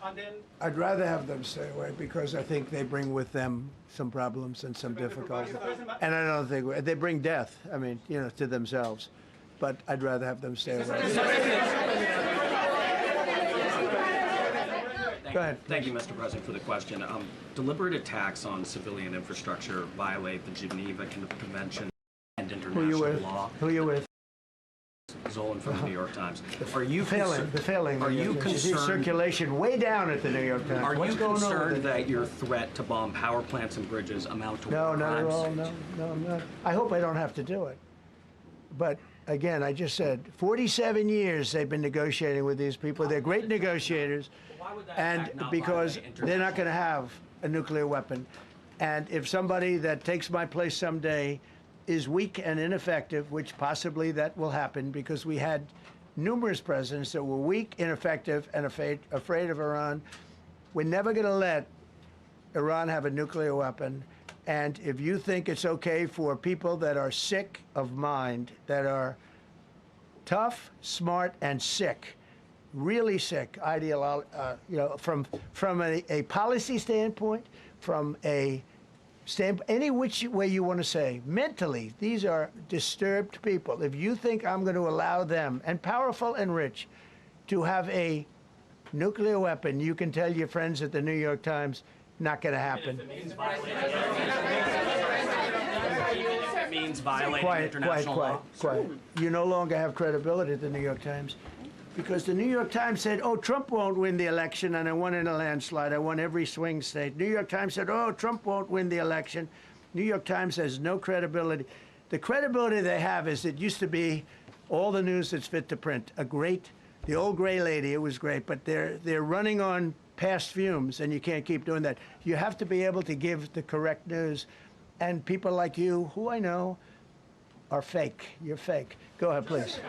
And then, I'd rather have them stay away because I think they bring with them some problems and some difficulties. And I don't think they bring death, I mean, you know, to themselves. But I'd rather have them stay away. Go ahead. Thank you, Mr. President, for the question. Deliberate attacks on civilian infrastructure violate the Geneva Convention and international law. Who are you with? Zolan from the New York Times. Are you failing? Are you concerned? Circulation way down at the New York Times. Are you concerned that your threat to bomb power plants and bridges amount to war crimes? No, not at all. No, I'm not. I hope I don't have to do it. But again, I just said 47 years they've been negotiating with these people. They're great negotiators, and because they're not going to have a nuclear weapon. And if somebody that takes my place someday is weak and ineffective, which possibly that will happen because we had numerous presidents that were weak, ineffective, and afraid of Iran. We're never going to let Iran have a nuclear weapon. And if you think it's okay for people that are sick of mind, that are tough, smart, and sick, really sick, from a policy standpoint, from a standpoint, any which way you want to say, mentally, these are disturbed people. If you think I'm going to allow them, and powerful and rich, to have a nuclear weapon, you can tell your friends at the New York Times, not going to happen. It means violating international law. Quiet. You no longer have credibility at the New York Times, because the New York Times said, oh, Trump won't win the election, and I won in a landslide. I won every swing state. New York Times said, oh, Trump won't win the election. New York Times has no credibility. The credibility they have is it used to be all the news that's fit to print. The old gray lady, it was great, but they're running on past fumes, and you can't keep doing that. You have to be able to give the correct news, and people like you, who I know, are fake. You're fake. Go ahead, please.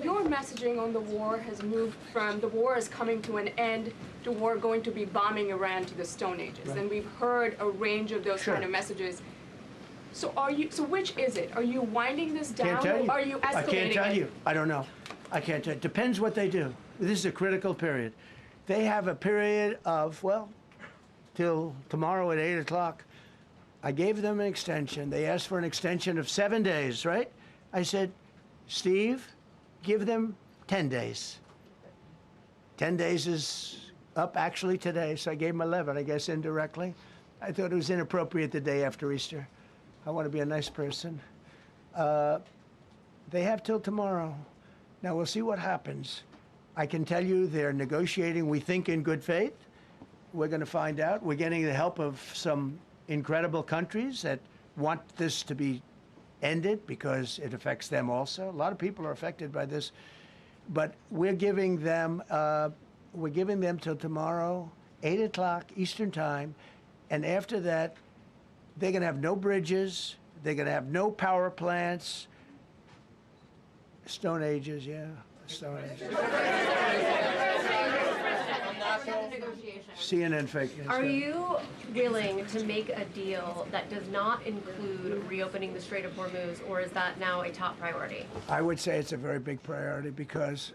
Your messaging on the war has moved from the war is coming to an end to war going to be bombing Iran to the Stone Ages, right. And we've heard a range of those kind of messages. So so which is it? Are you winding this down? Can't tell you. Or are you escalating I can't tell it? you. I don't know. I can't tell you. Depends what they do. This is a critical period. They have a period of, well, till tomorrow at 8 o'clock. I gave them an extension. They asked for an extension of 7 days, right? I said, Steve, give them 10 days. 10 days is up actually today, so I gave them 11, I guess, indirectly. I thought it was inappropriate the day after Easter. I want to be a nice person. They have till tomorrow. Now, we'll see what happens. I can tell you they're negotiating, we think, in good faith. We're going to find out. We're getting the help of some incredible countries that want this to be ended because it affects them also. A lot of people are affected by this. But we're giving them till tomorrow, 8 o'clock Eastern time. And after that, they're going to have no bridges. They're going to have no power plants. Stone Ages, yeah. Stone Ages. CNN fake news. Are you willing to make a deal that does not include reopening the Strait of Hormuz, or is that now a top priority? I would say it's a very big priority because,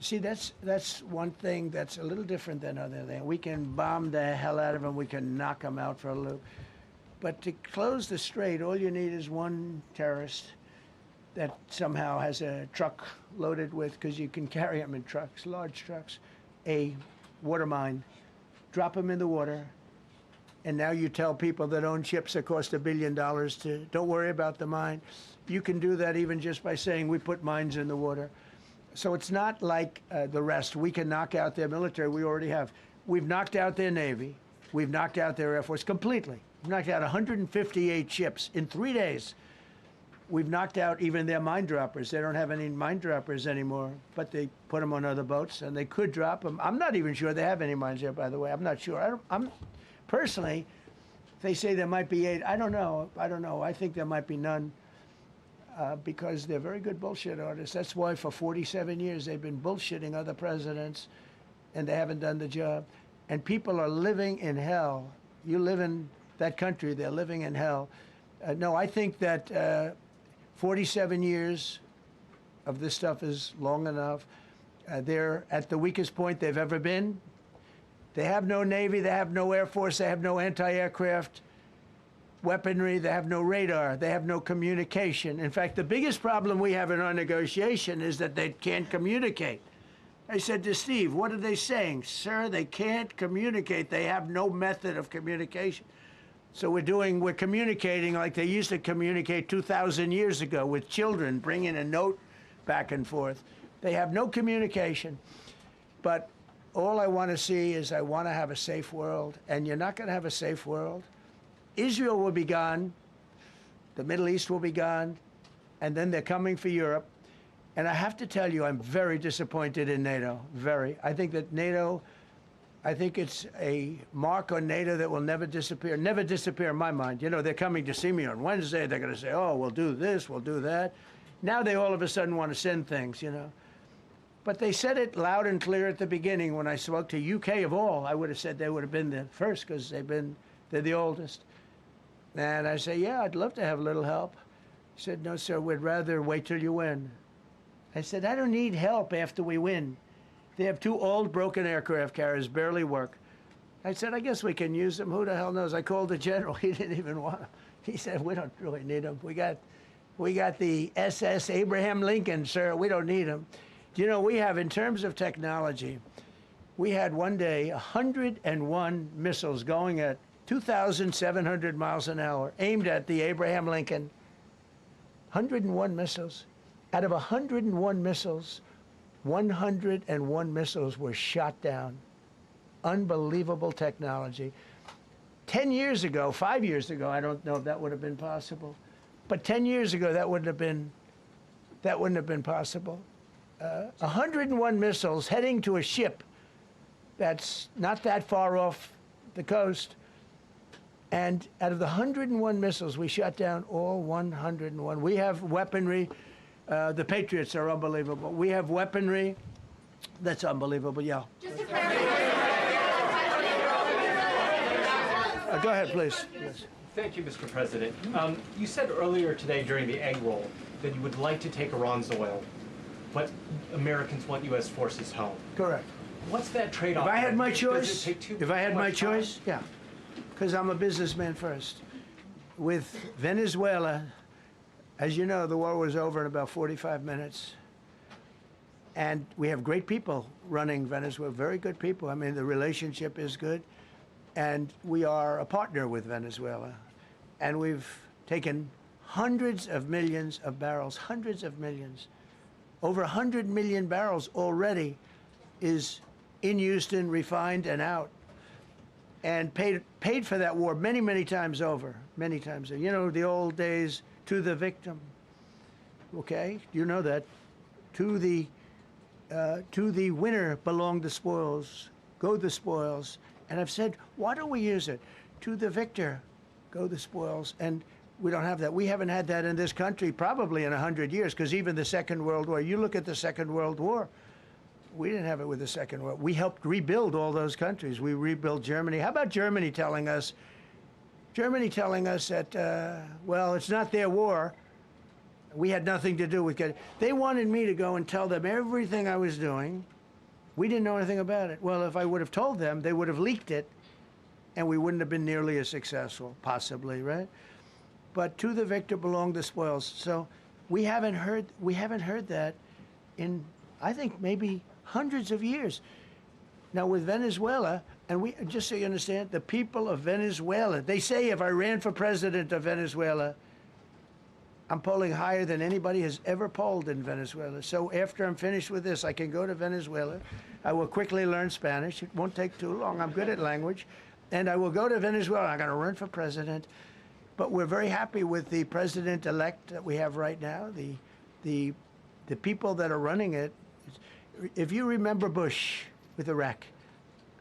see, that's one thing that's a little different than other things. We can bomb the hell out of them. We can knock them out for a loop. But to close the strait, all you need is one terrorist that somehow has a truck loaded with, because you can carry them in trucks, large trucks, a water mine, drop them in the water, and now you tell people that own ships that cost $1 billion to don't worry about the mine. You can do that even just by saying we put mines in the water. So it's not like the rest. We can knock out their military. We already have. We've knocked out their Navy. We've knocked out their Air Force completely. We've knocked out 158 ships in 3 days. We've knocked out even their mine droppers. They don't have any mine droppers anymore, but they put them on other boats, and they could drop them. I'm not even sure they have any mines there, by the way. I'm not sure. I'm personally, they say there might be 8. I don't know. I think there might be none because they're very good bullshit artists. That's why for 47 years they've been bullshitting other presidents, and they haven't done the job. And people are living in hell. You live in that country, they're living in hell. No, I think that 47 years of this stuff is long enough. They're at the weakest point they've ever been. They have no Navy, they have no Air Force, they have no anti-aircraft weaponry, they have no radar, they have no communication. In fact, the biggest problem we have in our negotiation is that they can't communicate. I said to Steve, what are they saying? Sir, they can't communicate. They have no method of communication. So we're communicating like they used to communicate 2,000 years ago with children, bringing a note back and forth. They have no communication. But all I want to see is I want to have a safe world, and you're not going to have a safe world. Israel will be gone. The Middle East will be gone. And then they're coming for Europe. And I have to tell you, I'm very disappointed in NATO, very. I think that NATO, I think it's a mark on NATO that will never disappear in my mind. You know, they're coming to see me on Wednesday. They're going to say, oh, we'll do this, we'll do that. Now they all of a sudden want to send things, you know. But they said it loud and clear at the beginning. When I spoke to UK of all, I would have said they would have been the first because they're the oldest. And I say, yeah, I'd love to have a little help. He said, no, sir, we'd rather wait till you win. I said, I don't need help after we win. They have 2 old broken aircraft carriers, barely work. I said, I guess we can use them. Who the hell knows? I called the general. He didn't even want them. He said, we don't really need them. We got the SS Abraham Lincoln, sir. We don't need them. You know, we have, in terms of technology, we had one day 101 missiles going at 2,700 miles an hour, aimed at the Abraham Lincoln. 101 missiles. Out of 101 missiles, 101 missiles were shot down. Unbelievable technology. 10 years ago, 5 years ago, I don't know if that would have been possible, but 10 years ago, that wouldn't have been possible. 101 missiles heading to a ship that's not that far off the coast. And out of the 101 missiles, we shot down all 101. We have weaponry. The Patriots are unbelievable. We have weaponry that's unbelievable, yeah. Go ahead, please. Yes. Thank you, Mr. President. You said earlier today during the egg roll that you would like to take Iran's oil, but Americans want U.S. forces home. Correct. What's that trade-off? If I had my choice, yeah, because I'm a businessman first. With Venezuela, as you know, the war was over in about 45 minutes. And we have great people running Venezuela, very good people. I mean, the relationship is good. And we are a partner with Venezuela. And we've taken hundreds of millions of barrels, hundreds of millions. Over 100 million barrels already is in Houston, refined and out. And paid for that war many, many times over, many times. You know, the old days, to the victim, okay? You know that. To the winner belong the spoils, go the spoils. And I've said, why don't we use it? To the victor, go the spoils. And we don't have that. We haven't had that in this country probably in 100 years, because even the Second World War, you look at the Second World War, we didn't have it with the Second World War. We helped rebuild all those countries. We rebuilt Germany. How about Germany telling us that, well, it's not their war. We had nothing to do with it. They wanted me to go and tell them everything I was doing. We didn't know anything about it. Well, if I would have told them, they would have leaked it, and we wouldn't have been nearly as successful, possibly, right? But to the victor belong the spoils. So we haven't heard that in, I think, maybe hundreds of years. Now with Venezuela, and we, just so you understand, the people of Venezuela, they say if I ran for president of Venezuela, I'm polling higher than anybody has ever polled in Venezuela. So after I'm finished with this, I can go to Venezuela. I will quickly learn Spanish. It won't take too long. I'm good at language. And I will go to Venezuela. I'm going to run for president. But we're very happy with the president-elect that we have right now, the people that are running it. If you remember Bush with Iraq,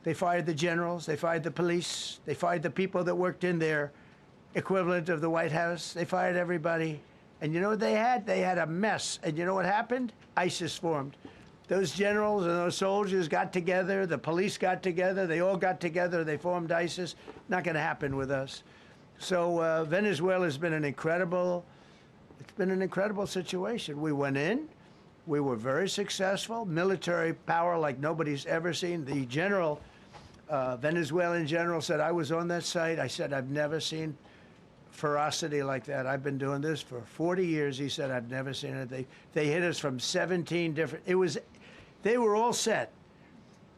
they fired the generals, they fired the police, they fired the people that worked in their equivalent of the White House. They fired everybody. And you know what they had? They had a mess. And you know what happened? ISIS formed. Those generals and those soldiers got together, the police got together, they all got together, they formed ISIS. Not going to happen with us. So Venezuela has been an incredible situation. We went in, we were very successful, military power like nobody's ever seen. The general, Venezuelan general said, I was on that site. I said, I've never seen ferocity like that. I've been doing this for 40 years. He said, I've never seen it. They hit us from 17 different, they were all set.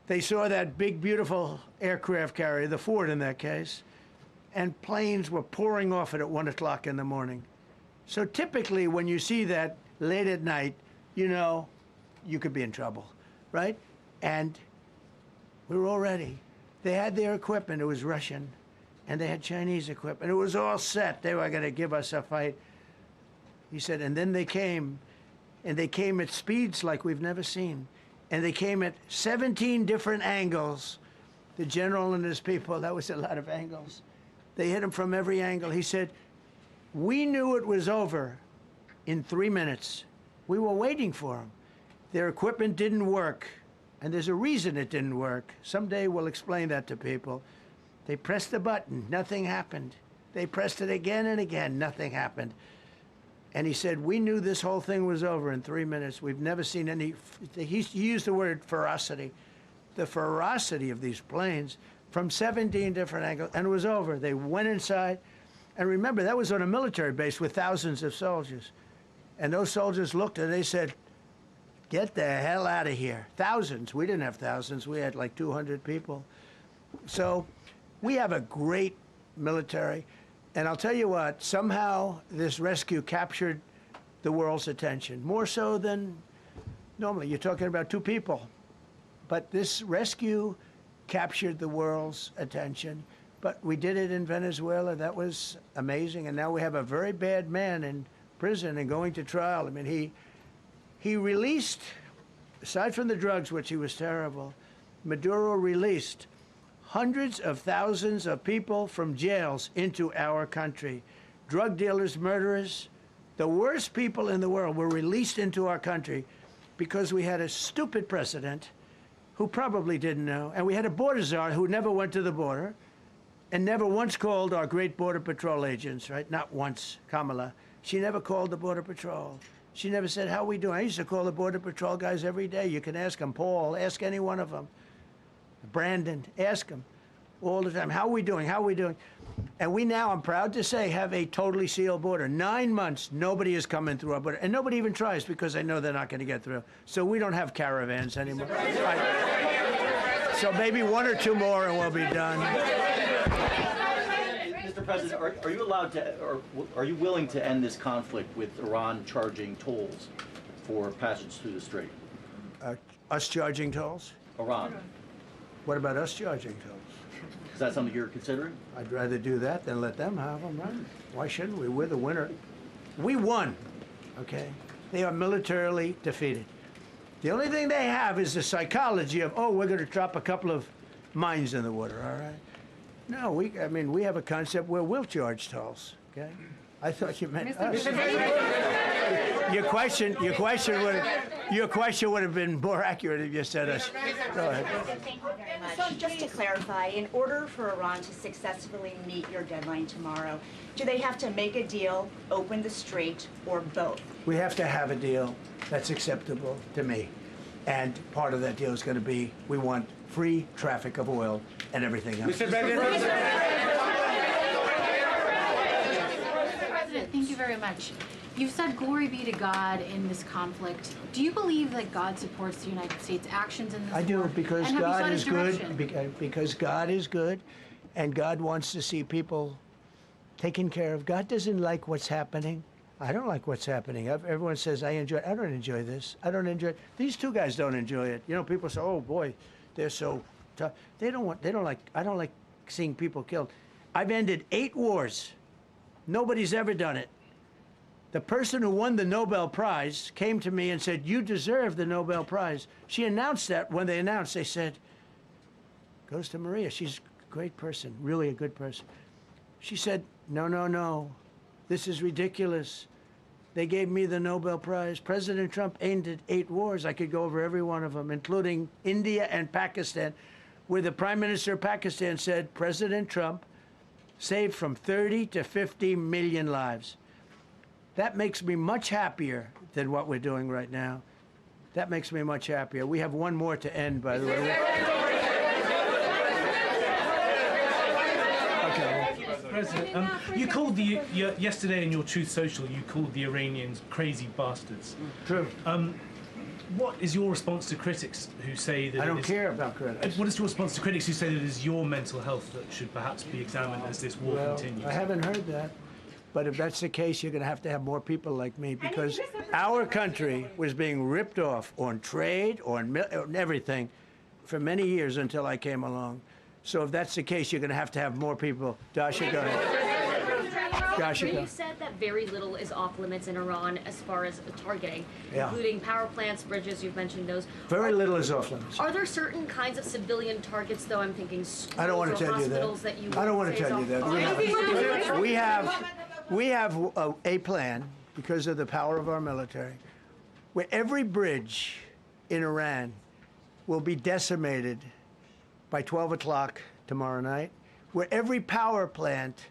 They saw that big, beautiful aircraft carrier, the Ford in that case, and planes were pouring off it at 1 o'clock in the morning. So typically when you see that late at night, you know, you could be in trouble, right? And we were all ready. They had their equipment, it was Russian, and they had Chinese equipment. It was all set. They were going to give us a fight. He said, and then they came, and they came at speeds like we've never seen. And they came at 17 different angles. The general and his people, that was a lot of angles. They hit him from every angle. He said, we knew it was over in 3 minutes. We were waiting for them. Their equipment didn't work, and there's a reason it didn't work. Someday we'll explain that to people. They pressed the button, nothing happened. They pressed it again and again, nothing happened. And he said, we knew this whole thing was over in 3 minutes. We've never seen any, he used the word ferocity. The ferocity of these planes from 17 different angles, and it was over. They went inside, and remember, that was on a military base with thousands of soldiers. And those soldiers looked and they said, get the hell out of here. Thousands, we didn't have thousands, we had like 200 people. So we have a great military, and I'll tell you what, somehow this rescue captured the world's attention, more so than normally. You're talking about 2 people, but this rescue captured the world's attention. But we did it in Venezuela, that was amazing, and now we have a very bad man in prison and going to trial. I mean, he released, aside from the drugs, which he was terrible, Maduro released hundreds of thousands of people from jails into our country. Drug dealers, murderers, the worst people in the world were released into our country because we had a stupid president who probably didn't know, and we had a border czar who never went to the border and never once called our great Border Patrol agents, right? Not once, Kamala. She never called the Border Patrol. She never said, how are we doing? I used to call the Border Patrol guys every day. You can ask them, Paul, ask any one of them. Brandon, ask them all the time, how are we doing? How are we doing? And we now, I'm proud to say, have a totally sealed border. 9 months, nobody is coming through our border. And nobody even tries because they know they're not going to get through. So we don't have caravans anymore. So maybe 1 or 2 more and we'll be done. Mr. President, are you allowed to, or are you willing to end this conflict with Iran charging tolls for passage through the strait? Us charging tolls? Iran. What about us charging tolls? Is that something you're considering? I'd rather do that than let them have them, right? Why shouldn't we? We're the winner. We won, okay? They are militarily defeated. The only thing they have is the psychology of, oh, we're going to drop a couple of mines in the water, all right? No, I mean, we have a concept where we'll charge tolls, okay? I thought you meant us. Your question would have been more accurate if you said us. Go ahead. Thank you very much. So just to clarify, in order for Iran to successfully meet your deadline tomorrow, do they have to make a deal, open the strait, or both? We have to have a deal that's acceptable to me. And part of that deal is going to be, we want free traffic of oil and everything else. Mr. President, thank you very much. You've said glory be to God in this conflict. Do you believe that God supports the United States' actions in this war? I do, because And God is good. Because God is good, and God wants to see people taken care of. God doesn't like what's happening. I don't like what's happening. Everyone says, I don't enjoy this. I don't enjoy it. These 2 guys don't enjoy it. You know, people say, oh boy, they're so tough. I don't like seeing people killed. I've ended 8 wars. Nobody's ever done it. The person who won the Nobel Prize came to me and said, you deserve the Nobel Prize. She announced that. When they announced, they said, goes to Maria. She's a great person, really a good person. She said, no, no, no. This is ridiculous. They gave me the Nobel Prize. President Trump ended 8 wars. I could go over every one of them, including India and Pakistan, where the Prime Minister of Pakistan said, President Trump saved from 30 to 50 million lives. That makes me much happier than what we're doing right now. That makes me much happier. We have 1 more to end, by the way. President, you called yesterday in your Truth Social, you called the Iranians crazy bastards. True. What is your response to critics who say that I don't care about critics. What is your response to critics who say that it is your mental health that should perhaps be examined as this war continues? I haven't heard that. But if that's the case, you're going to have more people like me, because our country was being ripped off on trade, on everything, for many years until I came along. So if that's the case, you're going to have more people. Dasha, go ahead. Dasha, go. You said that very little is off limits in Iran as far as targeting, Yeah. including power plants, bridges, you've mentioned those. Very little is off limits. Are there certain kinds of civilian targets, though? I'm thinking schools I don't want or to tell you hospitals that. you I don't want to say tell is you off- that. We have a plan because of the power of our military. where every bridge in Iran will be decimated by 12 o'clock tomorrow night, where every power plant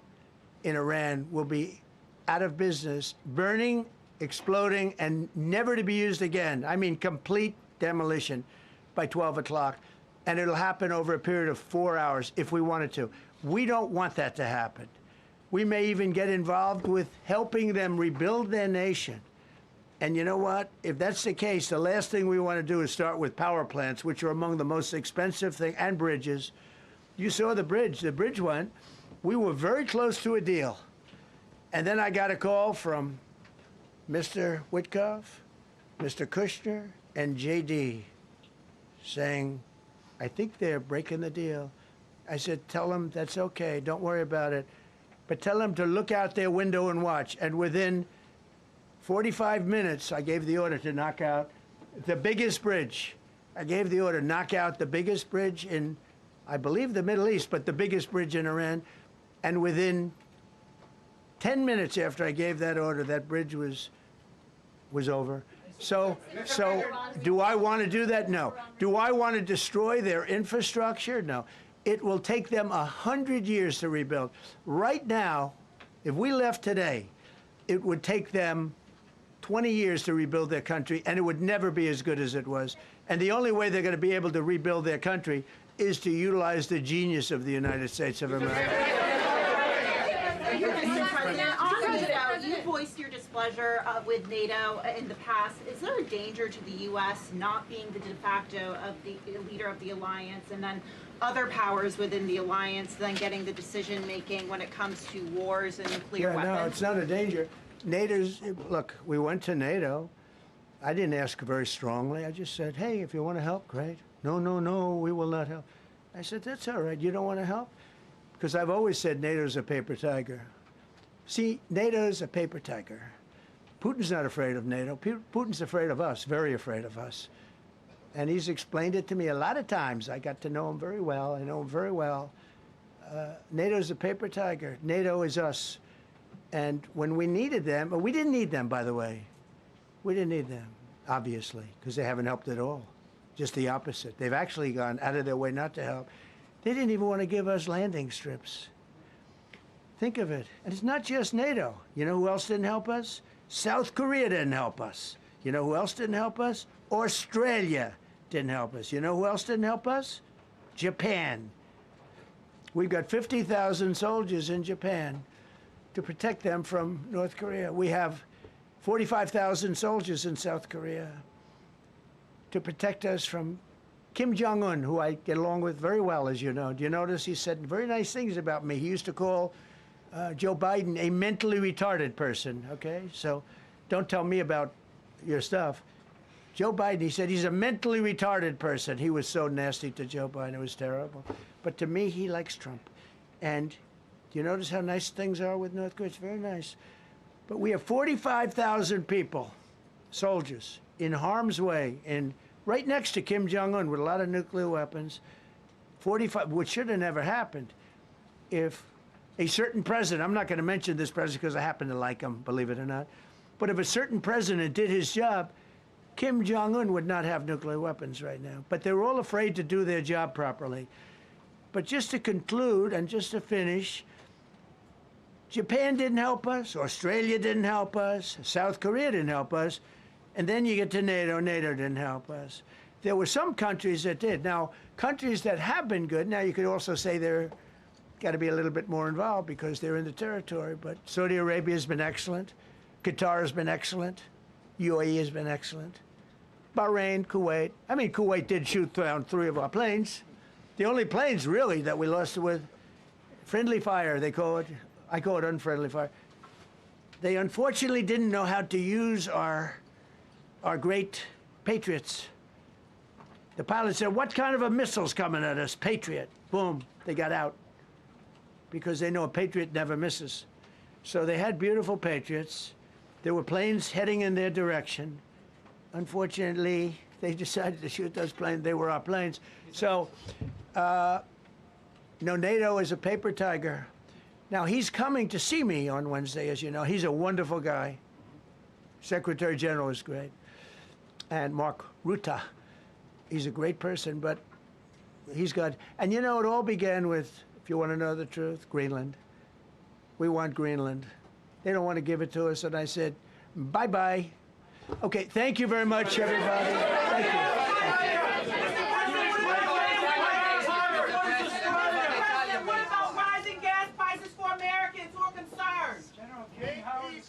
in Iran will be out of business, burning, exploding, and never to be used again. I mean, complete demolition by 12 o'clock. And it'll happen over a period of 4 hours if we wanted to. We don't want that to happen. We may even get involved with helping them rebuild their nation. And you know what? If that's the case, the last thing we want to do is start with power plants, which are among the most expensive things, and bridges. You saw the bridge. The bridge went. We were very close to a deal. And then I got a call from Mr. Witkoff, Mr. Kushner, and JD saying, I think they're breaking the deal. I said, tell them that's okay. Don't worry about it. But tell them to look out their window and watch. And within 45 minutes, I gave the order to knock out the biggest bridge. I gave the order, knock out the biggest bridge in, I believe, the Middle East, but the biggest bridge in Iran. And within 10 minutes after I gave that order, that bridge was over. So do I want to do that? No. Do I want to destroy their infrastructure? No. It will take them 100 years to rebuild. Right now, if we left today, it would take them 20 years to rebuild their country, and it would never be as good as it was. And the only way they're going to be able to rebuild their country is to utilize the genius of the United States of America. Mr. President, on NATO, you voiced your displeasure with NATO in the past. Is there a danger to the U.S. not being the de facto of the leader of the alliance, and then other powers within the alliance then getting the decision-making when it comes to wars and nuclear weapons? No, it's not a danger. NATO's, look, we went to NATO. I didn't ask very strongly. I just said, hey, if you want to help, great. No, no, no, we will not help. I said, that's all right. You don't want to help? Because I've always said NATO's a paper tiger. See, NATO's a paper tiger. Putin's not afraid of NATO. Putin's afraid of us, very afraid of us. And he's explained it to me a lot of times. I got to know him very well. I know him very well. NATO's a paper tiger. NATO is us. And when we needed them, we didn't need them, by the way. We didn't need them, obviously, because they haven't helped at all. Just the opposite. They've actually gone out of their way not to help. They didn't even want to give us landing strips. Think of it. And it's not just NATO. You know who else didn't help us? South Korea didn't help us. You know who else didn't help us? Australia didn't help us. You know who else didn't help us? Japan. We've got 50,000 soldiers in Japan to protect them from North Korea. We have 45,000 soldiers in South Korea to protect us from Kim Jong-un, who I get along with very well, as you know. Do you notice he said very nice things about me? He used to call Joe Biden a mentally retarded person, okay? So don't tell me about your stuff. Joe Biden, he said he's a mentally retarded person. He was so nasty to Joe Biden. It was terrible. But to me, he likes Trump. And do you notice how nice things are with North Korea? It's very nice. But we have 45,000 people, soldiers, in harm's way, right next to Kim Jong-un with a lot of nuclear weapons. 45, which should have never happened if a certain president, I'm not going to mention this president because I happen to like him, believe it or not, but if a certain president did his job, Kim Jong-un would not have nuclear weapons right now. But they're all afraid to do their job properly. But just to conclude and just to finish, Japan didn't help us, Australia didn't help us, South Korea didn't help us, and then you get to NATO, NATO didn't help us. There were some countries that did. Now, countries that have been good, now you could also say they're got to be a little bit more involved because they're in the territory, but Saudi Arabia has been excellent, Qatar has been excellent, UAE has been excellent, Bahrain, Kuwait. I mean, Kuwait did shoot down 3 of our planes. The only planes, really, that we lost with friendly fire, they call it. I call it unfriendly fire. They unfortunately didn't know how to use our great Patriots. The pilot said, what kind of a missile's coming at us? Patriot. Boom, they got out. Because they know a Patriot never misses. So they had beautiful Patriots. There were planes heading in their direction. Unfortunately, they decided to shoot those planes. They were our planes. So, no, NATO is a paper tiger. Now, he's coming to see me on Wednesday, as you know. He's a wonderful guy. Secretary General is great. and Mark Rutte. He's a great person, but he's got, and you know, it all began with, if you want to know the truth, Greenland. We want Greenland. They don't want to give it to us, and I said, bye-bye. Okay, thank you very much, everybody. Thank you. What about rising gas prices for Americans who are concerned? General King, how are you?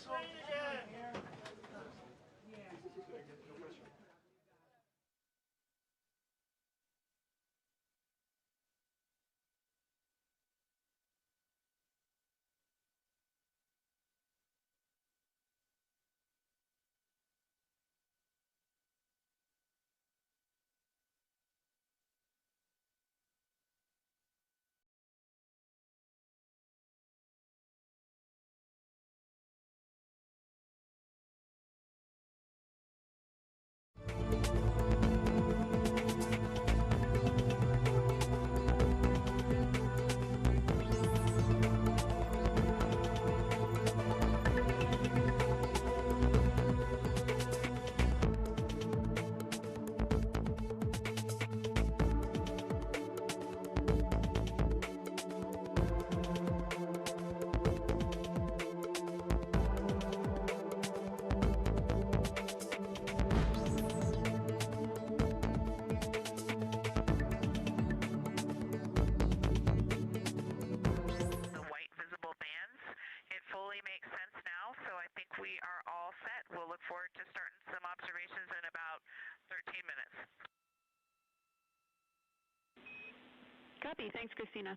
We are all set. We'll look forward to starting some observations in about 13 minutes. Copy. Thanks, Christina.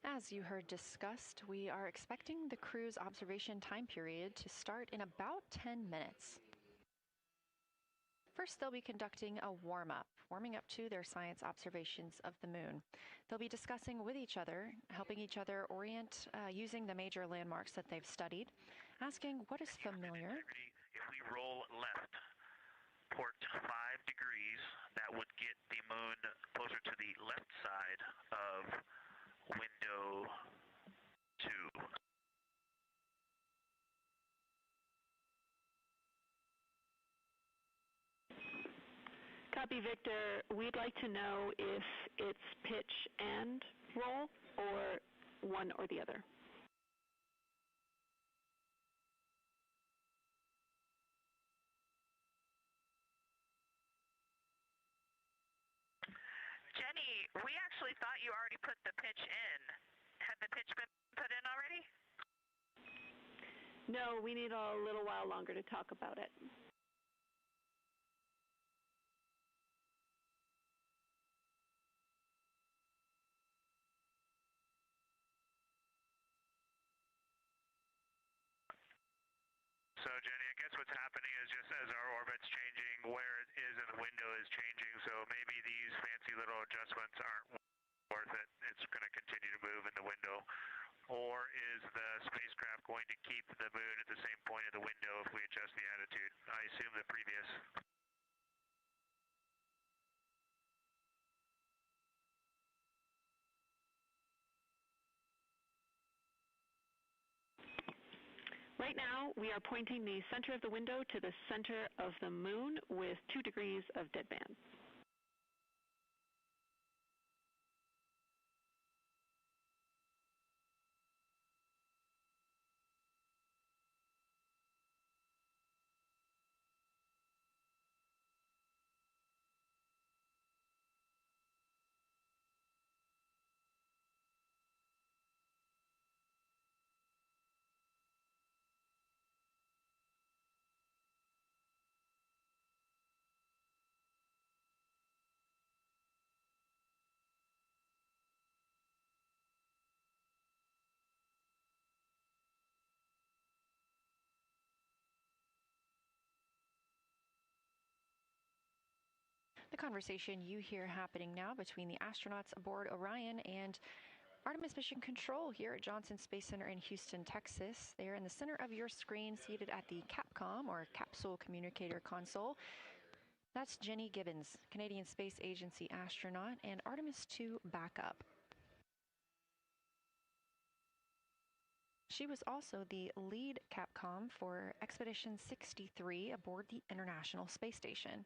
As you heard discussed, we are expecting the crew's observation time period to start in about 10 minutes. First, they'll be conducting a warm-up, warming up to their science observations of the moon. They'll be discussing with each other, helping each other orient using the major landmarks that they've studied, asking what is familiar. If we roll left, port 5 degrees, that would get the moon closer to the left side of window 2. Copy, Victor. We'd like to know if it's pitch and roll or one or the other. Jenny, we actually thought you already put the pitch in. Had the pitch been put in already? No, we need a little while longer to talk about it. So, Jenny, I guess what's happening is just as our orbit's changing, where it is in the window is changing, so maybe these fancy little adjustments aren't worth it. It's going to continue to move in the window Or is the spacecraft going to keep the moon at the same point of the window if we adjust the attitude? I assume the previous. Right now, we are pointing the center of the window to the center of the moon with 2 degrees of deadband. The conversation you hear happening now between the astronauts aboard Orion and Artemis Mission Control here at Johnson Space Center in Houston, Texas. They are in the center of your screen, seated at the CAPCOM, or Capsule Communicator Console. That's Jenny Gibbons, Canadian Space Agency astronaut and Artemis II backup. She was also the lead Capcom for Expedition 63 aboard the International Space Station.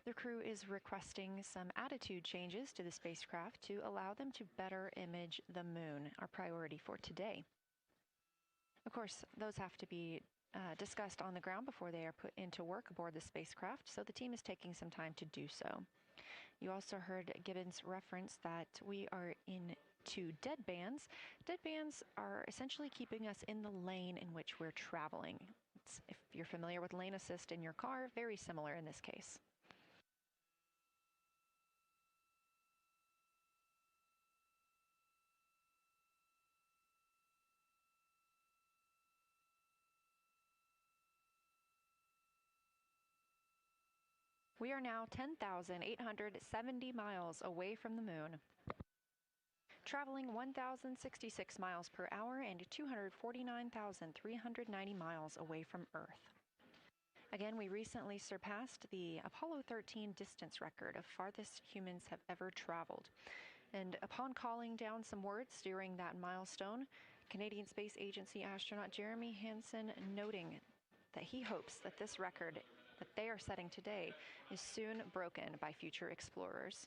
The crew is requesting some attitude changes to the spacecraft to allow them to better image the moon, our priority for today. Of course, those have to be discussed on the ground before they are put into work aboard the spacecraft, so the team is taking some time to do so. You also heard Gibbons reference that we are into deadbands. Deadbands are essentially keeping us in the lane in which we're traveling. If you're familiar with lane assist in your car, very similar in this case. We are now 10,870 miles away from the moon, traveling 1,066 miles per hour and 249,390 miles away from Earth. Again, we recently surpassed the Apollo 13 distance record of farthest humans have ever traveled. And upon calling down some words during that milestone, Canadian Space Agency astronaut Jeremy Hansen noting that he hopes that this record that they are setting today is soon broken by future explorers.